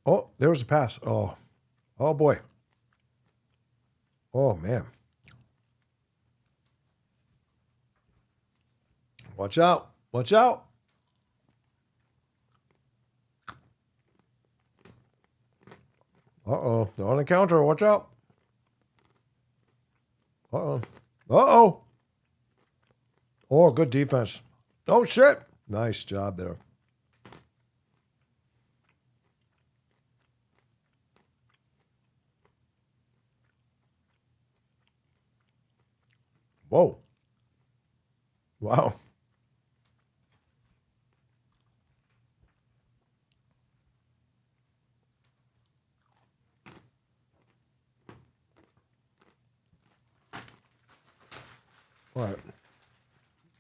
Oh, there was a pass. Oh boy. Oh, man. Watch out. Watch out. Uh-oh. They're on the counter. Watch out. Uh-oh. Uh-oh. Oh, good defense. Oh, shit. Nice job there. Whoa. Wow. All right.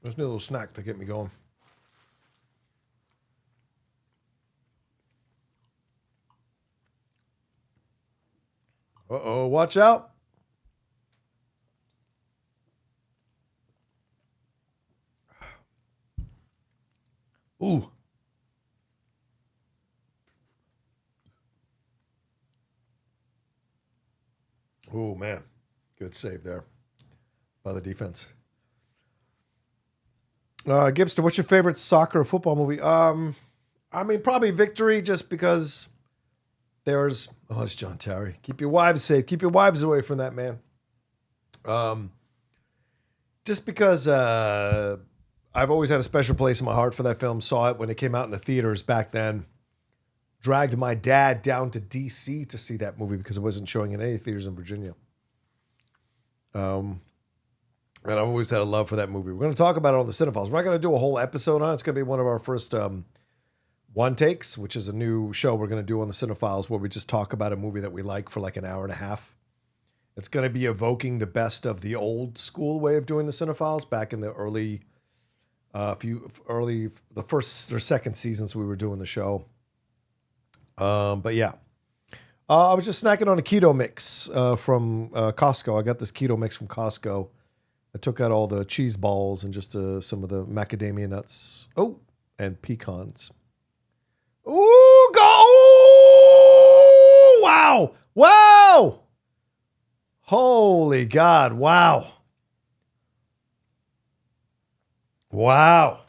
Just need a little snack to get me going. Uh-oh, watch out. Ooh. Oh, man. Good save there by the defense. Gibster, what's your favorite soccer or football movie? I mean, probably Victory, just because there's... Oh, it's John Terry. Keep your wives safe. Keep your wives away from that, man. Just because I've always had a special place in my heart for that film. Saw it when it came out in the theaters back then. Dragged my dad down to D.C. to see that movie because it wasn't showing in any theaters in Virginia. And I've always had a love for that movie. We're going to talk about it on the Cinephiles. We're not going to do a whole episode on it. It's going to be one of our first one takes, which is a new show we're going to do on the Cinephiles where we just talk about a movie that we like for like an hour and a half. It's going to be evoking the best of the old school way of doing the Cinephiles back in the the first or second seasons we were doing the show. But yeah. I was just snacking on a keto mix from Costco. I got this keto mix from Costco. I took out all the cheese balls and just some of the macadamia nuts. Oh, and pecans. Ooh, go! Ooh, wow! Wow! Holy God! Wow! Wow!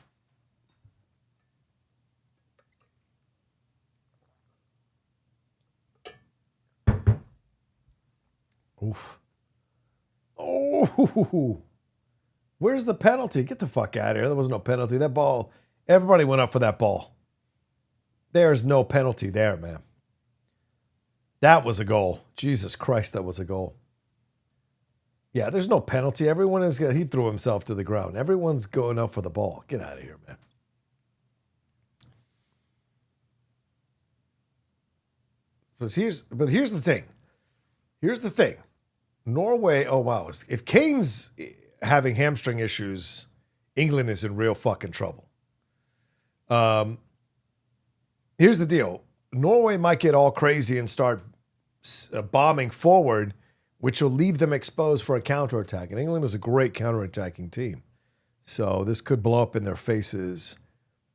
Oof! Oh! Where's the penalty? Get the fuck out of here! There was no penalty. That ball. Everybody went up for that ball. There's no penalty there, man. That was a goal. Jesus Christ, that was a goal. Yeah, there's no penalty. Everyone is. He threw himself to the ground. Everyone's going up for the ball. Get out of here, man. But here's the thing. Here's the thing. Norway. Oh wow. If Kane's having hamstring issues, England is in real fucking trouble. Here's the deal. Norway might get all crazy and start bombing forward, which will leave them exposed for a counterattack. And England is a great counterattacking team. So this could blow up in their faces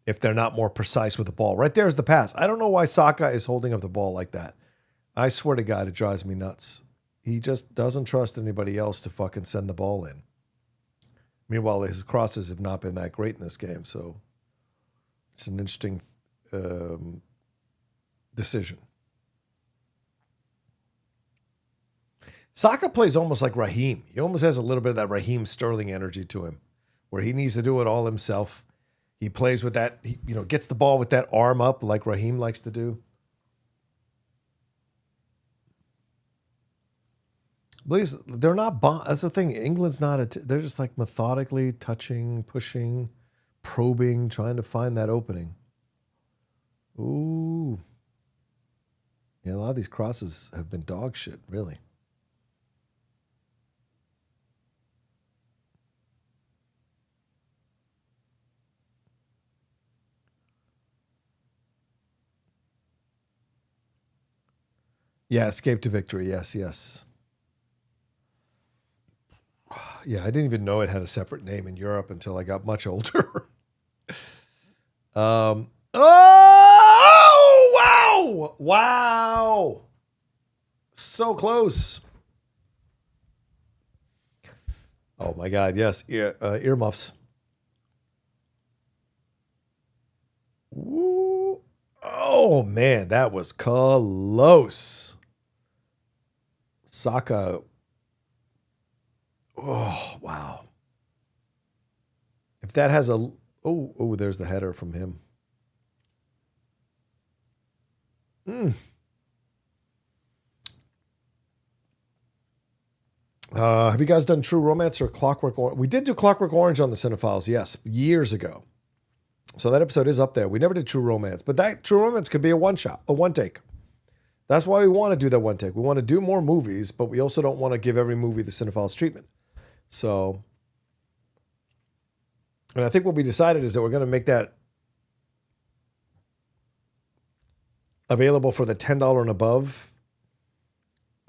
if they're not more precise with the ball. Right there's the pass. I don't know why Saka is holding up the ball like that. I swear to God, it drives me nuts. He just doesn't trust anybody else to fucking send the ball in. Meanwhile, his crosses have not been that great in this game. So it's an interesting decision. Saka plays almost like Raheem. He almost has a little bit of that Raheem Sterling energy to him, where he needs to do it all himself. He plays with that, he, gets the ball with that arm up like Raheem likes to do. Please, they're not. That's the thing. England's not. They're just like methodically touching, pushing, probing, trying to find that opening. Ooh. Yeah, a lot of these crosses have been dog shit, really. Yeah, escape to victory. Yes, yes. Yeah, I didn't even know it had a separate name in Europe until I got much older. Oh, wow! Wow! So close. Oh my God! Yes, earmuffs. Ooh. Oh man, that was close. Saka. Oh wow! If that has a there's the header from him. Have you guys done True Romance or Clockwork Orange? We did do Clockwork Orange on the Cinephiles, yes, years ago. So that episode is up there. We never did True Romance, but that True Romance could be a one shot, a one take. That's why we want to do that one take. We want to do more movies, but we also don't want to give every movie the Cinephiles treatment. So, and I think what we decided is that we're going to make that available for the $10 and above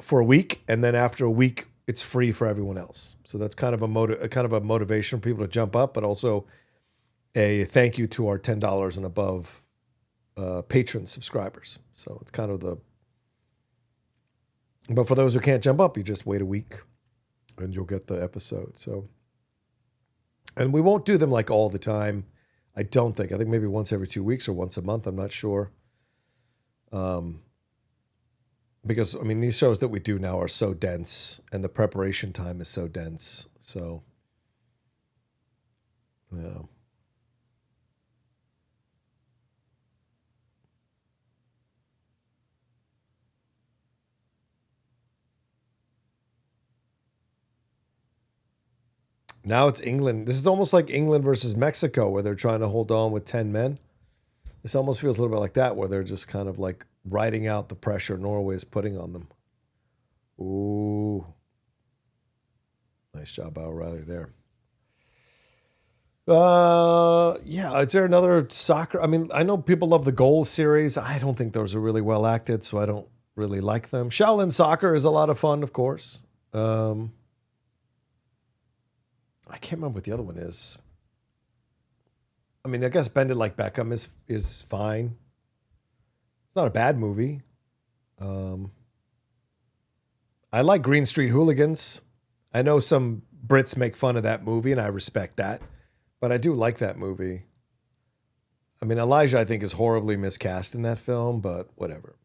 for a week, and then after a week, it's free for everyone else. So that's kind of a motivation for people to jump up, but also a thank you to our $10 and above patron subscribers. So it's kind of but for those who can't jump up, you just wait a week and you'll get the episode. So, and we won't do them like all the time. I don't think. I think maybe once every 2 weeks or once a month. I'm not sure. Because I mean, these shows that we do now are so dense, and the preparation time is so dense. So, yeah. Now it's England. This is almost like England versus Mexico, where they're trying to hold on with 10 men. This almost feels a little bit like that, where they're just kind of like riding out the pressure Norway is putting on them. Ooh. Nice job, O'Reilly there. Yeah, is there another soccer? I mean, I know people love the Goal series. I don't think those are really well acted, so I don't really like them. Shaolin Soccer is a lot of fun, of course. I can't remember what the other one is. I mean, I guess Bend It Like Beckham is fine. It's not a bad movie. I like Green Street Hooligans. I know some Brits make fun of that movie, and I respect that. But I do like that movie. I mean, Elijah, I think, is horribly miscast in that film, but whatever.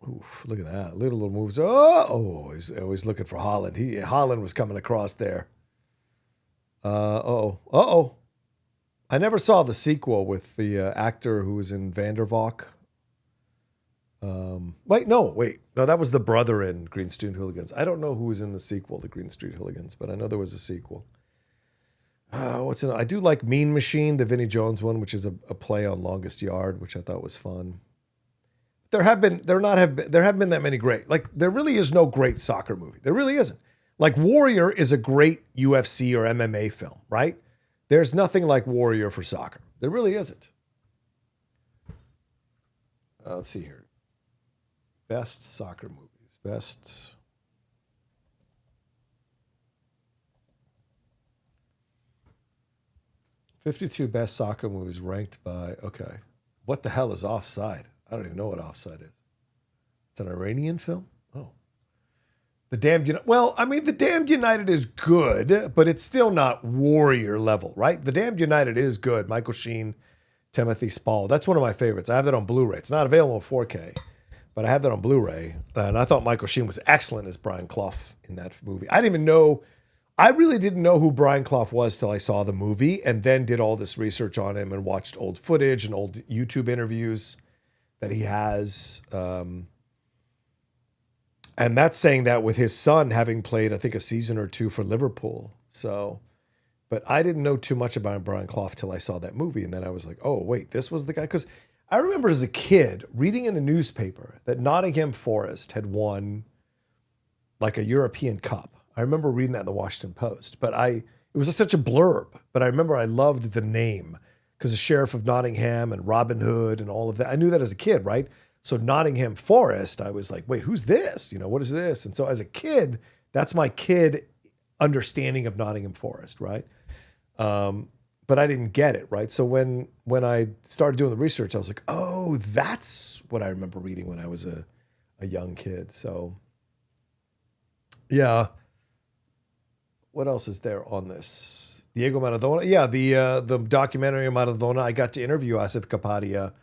Oof, look at that. Little moves. He's always looking for Haaland. Haaland was coming across there. I never saw the sequel with the actor who was in Van der Valk. Wait, no, that was the brother in Green Street Hooligans. I don't know who was in the sequel to Green Street Hooligans, but I know there was a sequel. What's in? I do like Mean Machine, the Vinnie Jones one, which is a play on Longest Yard, which I thought was fun. There haven't been that many great. Like, there really is no great soccer movie. There really isn't. Like, Warrior is a great UFC or MMA film, right? There's nothing like Warrior for soccer. There really isn't. Let's see here. Best soccer movies. Best. $52 best soccer movies ranked by, okay. What the hell is Offside? I don't even know what Offside is. It's an Iranian film? Oh. The Damned United. Well, I mean, The Damned United is good, but it's still not Warrior level, right? The Damned United is good. Michael Sheen, Timothy Spall. That's one of my favorites. I have that on Blu-ray. It's not available in 4K, but I have that on Blu-ray. And I thought Michael Sheen was excellent as Brian Clough in that movie. I really didn't know who Brian Clough was till I saw the movie and then did all this research on him and watched old footage and old YouTube interviews that he has. And that's saying that with his son having played, I think, a season or two for Liverpool. So, but I didn't know too much about Brian Clough till I saw that movie. And then I was like, oh, wait, this was the guy. Because I remember as a kid reading in the newspaper that Nottingham Forest had won like a European Cup. I remember reading that in the Washington Post, but it was such a blurb. But I remember I loved the name because the Sheriff of Nottingham and Robin Hood and all of that. I knew that as a kid, right? So Nottingham Forest, I was like, wait, who's this? What is this? And so as a kid, that's my kid understanding of Nottingham Forest, right? But I didn't get it, right? So when I started doing the research, I was like, oh, that's what I remember reading when I was a young kid. So yeah. What else is there on this? Diego Maradona. Yeah, the documentary on Maradona. I got to interview Asif Kapadia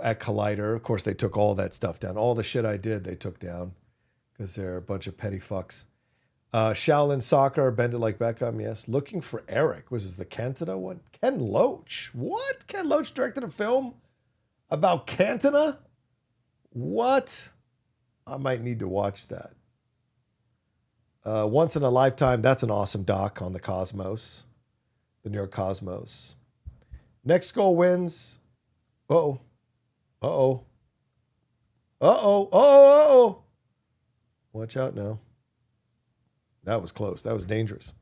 at Collider. Of course, they took all that stuff down. All the shit I did, they took down because they're a bunch of petty fucks. Shaolin Soccer, Bend It Like Beckham, yes. Looking for Eric. Was this the Cantona one? Ken Loach. What? Ken Loach directed a film about Cantona? What? I might need to watch that. Once in a Lifetime, that's an awesome doc on the Cosmos, the New York Cosmos. Next Goal Wins. Uh-oh. Uh-oh. Uh-oh. Uh-oh. Watch out now. That was close. That was dangerous.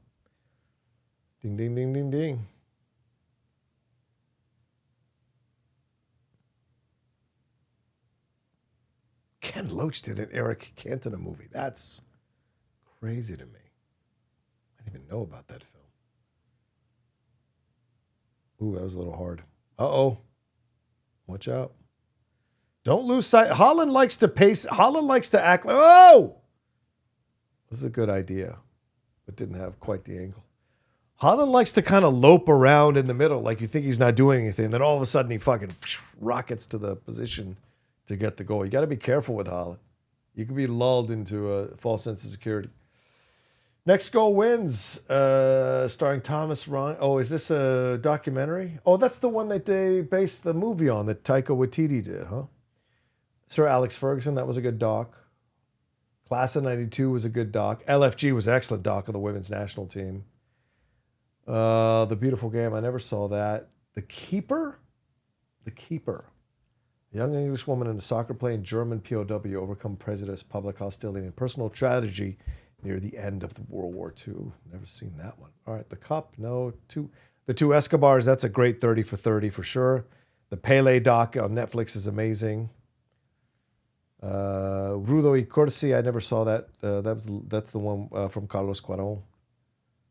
Ding, ding, ding, ding, ding. Ken Loach did an Eric Cantona movie. That's crazy to me. I didn't even know about that film. Ooh, that was a little hard. Uh-oh. Watch out. Don't lose sight. Haaland likes to pace. Haaland likes to act like, oh! This is a good idea, but didn't have quite the angle. Haaland likes to kind of lope around in the middle like you think he's not doing anything. Then all of a sudden he fucking rockets to the position to get the goal. You got to be careful with Haaland. You can be lulled into a false sense of security. Next Goal Wins, starring Thomas Ryan. Oh, is this a documentary? Oh, that's the one that they based the movie on that Taika Waititi did, huh? Sir Alex Ferguson, that was a good doc. Class of 92 was a good doc. LFG was an excellent doc of the women's national team. The Beautiful Game, I never saw that. The Keeper? The Keeper. A young English woman in a soccer playing German POW overcome prejudice, public hostility, and personal tragedy near the end of the World War II. Never seen that one. All right, The Cup, no. The Two Escobars, that's a great 30 for 30 for sure. The Pele doc on Netflix is amazing. Rudo y Corsi, I never saw that. That's the one from Carlos Cuarón.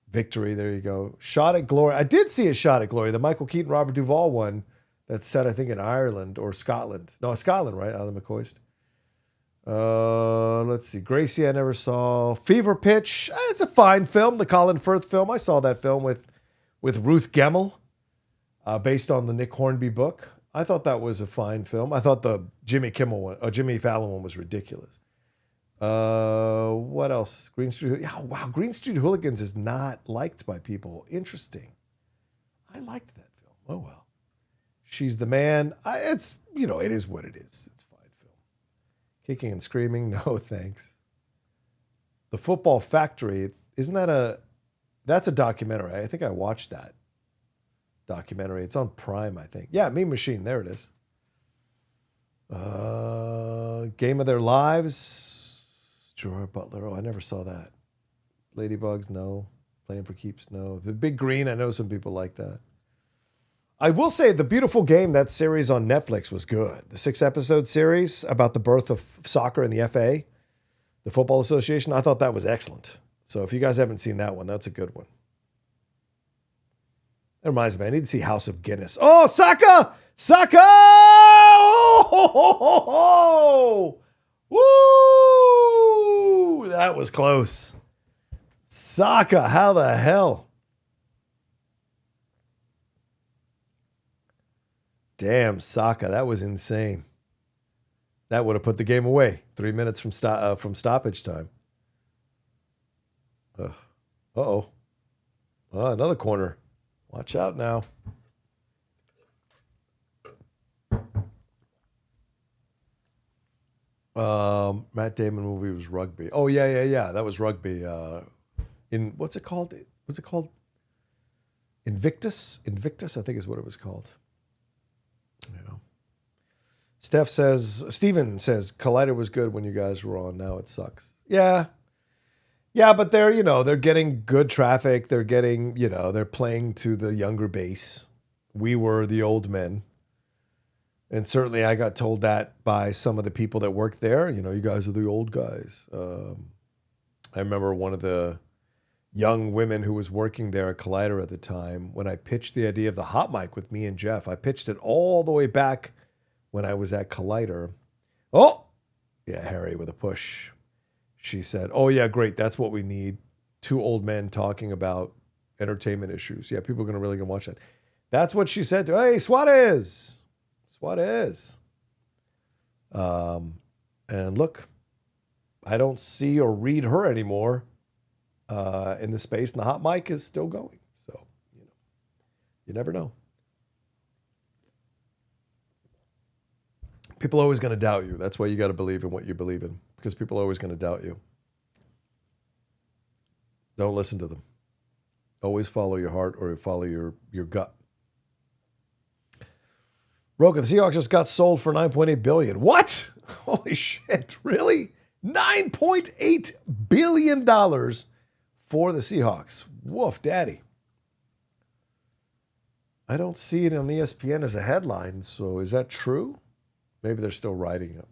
Victory, there you go. Shot at Glory. I did see a Shot at Glory, the Michael Keaton, Robert Duvall one that's set, I think, in Ireland or Scotland. No, Scotland, right? Alan McCoist. Let's see. Gracie, I never saw. Fever Pitch. It's a fine film. The Colin Firth film. I saw that film with Ruth Gemmell, based on the Nick Hornby book. I thought that was a fine film. I thought the Jimmy Fallon one was ridiculous. What else? Green Street. Yeah, wow. Green Street Hooligans is not liked by people. Interesting. I liked that film. Oh well. She's the Man. It is what it is. It's a fine film. Kicking and screaming, no thanks. The Football Factory, isn't that that's a documentary. I think I watched that documentary. It's on Prime, I think. Yeah, Mean Machine, there it is. Game of Their Lives, Gerard Butler. Oh, I never saw that. Ladybugs, no. Playing for Keeps, no. The Big Green, I know some people like that. I will say The Beautiful Game, that series on Netflix was good. The 6-episode series about the birth of soccer in the FA, the Football Association, I thought that was excellent. So if you guys haven't seen that one, that's a good one. That reminds me, I need to see House of Guinness. Oh, Saka! Saka! Oh, ho, ho, ho, ho. Woo! That was close. Saka, how the hell? Damn, Saka, that was insane. That would have put the game away. 3 minutes from stoppage time. Uh-oh. Oh, another corner. Watch out now. Matt Damon movie was rugby. Oh, yeah. That was rugby. What's it called? Invictus? Invictus, I think is what it was called. Yeah. Steven says, Collider was good when you guys were on. Now it sucks. Yeah. Yeah, but they're getting good traffic. They're getting, they're playing to the younger base. We were the old men. And certainly I got told that by some of the people that worked there. You guys are the old guys. I remember one of the young women who was working there at Collider at the time, when I pitched the idea of the hot mic with me and Jeff, I pitched it all the way back when I was at Collider. Oh, yeah, Harry with a push. She said, oh, yeah, great. That's what we need. Two old men talking about entertainment issues. Yeah, people are going to really watch that. That's what she said to, hey, Suarez. Suarez. And look, I don't see or read her anymore in the space, and the hot mic is still going. So, you never know. People are always going to doubt you. That's why you got to believe in what you believe in, because people are always going to doubt you. Don't listen to them. Always follow your heart or follow your gut. Rocha, the Seahawks just got sold for $9.8 billion. What? Holy shit, really? $9.8 billion for the Seahawks. Woof, daddy. I don't see it on ESPN as a headline, so is that true? Maybe they're still writing it.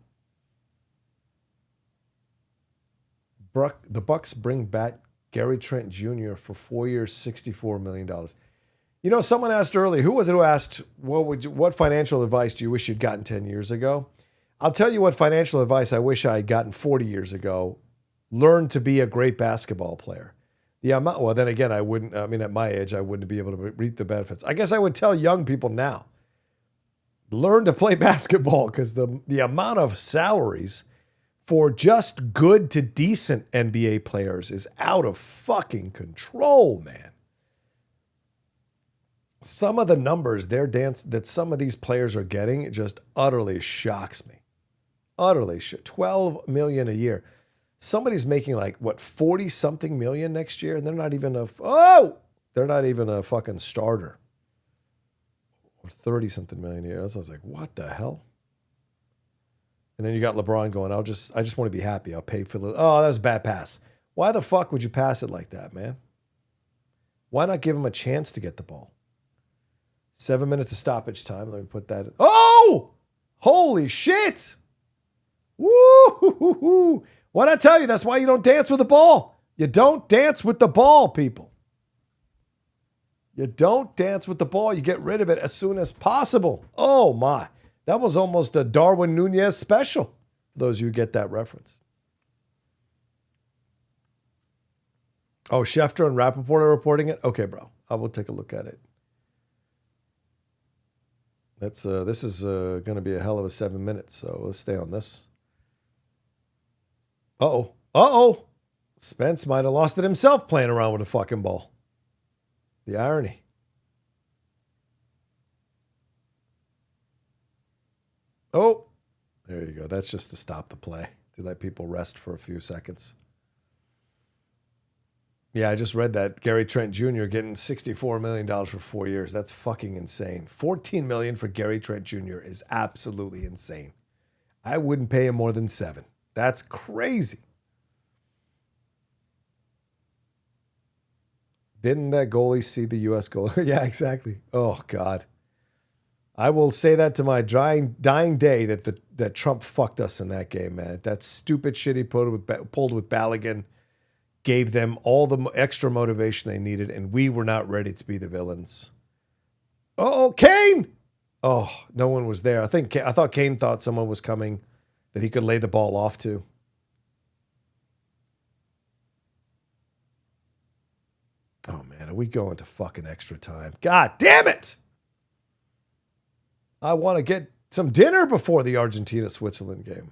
The Bucks bring back Gary Trent Jr. for 4 years, $64 million. Someone asked earlier, who was it who asked, what financial advice do you wish you'd gotten 10 years ago? I'll tell you what financial advice I wish I had gotten 40 years ago. Learn to be a great basketball player. Well, then again, at my age, I wouldn't be able to reap the benefits. I guess I would tell young people now, learn to play basketball, because the amount of salaries for just good to decent NBA players is out of fucking control, man. Some of the numbers that some of these players are getting, it just utterly shocks me. Utterly shocks. $12 million a year. Somebody's making 40-something million next year, and they're not even a fucking starter. Or 30-something million a year. So I was like, what the hell? And then you got LeBron going, I just want to be happy. I'll pay for the... Oh, that was a bad pass. Why the fuck would you pass it like that, man? Why not give him a chance to get the ball? 7 minutes of stoppage time. Let me put that in. Oh! Holy shit! Woo! What'd I tell you? That's why you don't dance with the ball. You don't dance with the ball, people. You don't dance with the ball. You get rid of it as soon as possible. Oh, my. That was almost a Darwin Nunez special, for those of you who get that reference. Oh, Schefter and Rappaport are reporting it? Okay, bro. I will take a look at it. This is going to be a hell of a 7 minutes, so let's stay on this. Uh-oh. Spence might have lost it himself playing around with a fucking ball. The irony. Oh, There you go. That's just to stop the play, to let people rest for a few seconds. Yeah, I just read that. Gary Trent Jr. getting $64 million for 4 years. That's fucking insane. $14 million for Gary Trent Jr. is absolutely insane. I wouldn't pay him more than $7 million. That's crazy. Didn't that goalie see the U.S. goalie? Yeah, exactly. Oh, God. I will say that to my dying day that Trump fucked us in that game, man. That stupid shit he pulled with Balogun gave them all the extra motivation they needed, and we were not ready to be the villains. Oh, Kane! Oh, no one was there. I thought Kane thought someone was coming that he could lay the ball off to. Oh, man, are we going to fucking extra time? God damn it! I want to get some dinner before the Argentina-Switzerland game.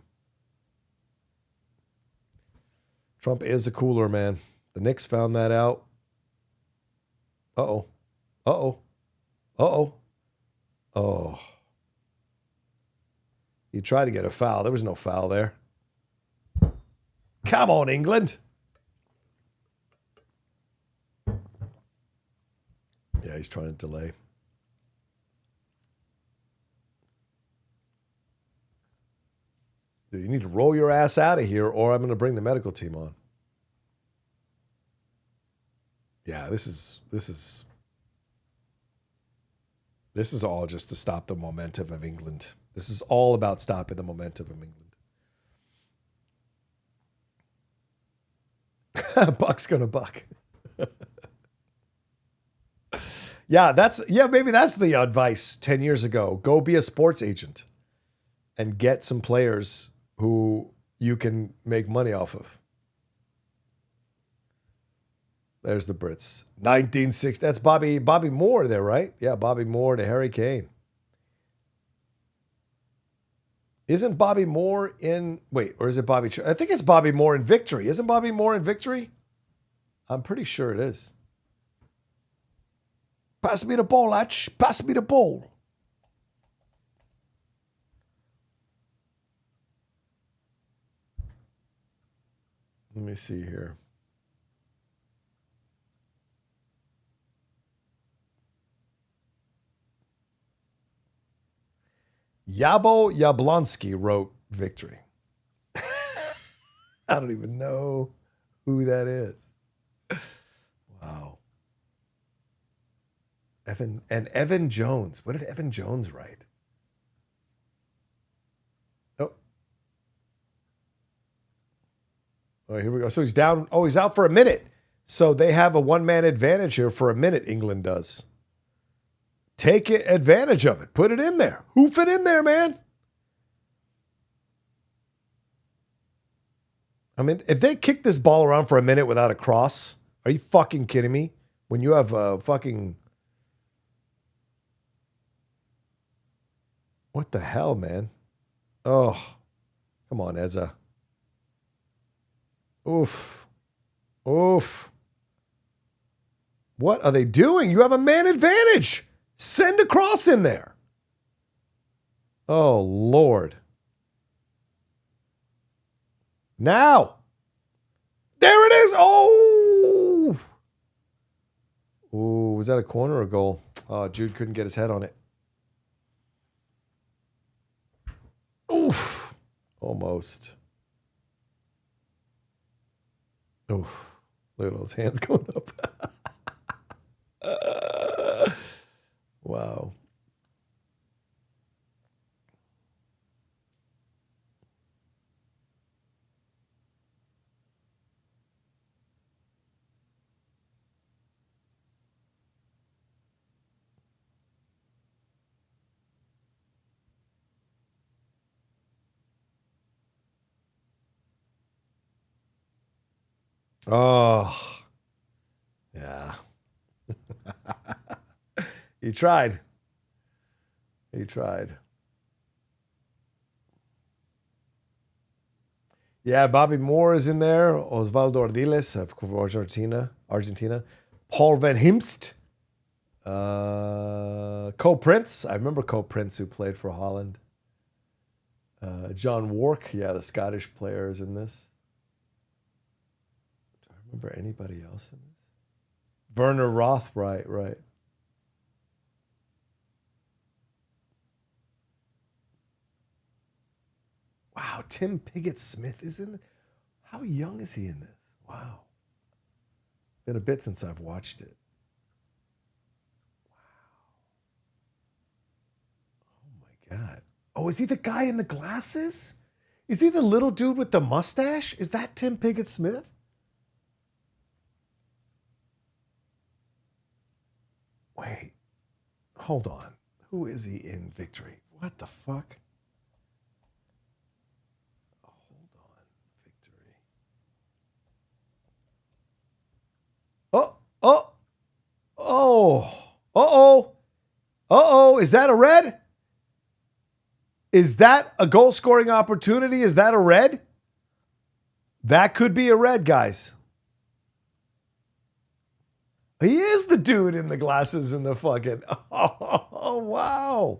Trump is a cooler, man. The Knicks found that out. Uh-oh. Uh-oh. Uh-oh. Oh. He tried to get a foul. There was no foul there. Come on, England. Yeah, he's trying to delay. You need to roll your ass out of here, or I'm going to bring the medical team on. Yeah, this is all just to stop the momentum of England. This is all about stopping the momentum of England. Buck's gonna buck. Maybe that's the advice 10 years ago. Go be a sports agent and get some players who you can make money off of. There's the Brits. 1960. That's Bobby Moore there, right? Yeah, Bobby Moore to Harry Kane. Isn't Bobby Moore in... Wait, or is it Bobby... I think it's Bobby Moore in Victory. Isn't Bobby Moore in Victory? I'm pretty sure it is. Pass me the ball, Hatch. Pass me the ball. Let me see here. Yabo Yablonsky wrote Victory. I don't even know who that is. Wow. Evan Jones. What did Evan Jones write? Oh, here we go. So he's down. Oh, he's out for a minute. So they have a one-man advantage here for a minute, England does. Take advantage of it. Put it in there. Hoof it in there, man. I mean, if they kick this ball around for a minute without a cross, are you fucking kidding me? When you have a fucking... What the hell, man? Oh, come on, Eza. Oof. Oof. What are they doing? You have a man advantage. Send a cross in there. Oh, Lord. Now. There it is. Oh. Ooh, was that a corner or a goal? Oh, Jude couldn't get his head on it. Oof. Almost. Oof. Look at those hands going up. Wow. Oh, yeah. He tried. He tried. Yeah, Bobby Moore is in there. Osvaldo Ardiles of Argentina. Paul Van Himst. Co Prince. I remember Co Prince who played for Holland. John Wark, yeah, the Scottish player is in this. Do I remember anybody else in this? Werner Roth, right. Wow, Tim Pigott-Smith is in this? How young is he in this? Wow. Been a bit since I've watched it. Wow. Oh my God. Oh, is he the guy in the glasses? Is he the little dude with the mustache? Is that Tim Pigott-Smith? Wait. Hold on. Who is he in Victory? What the fuck? Hold on. Victory. Uh-oh. Is that a red? Is that a goal scoring opportunity? Is that a red? That could be a red, guys. He is the dude in the glasses and the fucking. Oh, wow.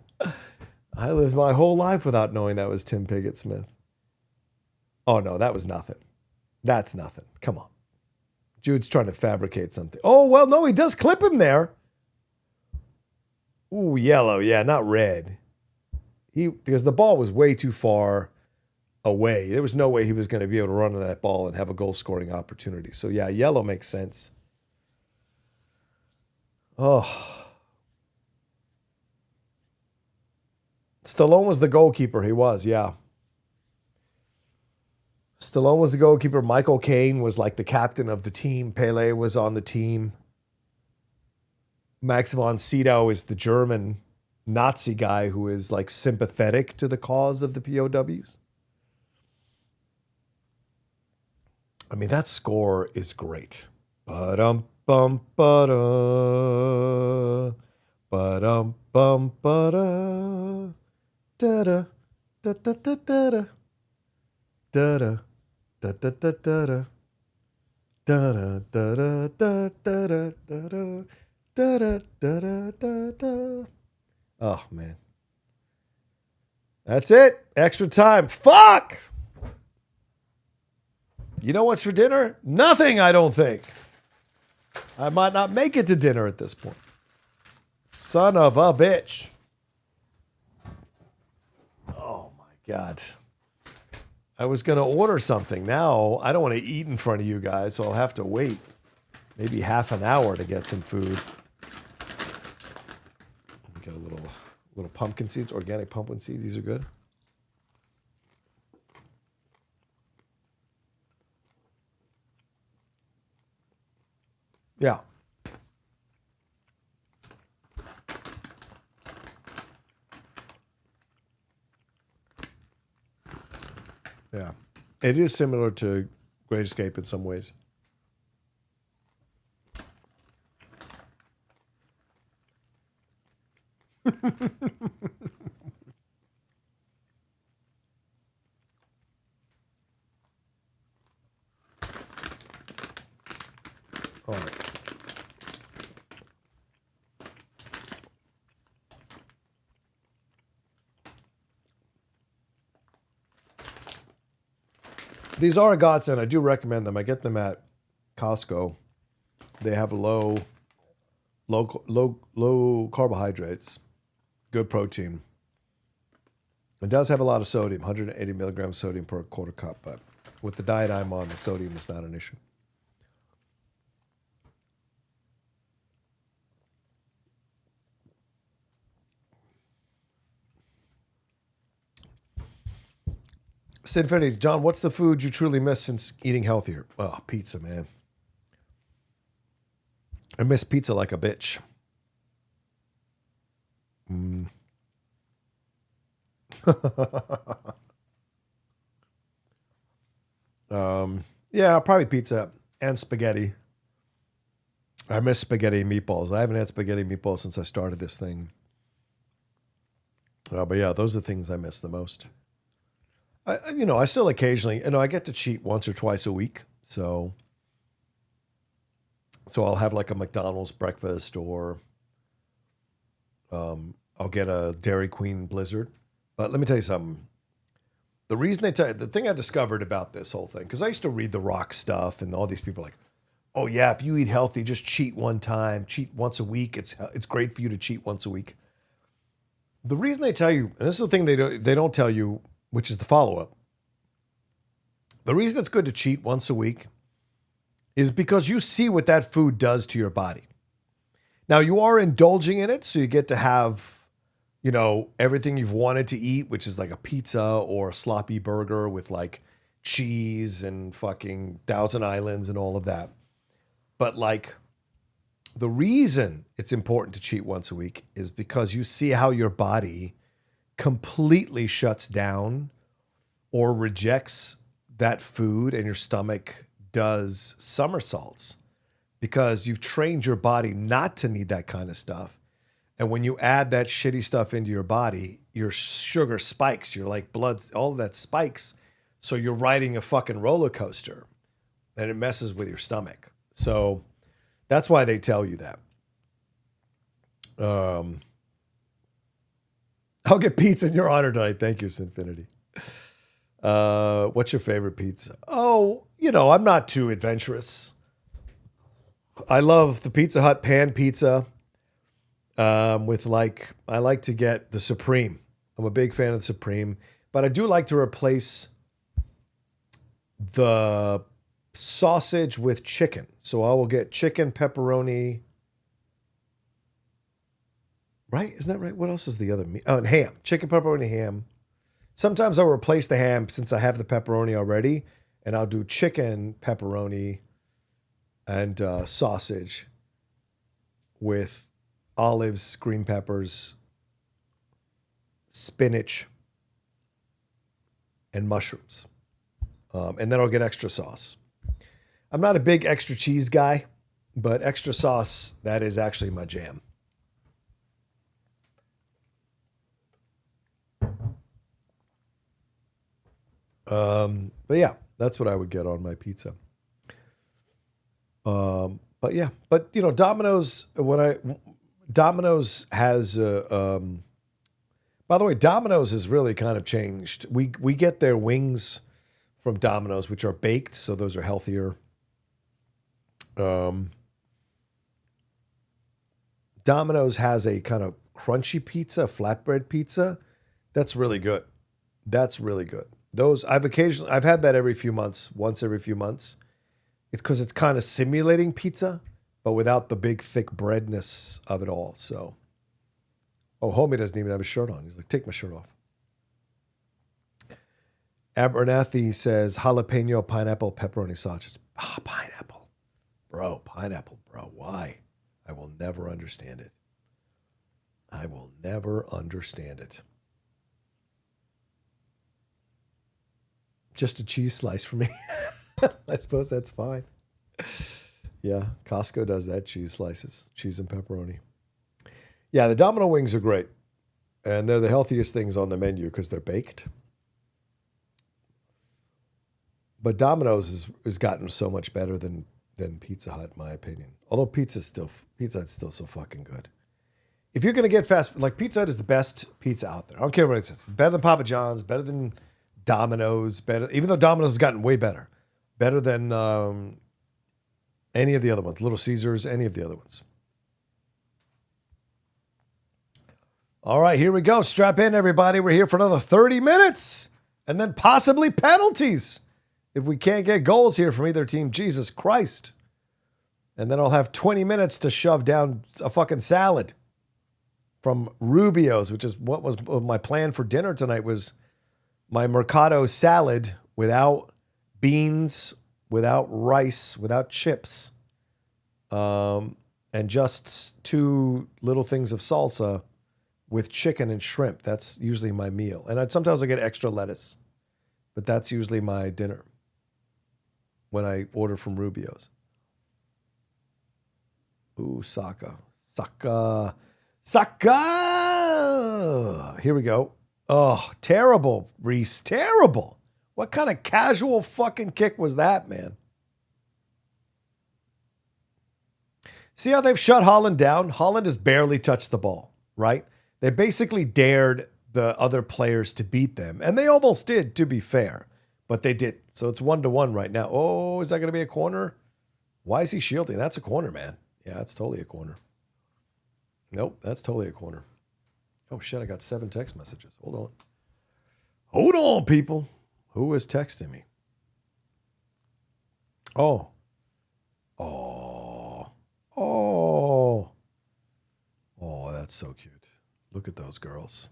I lived my whole life without knowing that was Tim Pigott-Smith. Oh, no, that was nothing. That's nothing. Come on. Jude's trying to fabricate something. Oh, well, no, he does clip him there. Ooh, yellow. Yeah, not red. Because the ball was way too far away. There was no way he was going to be able to run on that ball and have a goal-scoring opportunity. So, yeah, yellow makes sense. Oh. Stallone was the goalkeeper. He was, yeah. Stallone was the goalkeeper. Michael Caine was like the captain of the team. Pele was on the team. Max von Sydow is the German Nazi guy who is like sympathetic to the cause of the POWs. I mean, that score is great. Ba-dum bum ba-da. Ba-dum bum ba-da. Da-da. Da-da-da-da-da. Da-da. Da-da-da-da-da. Da-da-da-da-da-da-da. Da-da-da-da-da-da. Oh, man. That's it. Extra time. Fuck! You know what's for dinner? Nothing, I don't think. I might not make it to dinner at this point. Son of a bitch. Oh, my God. I was going to order something. Now, I don't want to eat in front of you guys, so I'll have to wait maybe half an hour to get some food. Get a little pumpkin seeds, organic pumpkin seeds. These are good. Yeah. Yeah. It is similar to Great Escape in some ways. All right. These are a godsend. I do recommend them. I get them at Costco. They have low carbohydrates, good protein. It does have a lot of sodium, 180 milligrams sodium per quarter cup, but with the diet I'm on, the sodium is not an issue. Sinfinity, John, what's the food you truly miss since eating healthier? Oh, pizza, man. I miss pizza like a bitch. Yeah, probably pizza and spaghetti. I miss spaghetti and meatballs. I haven't had spaghetti and meatballs since I started this thing. But yeah, those are the things I miss the most. I still occasionally, I get to cheat once or twice a week. So I'll have like a McDonald's breakfast, or I'll get a Dairy Queen Blizzard. But let me tell you something. The reason they tell you, the thing I discovered about this whole thing, because I used to read the rock stuff, and all these people are like, oh yeah, if you eat healthy, just cheat one time, cheat once a week. It's great for you to cheat once a week. The reason they tell you, and this is the thing they don't tell you, which is the follow-up. The reason it's good to cheat once a week is because you see what that food does to your body. Now, you are indulging in it, so you get to have, you know, everything you've wanted to eat, which is like a pizza or a sloppy burger with like cheese and fucking Thousand Islands and all of that. But like, the reason it's important to cheat once a week is because you see how your body completely shuts down or rejects that food, and your stomach does somersaults because you've trained your body not to need that kind of stuff. And when you add that shitty stuff into your body, your sugar spikes, your like blood, all of that spikes. So you're riding a fucking roller coaster and it messes with your stomach. So that's why they tell you that. I'll get pizza in your honor tonight. Thank you, Sinfinity. What's your favorite pizza? Oh, you know, I'm not too adventurous. I love the Pizza Hut pan pizza. With like, I like to get the Supreme. I'm a big fan of the Supreme, but I do like to replace the sausage with chicken. So I will get chicken, pepperoni. Right? Isn't that right? What else is the other meat? Oh, and ham. Chicken, pepperoni, ham. Sometimes I'll replace the ham since I have the pepperoni already, and I'll do chicken, pepperoni, and sausage with olives, green peppers, spinach, and mushrooms. And then I'll get extra sauce. I'm not a big extra cheese guy, but extra sauce, that is actually my jam. But yeah, that's what I would get on my pizza. But yeah, but you know, Domino's has, by the way, Domino's has really kind of changed. We get their wings from Domino's, which are baked, so those are healthier. Domino's has a kind of crunchy pizza, flatbread pizza. That's really good. That's really good. Those I've had that every few months, once every few months. It's because it's kind of simulating pizza, but without the big thick breadness of it all. So, oh, homie doesn't even have his shirt on. He's like, take my shirt off. Abernathy says jalapeno, pineapple, pepperoni sausage. Ah, pineapple, bro, Why? I will never understand it. I will never understand it. Just a cheese slice for me. I suppose that's fine. Yeah, Costco does that, cheese slices, cheese and pepperoni. Yeah, the Domino wings are great. And they're the healthiest things on the menu because they're baked. But Domino's has gotten so much better than Pizza Hut, in my opinion. Although Pizza Hut's still so fucking good. If you're going to get fast, like Pizza Hut is the best pizza out there. I don't care what it says. Better than Papa John's, better than Domino's, better, even though Domino's has gotten way better. Better than any of the other ones. Little Caesars, any of the other ones. All right, here we go. Strap in, everybody. We're here for another 30 minutes. And then possibly penalties. If we can't get goals here from either team, Jesus Christ. And then I'll have 20 minutes to shove down a fucking salad from Rubio's, which is what was my plan for dinner tonight, was my Mercado salad without beans, without rice, without chips, and just 2 little things of salsa with chicken and shrimp. That's usually my meal. And sometimes I get extra lettuce, but that's usually my dinner when I order from Rubio's. Ooh, Saka. Here we go. Oh, terrible, Reese. Terrible. What kind of casual fucking kick was that, man? See how they've shut Haaland down? Haaland has barely touched the ball, right? They basically dared the other players to beat them. And they almost did, to be fair. But they did. So it's 1-1 right now. Oh, is that going to be a corner? Why is he shielding? That's a corner, man. Yeah, that's totally a corner. Nope, that's totally a corner. Oh, shit, I got 7 text messages. Hold on. Hold on, people. Who is texting me? Oh. Oh. Oh. Oh, that's so cute. Look at those girls.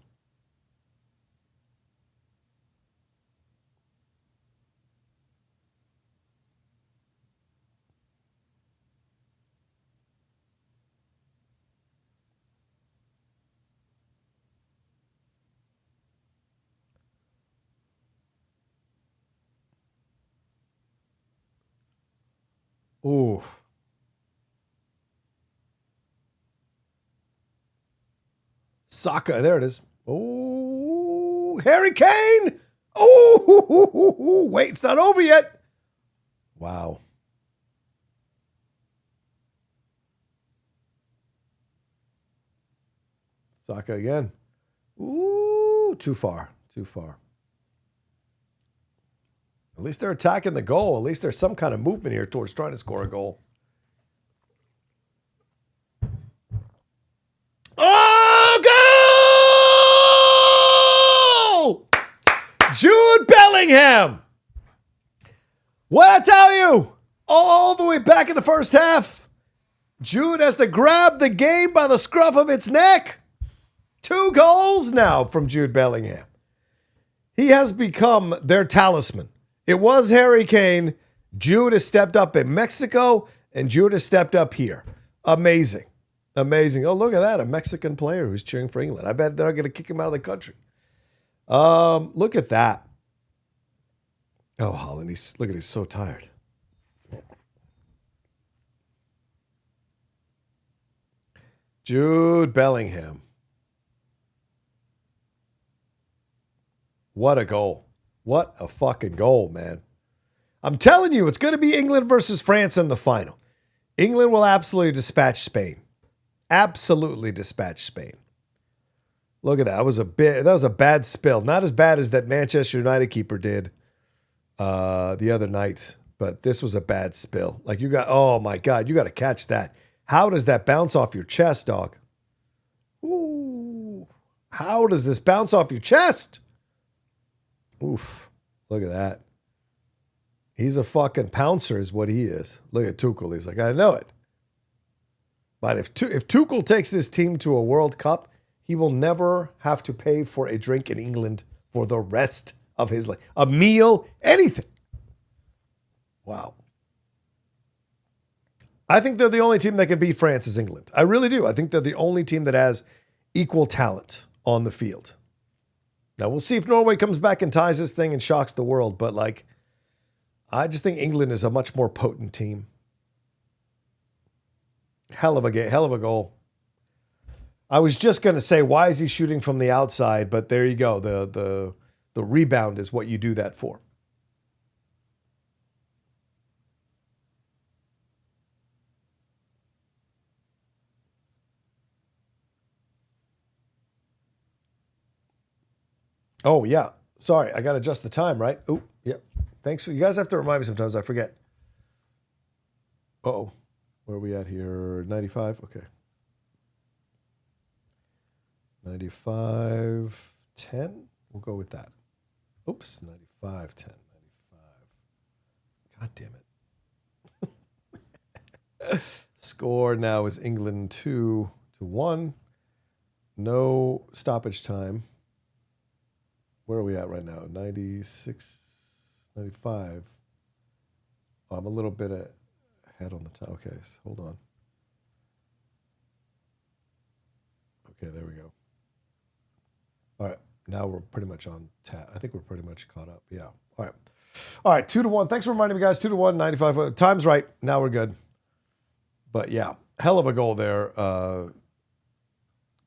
Ooh. Saka, there it is. Oh, Harry Kane. Oh, wait, it's not over yet. Wow. Saka again. Ooh, too far. Too far. At least they're attacking the goal. At least there's some kind of movement here towards trying to score a goal. Oh, goal! Jude Bellingham. What I tell you? All the way back in the first half. Jude has to grab the game by the scruff of its neck. 2 goals now from Jude Bellingham. He has become their talisman. It was Harry Kane. Jude has stepped up in Mexico, and Jude has stepped up here. Amazing. Amazing. Oh, look at that. A Mexican player who's cheering for England. I bet they're going to kick him out of the country. Look at that. Oh, Haaland. Look at he's so tired. Jude Bellingham. What a goal. What a fucking goal, man. I'm telling you, it's going to be England versus France in the final. England will absolutely dispatch Spain. Absolutely dispatch Spain. Look at that. That was a bad spill. Not as bad as that Manchester United keeper did the other night, but this was a bad spill. Like oh my God, you got to catch that. How does that bounce off your chest, dog? Ooh. How does this bounce off your chest? Oof. Look at that. He's a fucking pouncer is what he is. Look at Tuchel. He's like, I know it. But if Tuchel takes this team to a World Cup, he will never have to pay for a drink in England for the rest of his life. A meal, anything. Wow. I think they're the only team that can beat France is England. I really do. I think they're the only team that has equal talent on the field. Now, we'll see if Norway comes back and ties this thing and shocks the world. But, I just think England is a much more potent team. Hell of a game, hell of a goal. I was just going to say, why is he shooting from the outside? But there you go. The rebound is what you do that for. Oh, yeah. Sorry, I got to adjust the time, right? Oh, yeah. Thanks. You guys have to remind me sometimes. I forget. Uh-oh. Where are we at here? 95? Okay. 95.10? We'll go with that. Oops. 95.10. 95. God damn it. Score now is England 2-1. No stoppage time. Where are we at right now? 96, 95. Oh, I'm a little bit ahead on the time. Okay, so hold on. Okay, there we go. All right, now we're pretty much on tap. I think we're pretty much caught up. Yeah. All right. All right, 2-1. Thanks for reminding me, guys. 2-1, 95. Time's right. Now we're good. But yeah, hell of a goal there.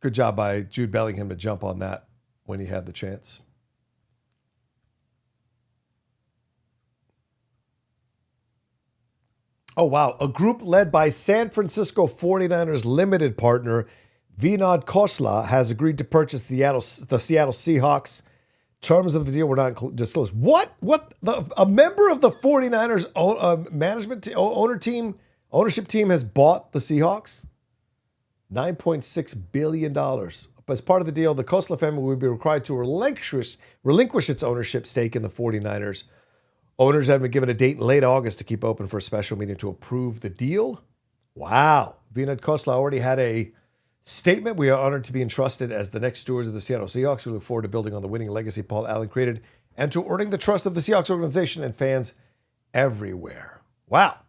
Good job by Jude Bellingham to jump on that when he had the chance. Oh, wow. A group led by San Francisco 49ers limited partner Vinod Khosla has agreed to purchase the Seattle Seahawks. Terms of the deal were not disclosed. What? A member of the 49ers ownership team has bought the Seahawks? $9.6 billion. As part of the deal, the Khosla family will be required to relinquish its ownership stake in the 49ers. Owners have been given a date in late August to keep open for a special meeting to approve the deal. Wow. Vinod Khosla already had a statement. We are honored to be entrusted as the next stewards of the Seattle Seahawks. We look forward to building on the winning legacy Paul Allen created and to earning the trust of the Seahawks organization and fans everywhere. Wow.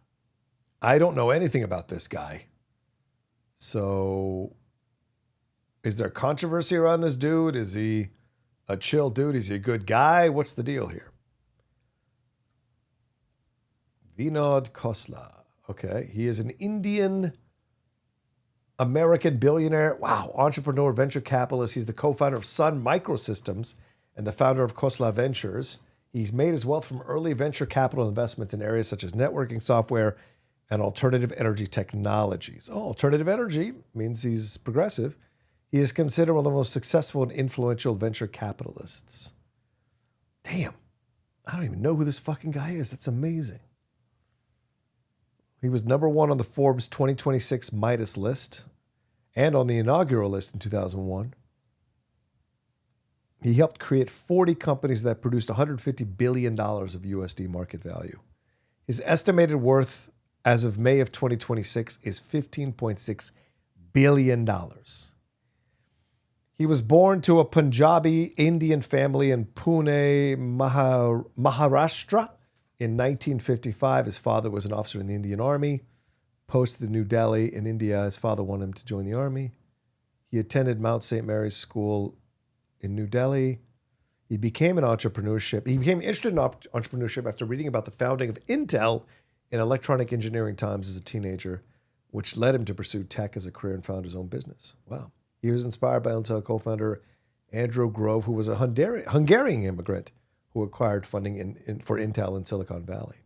I don't know anything about this guy. So, is there controversy around this dude? Is he a chill dude? Is he a good guy? What's the deal here? Vinod Khosla. Okay. He is an Indian American billionaire. Wow. Entrepreneur, venture capitalist. He's the co-founder of Sun Microsystems and the founder of Khosla Ventures. He's made his wealth from early venture capital investments in areas such as networking software and alternative energy technologies. Oh, alternative energy means he's progressive. He is considered one of the most successful and influential venture capitalists. Damn. I don't even know who this fucking guy is. That's amazing. He was number one on the Forbes 2026 Midas list and on the inaugural list in 2001. He helped create 40 companies that produced $150 billion of USD market value. His estimated worth as of May of 2026 is $15.6 billion. He was born to a Punjabi Indian family in Pune, Maharashtra. In 1955, his father was an officer in the Indian Army. Posted to New Delhi in India, his father wanted him to join the army. He attended Mount St. Mary's School in New Delhi. He became interested in entrepreneurship after reading about the founding of Intel in Electronic Engineering Times as a teenager, which led him to pursue tech as a career and found his own business. Wow. He was inspired by Intel co-founder Andrew Grove, who was a Hungarian immigrant who acquired funding for Intel in Silicon Valley.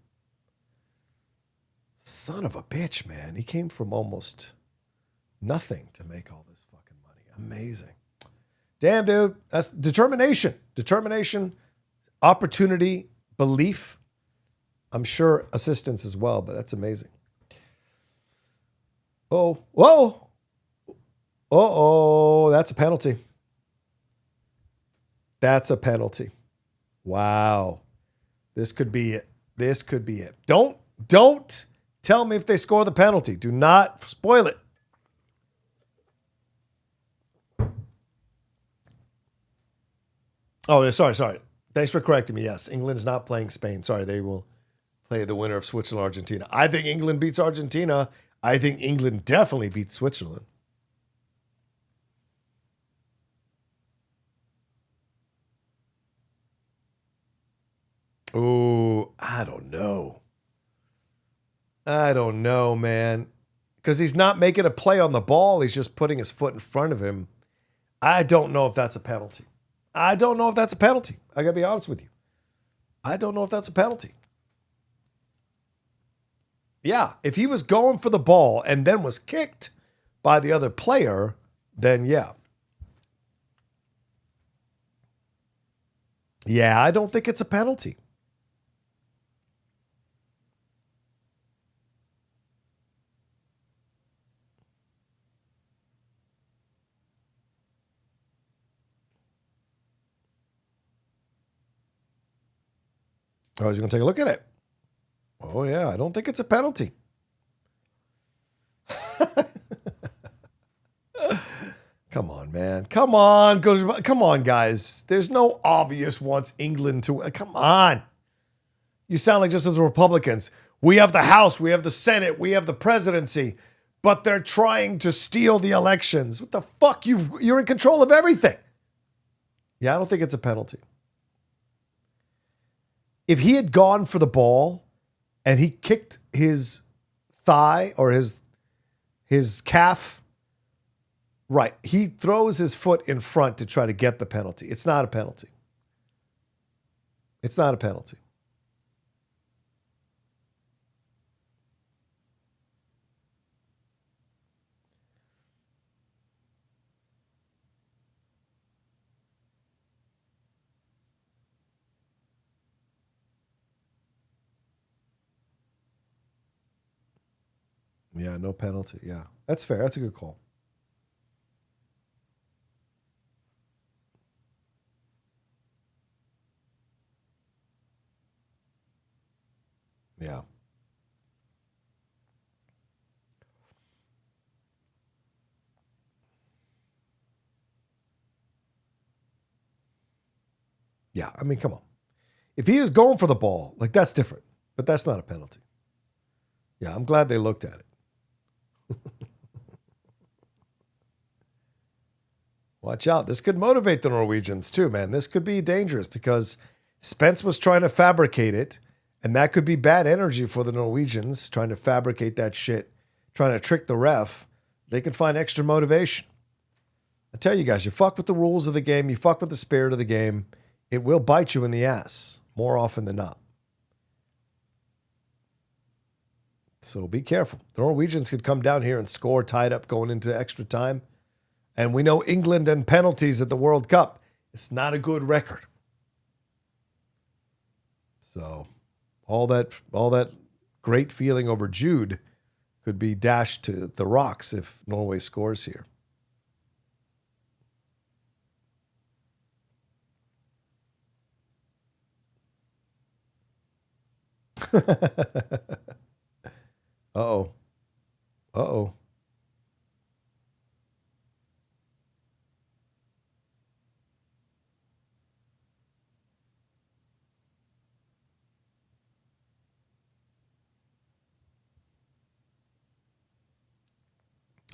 Son of a bitch, man. He came from almost nothing to make all this fucking money. Amazing. Damn, dude. That's determination. Determination, opportunity, belief. I'm sure assistance as well, but that's amazing. Oh, whoa. Oh, that's a penalty. That's a penalty. Wow. This could be it. This could be it. Don't tell me if they score the penalty. Do not spoil it. Oh, sorry. Thanks for correcting me. Yes, England is not playing Spain. Sorry, they will play the winner of Switzerland, Argentina. I think England beats Argentina. I think England definitely beats Switzerland. Oh, I don't know. Man. Because he's not making a play on the ball. He's just putting his foot in front of him. I don't know if that's a penalty. I got to be honest with you. I don't know if that's a penalty. Yeah, if he was going for the ball and then was kicked by the other player, then yeah. Yeah, I don't think it's a penalty. Oh, he's going to take a look at it. Oh, yeah. I don't think it's a penalty. Come on, man. Come on, guys. There's no obvious wants England to... Come on. You sound like just those Republicans. We have the House. We have the Senate. We have the presidency. But they're trying to steal the elections. What the fuck? You're in control of everything. Yeah, I don't think it's a penalty. If he had gone for the ball and he kicked his thigh or his calf, right, he throws his foot in front to try to get the penalty. It's not a penalty. It's not a penalty. Yeah, no penalty. Yeah, that's fair. That's a good call. Yeah. Yeah, I mean, come on. If he was going for the ball, like that's different, but that's not a penalty. Yeah, I'm glad they looked at it. Watch out. This could motivate the Norwegians too, man. This could be dangerous because Spence was trying to fabricate it, and that could be bad energy for the Norwegians trying to fabricate that shit, trying to trick the ref. They could find extra motivation. I tell you guys, you fuck with the rules of the game, you fuck with the spirit of the game, it will bite you in the ass more often than not. So be careful. The Norwegians could come down here and score tied up going into extra time. And we know England and penalties at the World Cup. It's not a good record. So all that great feeling over Jude could be dashed to the rocks if Norway scores here. Uh-oh. Uh-oh.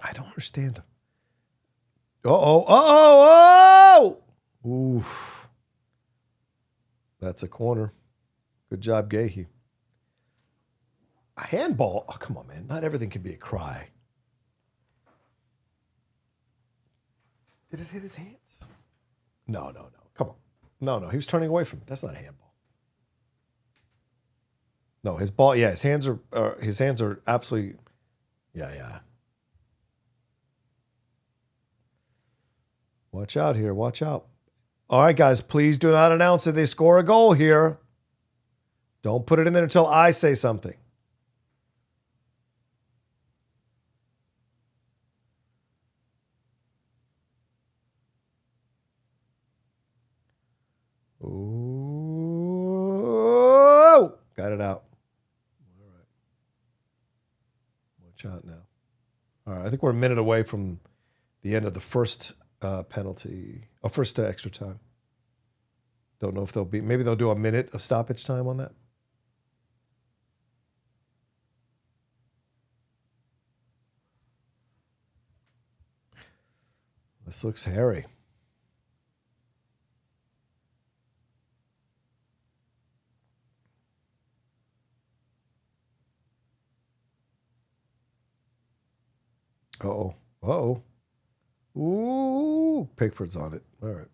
I don't understand. Uh-oh. Uh-oh. Oh! Oof. That's a corner. Good job, Gahey. A handball? Oh, come on, man. Not everything can be a cry. Did it hit his hands? No. Come on. No. He was turning away from it. That's not a handball. No, his ball. Yeah, his hands are absolutely. Yeah. Watch out here. Watch out. All right, guys. Please do not announce that they score a goal here. Don't put it in there until I say something. Ooh, got it out. All right. Watch out now. All right, I think we're a minute away from the end of the first penalty, or first extra time. Don't know if maybe they'll do a minute of stoppage time on that. This looks hairy. Uh-oh. Ooh, Pickford's on it. All right.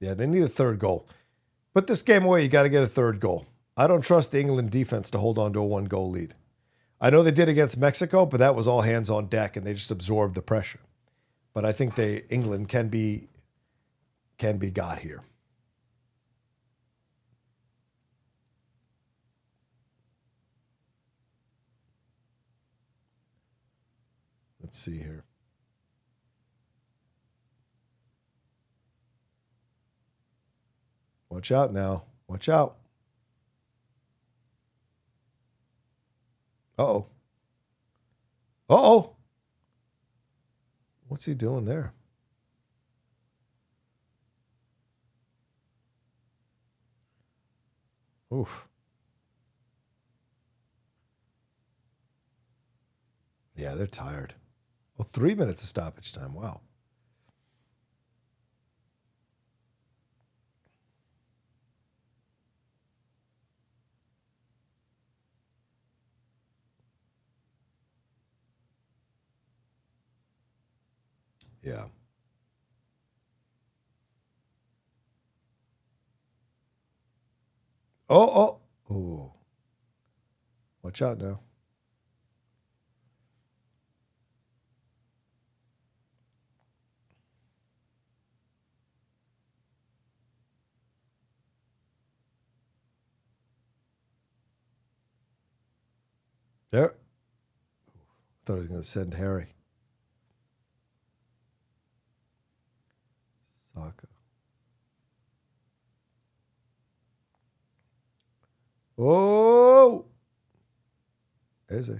Yeah, they need a third goal. Put this game away. You got to get a third goal. I don't trust the England defense to hold on to a 1-goal lead. I know they did against Mexico, but that was all hands on deck, and they just absorbed the pressure. But I think England can be got here. Let's see here. Watch out now. Watch out. Uh-oh. Uh-oh. What's he doing there? Oof. Yeah, they're tired. Oh, 3 minutes of stoppage time. Wow. Yeah. Oh. Watch out now. There. I thought I was going to send Harry. Saka. Oh! Eze.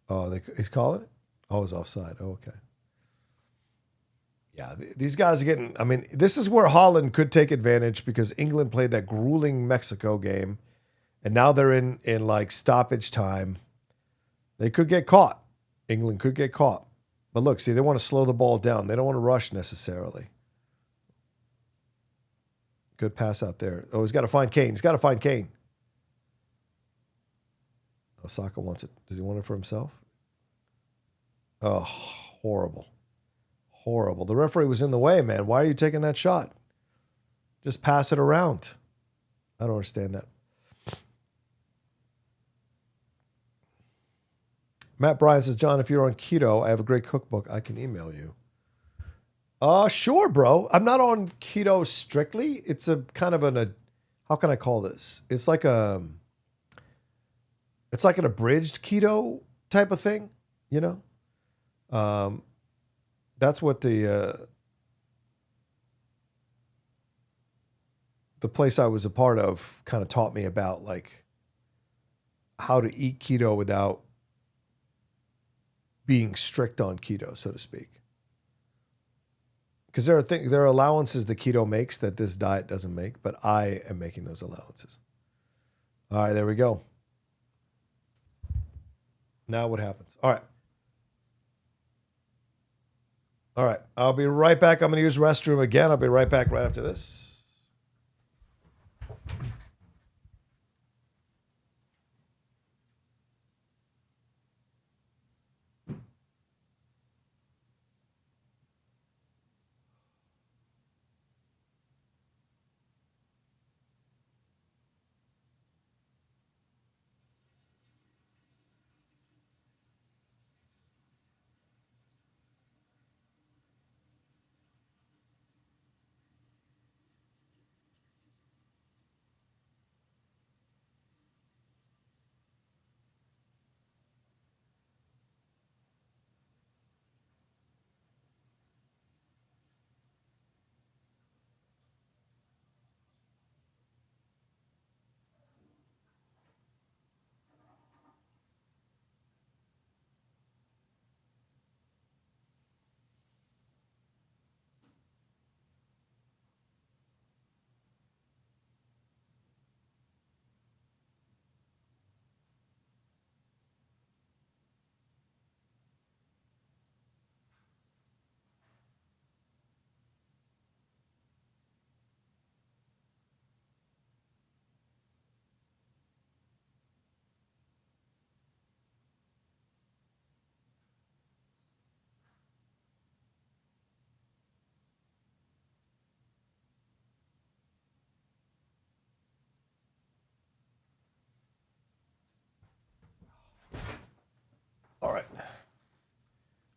Oh, he's calling it? Oh, it's offside. Oh, okay. Yeah, these guys are getting... I mean, this is where Haaland could take advantage because England played that grueling Mexico game, and now they're in like stoppage time. They could get caught. England could get caught. But look, see, they want to slow the ball down. They don't want to rush necessarily. Good pass out there. Oh, he's got to find Kane. Osaka wants it. Does he want it for himself? Oh, horrible. Horrible. The referee was in the way, man. Why are you taking that shot? Just pass it around. I don't understand that. Matt Bryan says, John, if you're on keto, I have a great cookbook. I can email you. Sure, bro. I'm not on keto strictly. It's a kind of how can I call this? It's like an abridged keto type of thing, you know? That's what the place I was a part of kind of taught me about, like how to eat keto without being strict on keto, so to speak. Because there are allowances the keto makes that this diet doesn't make, but I am making those allowances. All right, there we go. Now what happens? All right. I'll be right back. I'm going to use restroom again. I'll be right back right after this.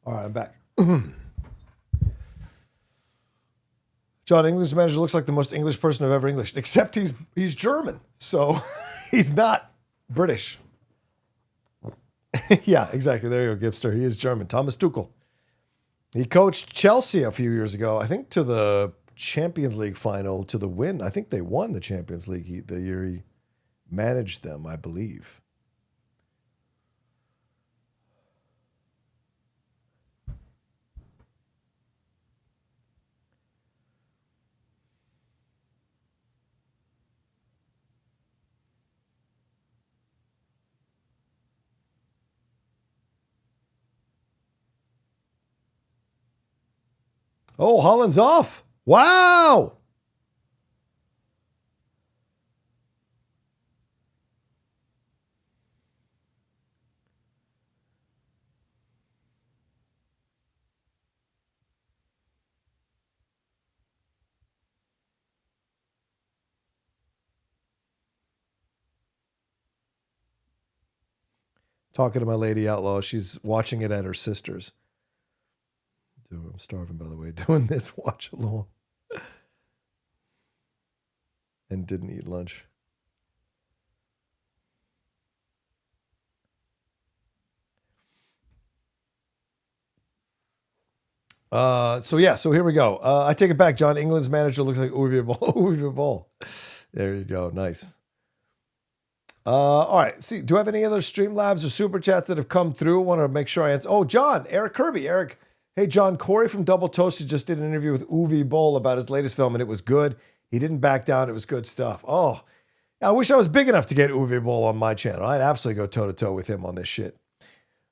All right, I'm back. John, English manager looks like the most English person I've ever Englished, except he's German, so he's not British. Yeah, exactly. There you go, Gipster. He is German. Thomas Tuchel. He coached Chelsea a few years ago, I think, to the Champions League final, to the win. I think they won the Champions League the year he managed them, I believe. Oh, Haaland's off. Wow. Talking to my lady outlaw. She's watching it at her sister's. Dude, I'm starving, by the way, doing this watch along. And didn't eat lunch. So here we go. I take it back, John. England's manager looks like Uwe Boll. Uwe Boll. There you go. Nice. All right. See, do I have any other Streamlabs or Super Chats that have come through? I want to make sure I answer. Oh, John, Eric Kirby. Eric, hey, John, Corey from Double Toasted just did an interview with Uwe Boll about his latest film, and it was good. He didn't back down. It was good stuff. Oh, I wish I was big enough to get Uwe Boll on my channel. I'd absolutely go toe-to-toe with him on this shit.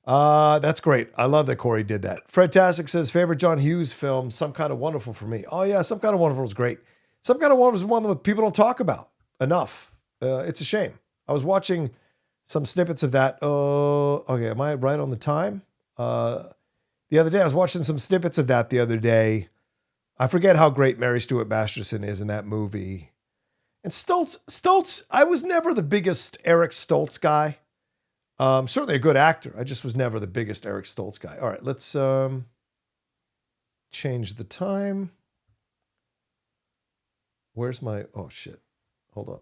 That's great. I love that Corey did that. Fred Tassick says, favorite John Hughes film, Some Kind of Wonderful for me. Oh, yeah, Some Kind of Wonderful is great. Some Kind of Wonderful is one that people don't talk about enough. It's a shame. I was watching some snippets of that. Okay, am I right on the time? The other day, I was watching some snippets of that the other day. I forget how great Mary Stuart Masterson is in that movie. And Stoltz, I was never the biggest Eric Stoltz guy. Certainly a good actor. I just was never the biggest Eric Stoltz guy. All right, let's change the time. Where's my, oh shit. Hold on.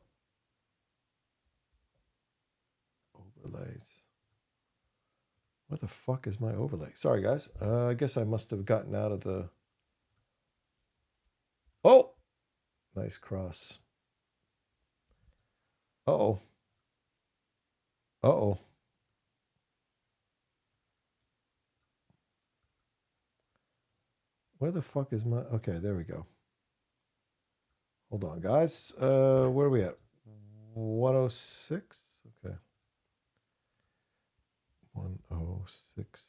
Overlays. Where the fuck is my overlay? Sorry, guys. I guess I must have gotten out of the, oh, nice cross. Uh-oh. Uh-oh. Where the fuck is my... Okay, there we go. Hold on, guys. Where are we at? 106? Okay. 106.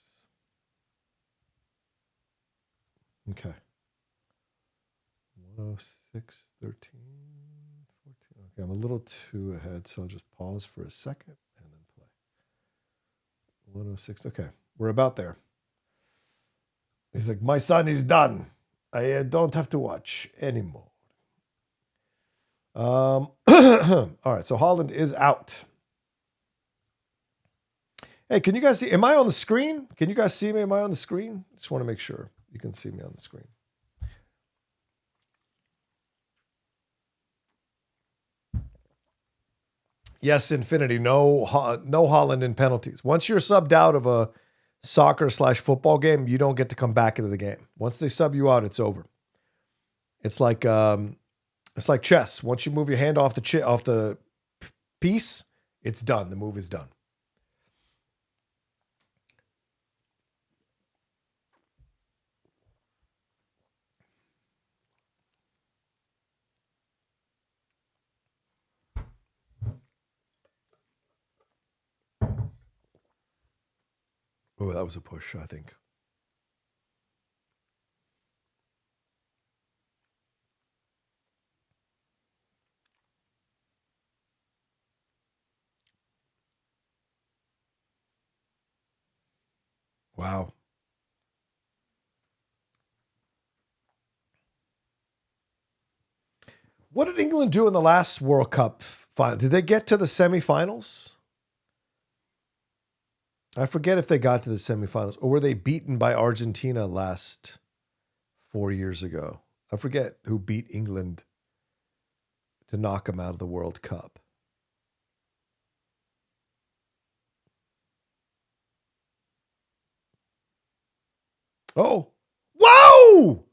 Okay. 106, 13, 14. Okay, I'm a little too ahead, so I'll just pause for a second and then play. 106. Okay, we're about there. He's like, my son is done. I don't have to watch anymore. All right, so Haaland is out. Hey, can you guys see? Am I on the screen? Can you guys see me? Am I on the screen? Just want to make sure you can see me on the screen. Yes, Infinity. No Haaland in penalties. Once you're subbed out of a soccer/football game, you don't get to come back into the game. Once they sub you out, it's over. It's like chess. Once you move your hand off the piece, it's done. The move is done. Oh, that was a push, I think. Wow. What did England do in the last World Cup final? Did they get to the semifinals? I forget if they got to the semifinals, or were they beaten by Argentina last 4 years ago? I forget who beat England to knock them out of the World Cup. Oh, whoa!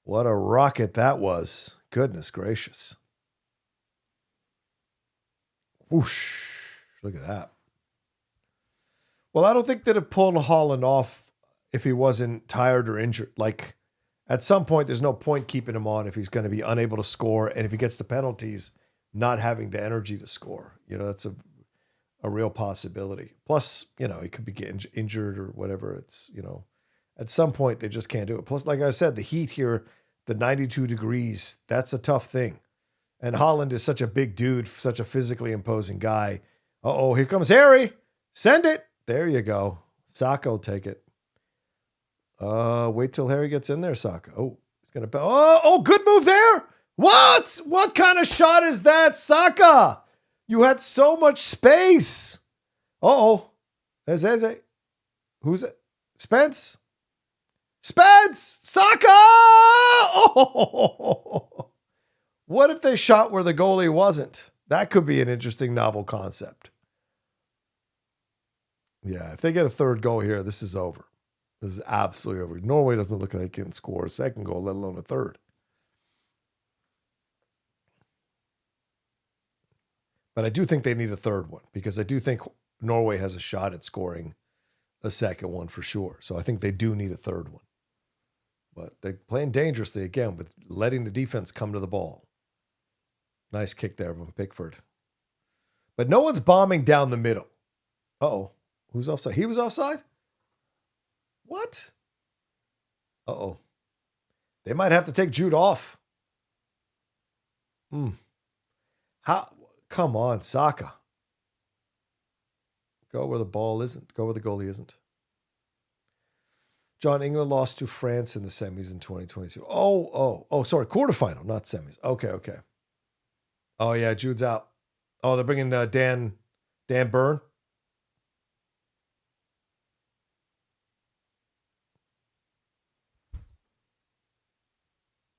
What a rocket that was. Goodness gracious. Whoosh. Look at that. Well, I don't think they'd have pulled Haaland off if he wasn't tired or injured. Like, at some point, there's no point keeping him on if he's going to be unable to score. And if he gets the penalties, not having the energy to score. You know, that's a real possibility. Plus, you know, he could be getting injured or whatever. It's, you know, at some point, they just can't do it. Plus, like I said, the heat here, the 92 degrees, that's a tough thing. And Haaland is such a big dude, such a physically imposing guy. Uh-oh, here comes Harry. Send it. There you go. Saka will take it. Wait till Harry gets in there, Saka. Oh, he's going to... Oh, good move there. What? What kind of shot is that, Saka? You had so much space. Uh-oh. There's Eze. Who's it? Spence? Saka! Oh! What if they shot where the goalie wasn't? That could be an interesting novel concept. Yeah, if they get a third goal here, this is over. This is absolutely over. Norway doesn't look like it can score a second goal, let alone a third. But I do think they need a third one because I do think Norway has a shot at scoring a second one for sure. So I think they do need a third one. But they're playing dangerously again with letting the defense come to the ball. Nice kick there from Pickford. But no one's bombing down the middle. Uh-oh. Who's offside? He was offside? What? Uh-oh. They might have to take Jude off. How? Come on, Saka. Go where the ball isn't. Go where the goalie isn't. John, England lost to France in the semis in 2022. Oh, sorry. Quarterfinal, not semis. Okay. Oh, yeah, Jude's out. Oh, they're bringing Dan Byrne.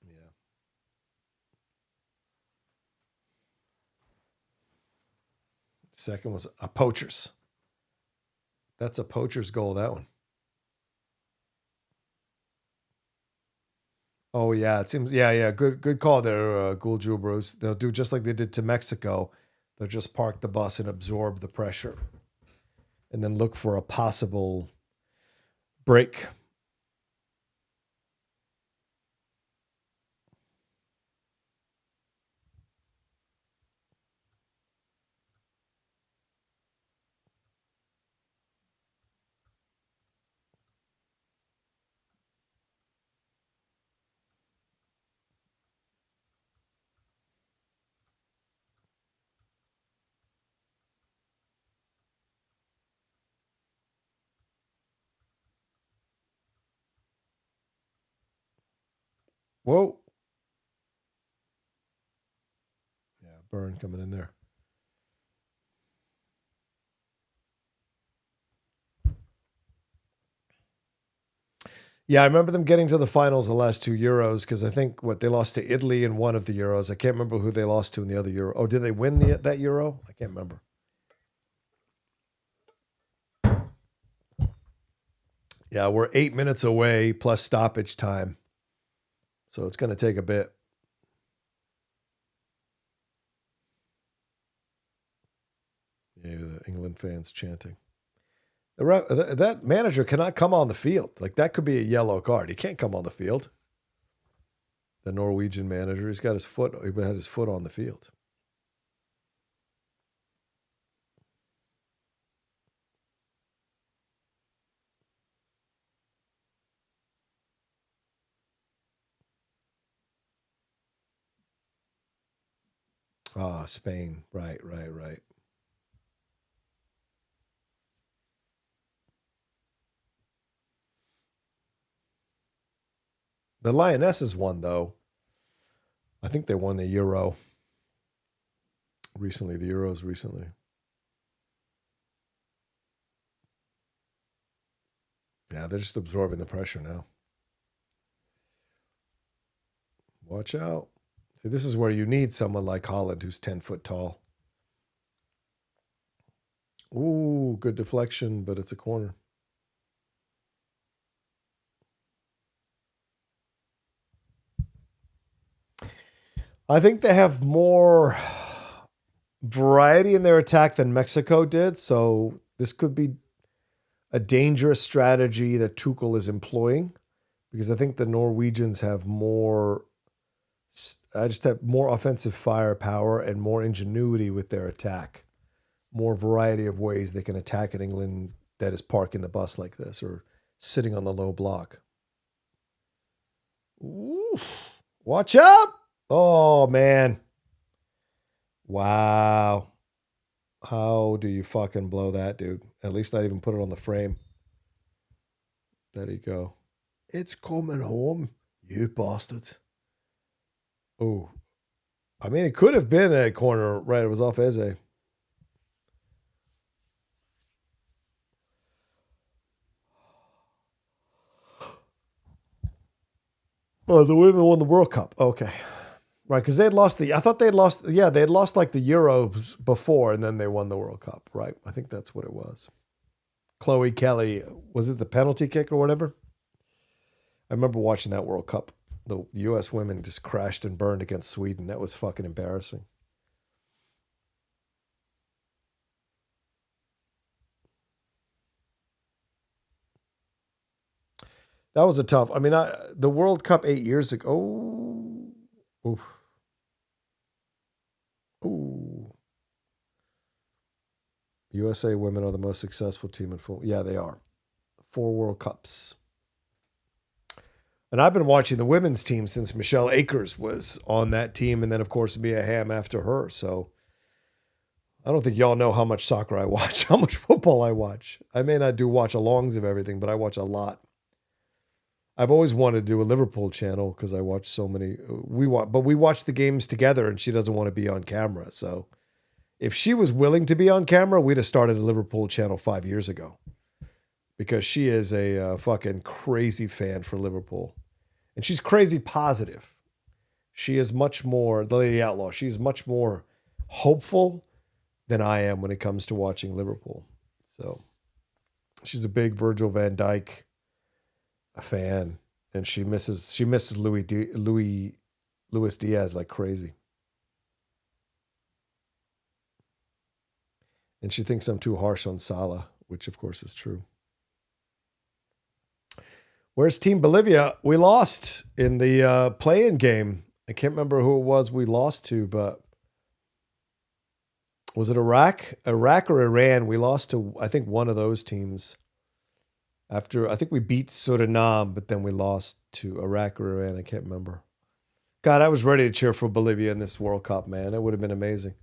Yeah. Second was a poacher's. That's a poacher's goal, that one. Oh, yeah, it seems, yeah. Good call there, Gulju Bros. They'll do just like they did to Mexico. They'll just park the bus and absorb the pressure and then look for a possible break. Whoa. Yeah, Byrne coming in there. Yeah, I remember them getting to the finals the last two Euros because I think they lost to Italy in one of the Euros. I can't remember who they lost to in the other Euro. Oh, did they win that Euro? I can't remember. Yeah, we're 8 minutes away plus stoppage time. So it's going to take a bit. Yeah, the England fans chanting. That manager cannot come on the field. Like, that could be a yellow card. He can't come on the field. The Norwegian manager, he had his foot on the field. Ah, Spain. Right. The Lionesses won, though. I think they won the Euro recently. The Euros recently. Yeah, they're just absorbing the pressure now. Watch out. See, this is where you need someone like Haaland who's 10 foot tall. Ooh, good deflection, but it's a corner. I think they have more variety in their attack than Mexico did, so this could be a dangerous strategy that Tuchel is employing because I think the Norwegians have more offensive firepower and more ingenuity with their attack. More variety of ways they can attack in England that is parking the bus like this or sitting on the low block. Ooh, watch out! Oh, man. Wow. How do you fucking blow that, dude? At least not even put it on the frame. There you go. It's coming home, you bastard. Oh. I mean, it could have been a corner, right? It was off Eze. Oh, the women won the World Cup. Okay. Right, because they had lost they had lost like the Euros before and then they won the World Cup, right? I think that's what it was. Chloe Kelly, was it the penalty kick or whatever? I remember watching that World Cup. The U.S. women just crashed and burned against Sweden. That was fucking embarrassing. That was a tough. I mean, the World Cup 8 years ago. Oh, oof. Ooh. USA women are the most successful team in football. Yeah, they are. 4 World Cups. And I've been watching the women's team since Michelle Akers was on that team. And then, of course, Mia Hamm after her. So I don't think y'all know how much soccer I watch, how much football I watch. I may not do watch-alongs of everything, but I watch a lot. I've always wanted to do a Liverpool channel because I watch so many. We watch the games together, and she doesn't want to be on camera. So if she was willing to be on camera, we'd have started a Liverpool channel 5 years ago because she is a fucking crazy fan for Liverpool. And she's crazy positive. She is much more, the Lady Outlaw, she's much more hopeful than I am when it comes to watching Liverpool. So she's a big Virgil van Dijk fan, and she misses Luis Diaz like crazy. And she thinks I'm too harsh on Salah, which of course is true. Where's Team Bolivia? We lost in the play-in game. I can't remember who it was we lost to, but was it Iraq? Iraq or Iran? We lost to, I think, one of those teams. After, I think we beat Suriname, but then we lost to Iraq or Iran. I can't remember. God, I was ready to cheer for Bolivia in this World Cup, man. It would have been amazing.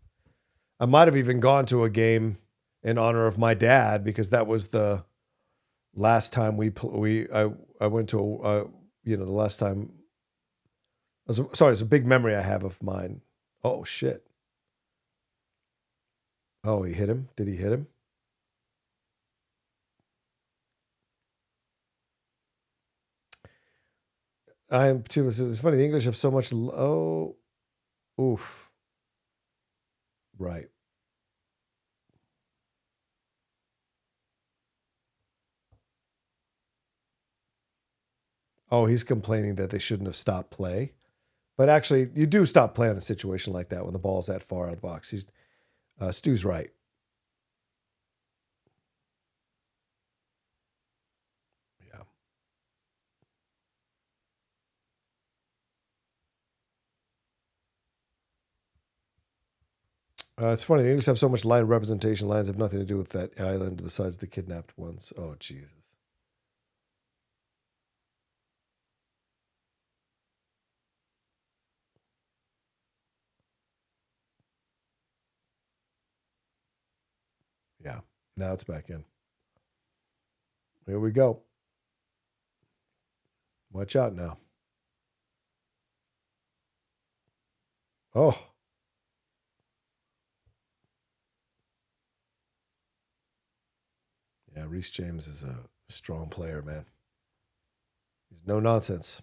I might have even gone to a game in honor of my dad because that was the last time I went to the last time. Sorry, it's a big memory I have of mine. Oh shit. Oh, he hit him. Did he hit him? I am too. It's funny. The English have so much. Oh, oof. Right. Oh, he's complaining that they shouldn't have stopped play. But actually, you do stop play in a situation like that when the ball's that far out of the box. Stu's right. Yeah. It's funny. The English have so much line representation. Lines have nothing to do with that island besides the kidnapped ones. Oh, Jesus. Yeah. Now it's back in. Here we go. Watch out now. Oh. Yeah, Reece James is a strong player, man. He's no nonsense.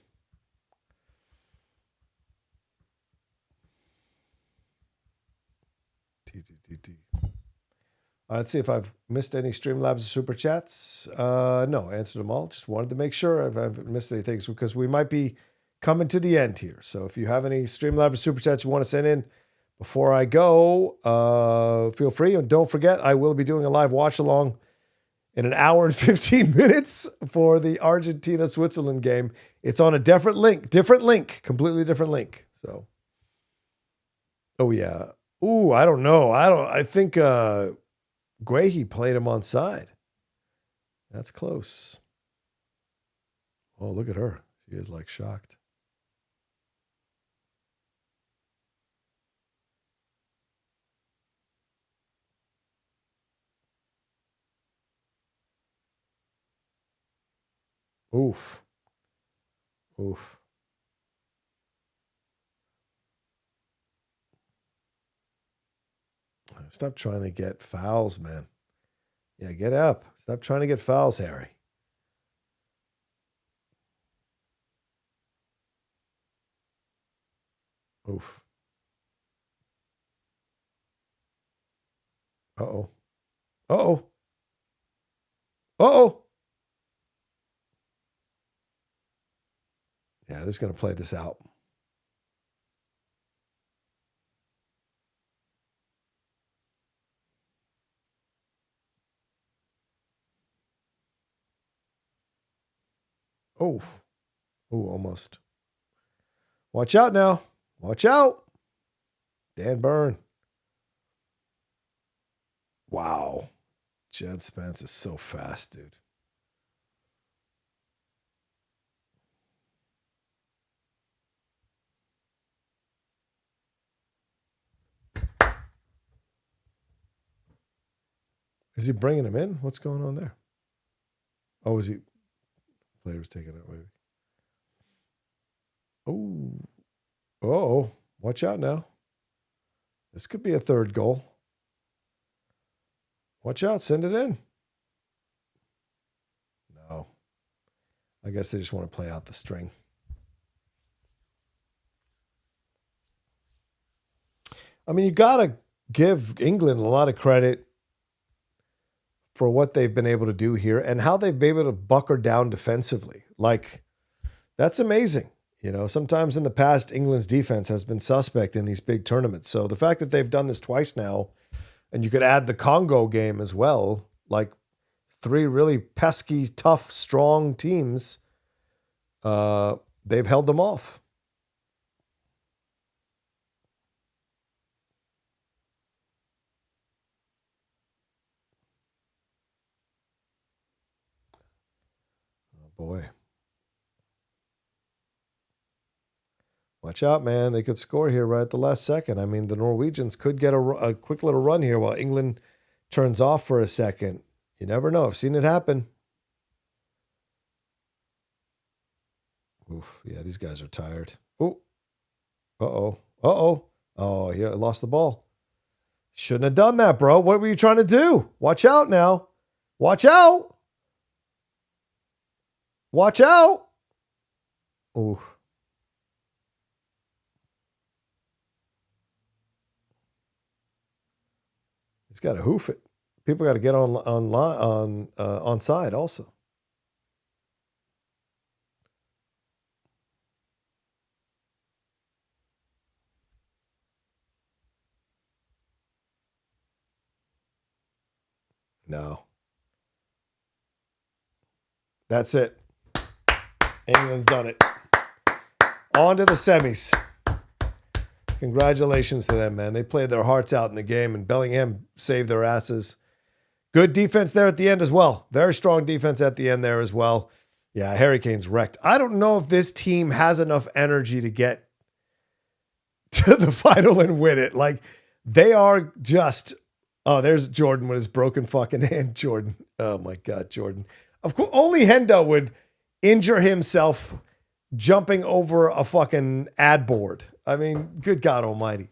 T. Let's see if I've missed any Streamlabs or Super Chats. No, answered them all. Just wanted to make sure if I've missed anything because we might be coming to the end here. So if you have any Streamlabs or Super Chats you want to send in before I go, feel free. And don't forget, I will be doing a live watch along in an hour and 15 minutes for the Argentina-Switzerland game. It's on a different link, completely different link. So, oh yeah. Ooh, I don't know. I think Guehi played him on side. That's close. Oh, look at her. She is like shocked. Oof. Stop trying to get fouls, man. Yeah, get up. Stop trying to get fouls, Harry. Oof. Uh-oh. Uh-oh. Uh-oh. Yeah, they're just going to play this out. Oh. Oh, almost. Watch out now. Watch out. Dan Byrne. Wow. Jed Spence is so fast, dude. Is he bringing him in? What's going on there? Oh, is he? Player was taking it away. Oh. Oh, watch out now. This could be a third goal. Watch out. Send it in. No. I guess they just want to play out the string. I mean, you got to give England a lot of credit for what they've been able to do here and how they've been able to bucker down defensively. Like, that's amazing. You know, sometimes in the past, England's defense has been suspect in these big tournaments. So the fact that they've done this twice now, and you could add the Congo game as well, like 3 really pesky, tough, strong teams, they've held them off. Oh, boy. Watch out, man. They could score here right at the last second. I mean, the Norwegians could get a quick little run here while England turns off for a second. You never know. I've seen it happen. Oof. Yeah, these guys are tired. Oh. Uh-oh. Uh-oh. Oh, yeah, lost the ball. Shouldn't have done that, bro. What were you trying to do? Watch out now. Watch out. Watch out. Ooh. He's got to hoof it. People got to get on side also. No. That's it. England's done it. On to the semis. Congratulations to them, man. They played their hearts out in the game, and Bellingham saved their asses. Good defense there at the end as well. Very strong defense at the end there as well. Yeah, Harry Kane's wrecked. I don't know if this team has enough energy to get to the final and win it. Like, they are just... Oh, there's Jordan with his broken fucking hand. Jordan. Oh, my God, Jordan. Of course, only Hendo would injure himself jumping over a fucking ad board. I mean, good God almighty.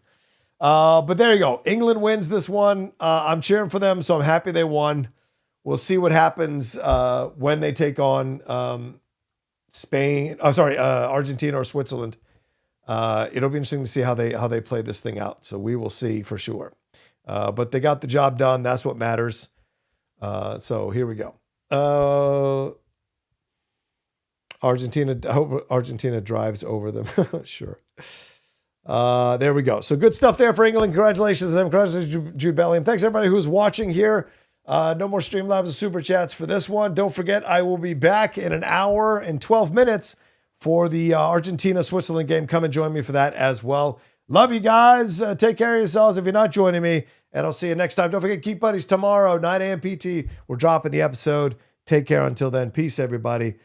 But there you go. England wins this one. I'm cheering for them, so I'm happy they won. We'll see what happens when they take on Argentina or Switzerland. It'll be interesting to see how they play this thing out. So we will see for sure. But they got the job done. That's what matters. So here we go. Argentina. I hope Argentina drives over them. Sure. There we go. So good stuff there for England. Congratulations to them. Congratulations, Jude Bellingham. Thanks everybody who's watching here. No more Streamlabs and Super Chats for this one. Don't forget, I will be back in an hour and 12 minutes for the Argentina-Switzerland game. Come and join me for that as well. Love you guys. Take care of yourselves if you're not joining me. And I'll see you next time. Don't forget, Keep Buddies tomorrow, 9 a.m. PT. We're dropping the episode. Take care until then. Peace, everybody.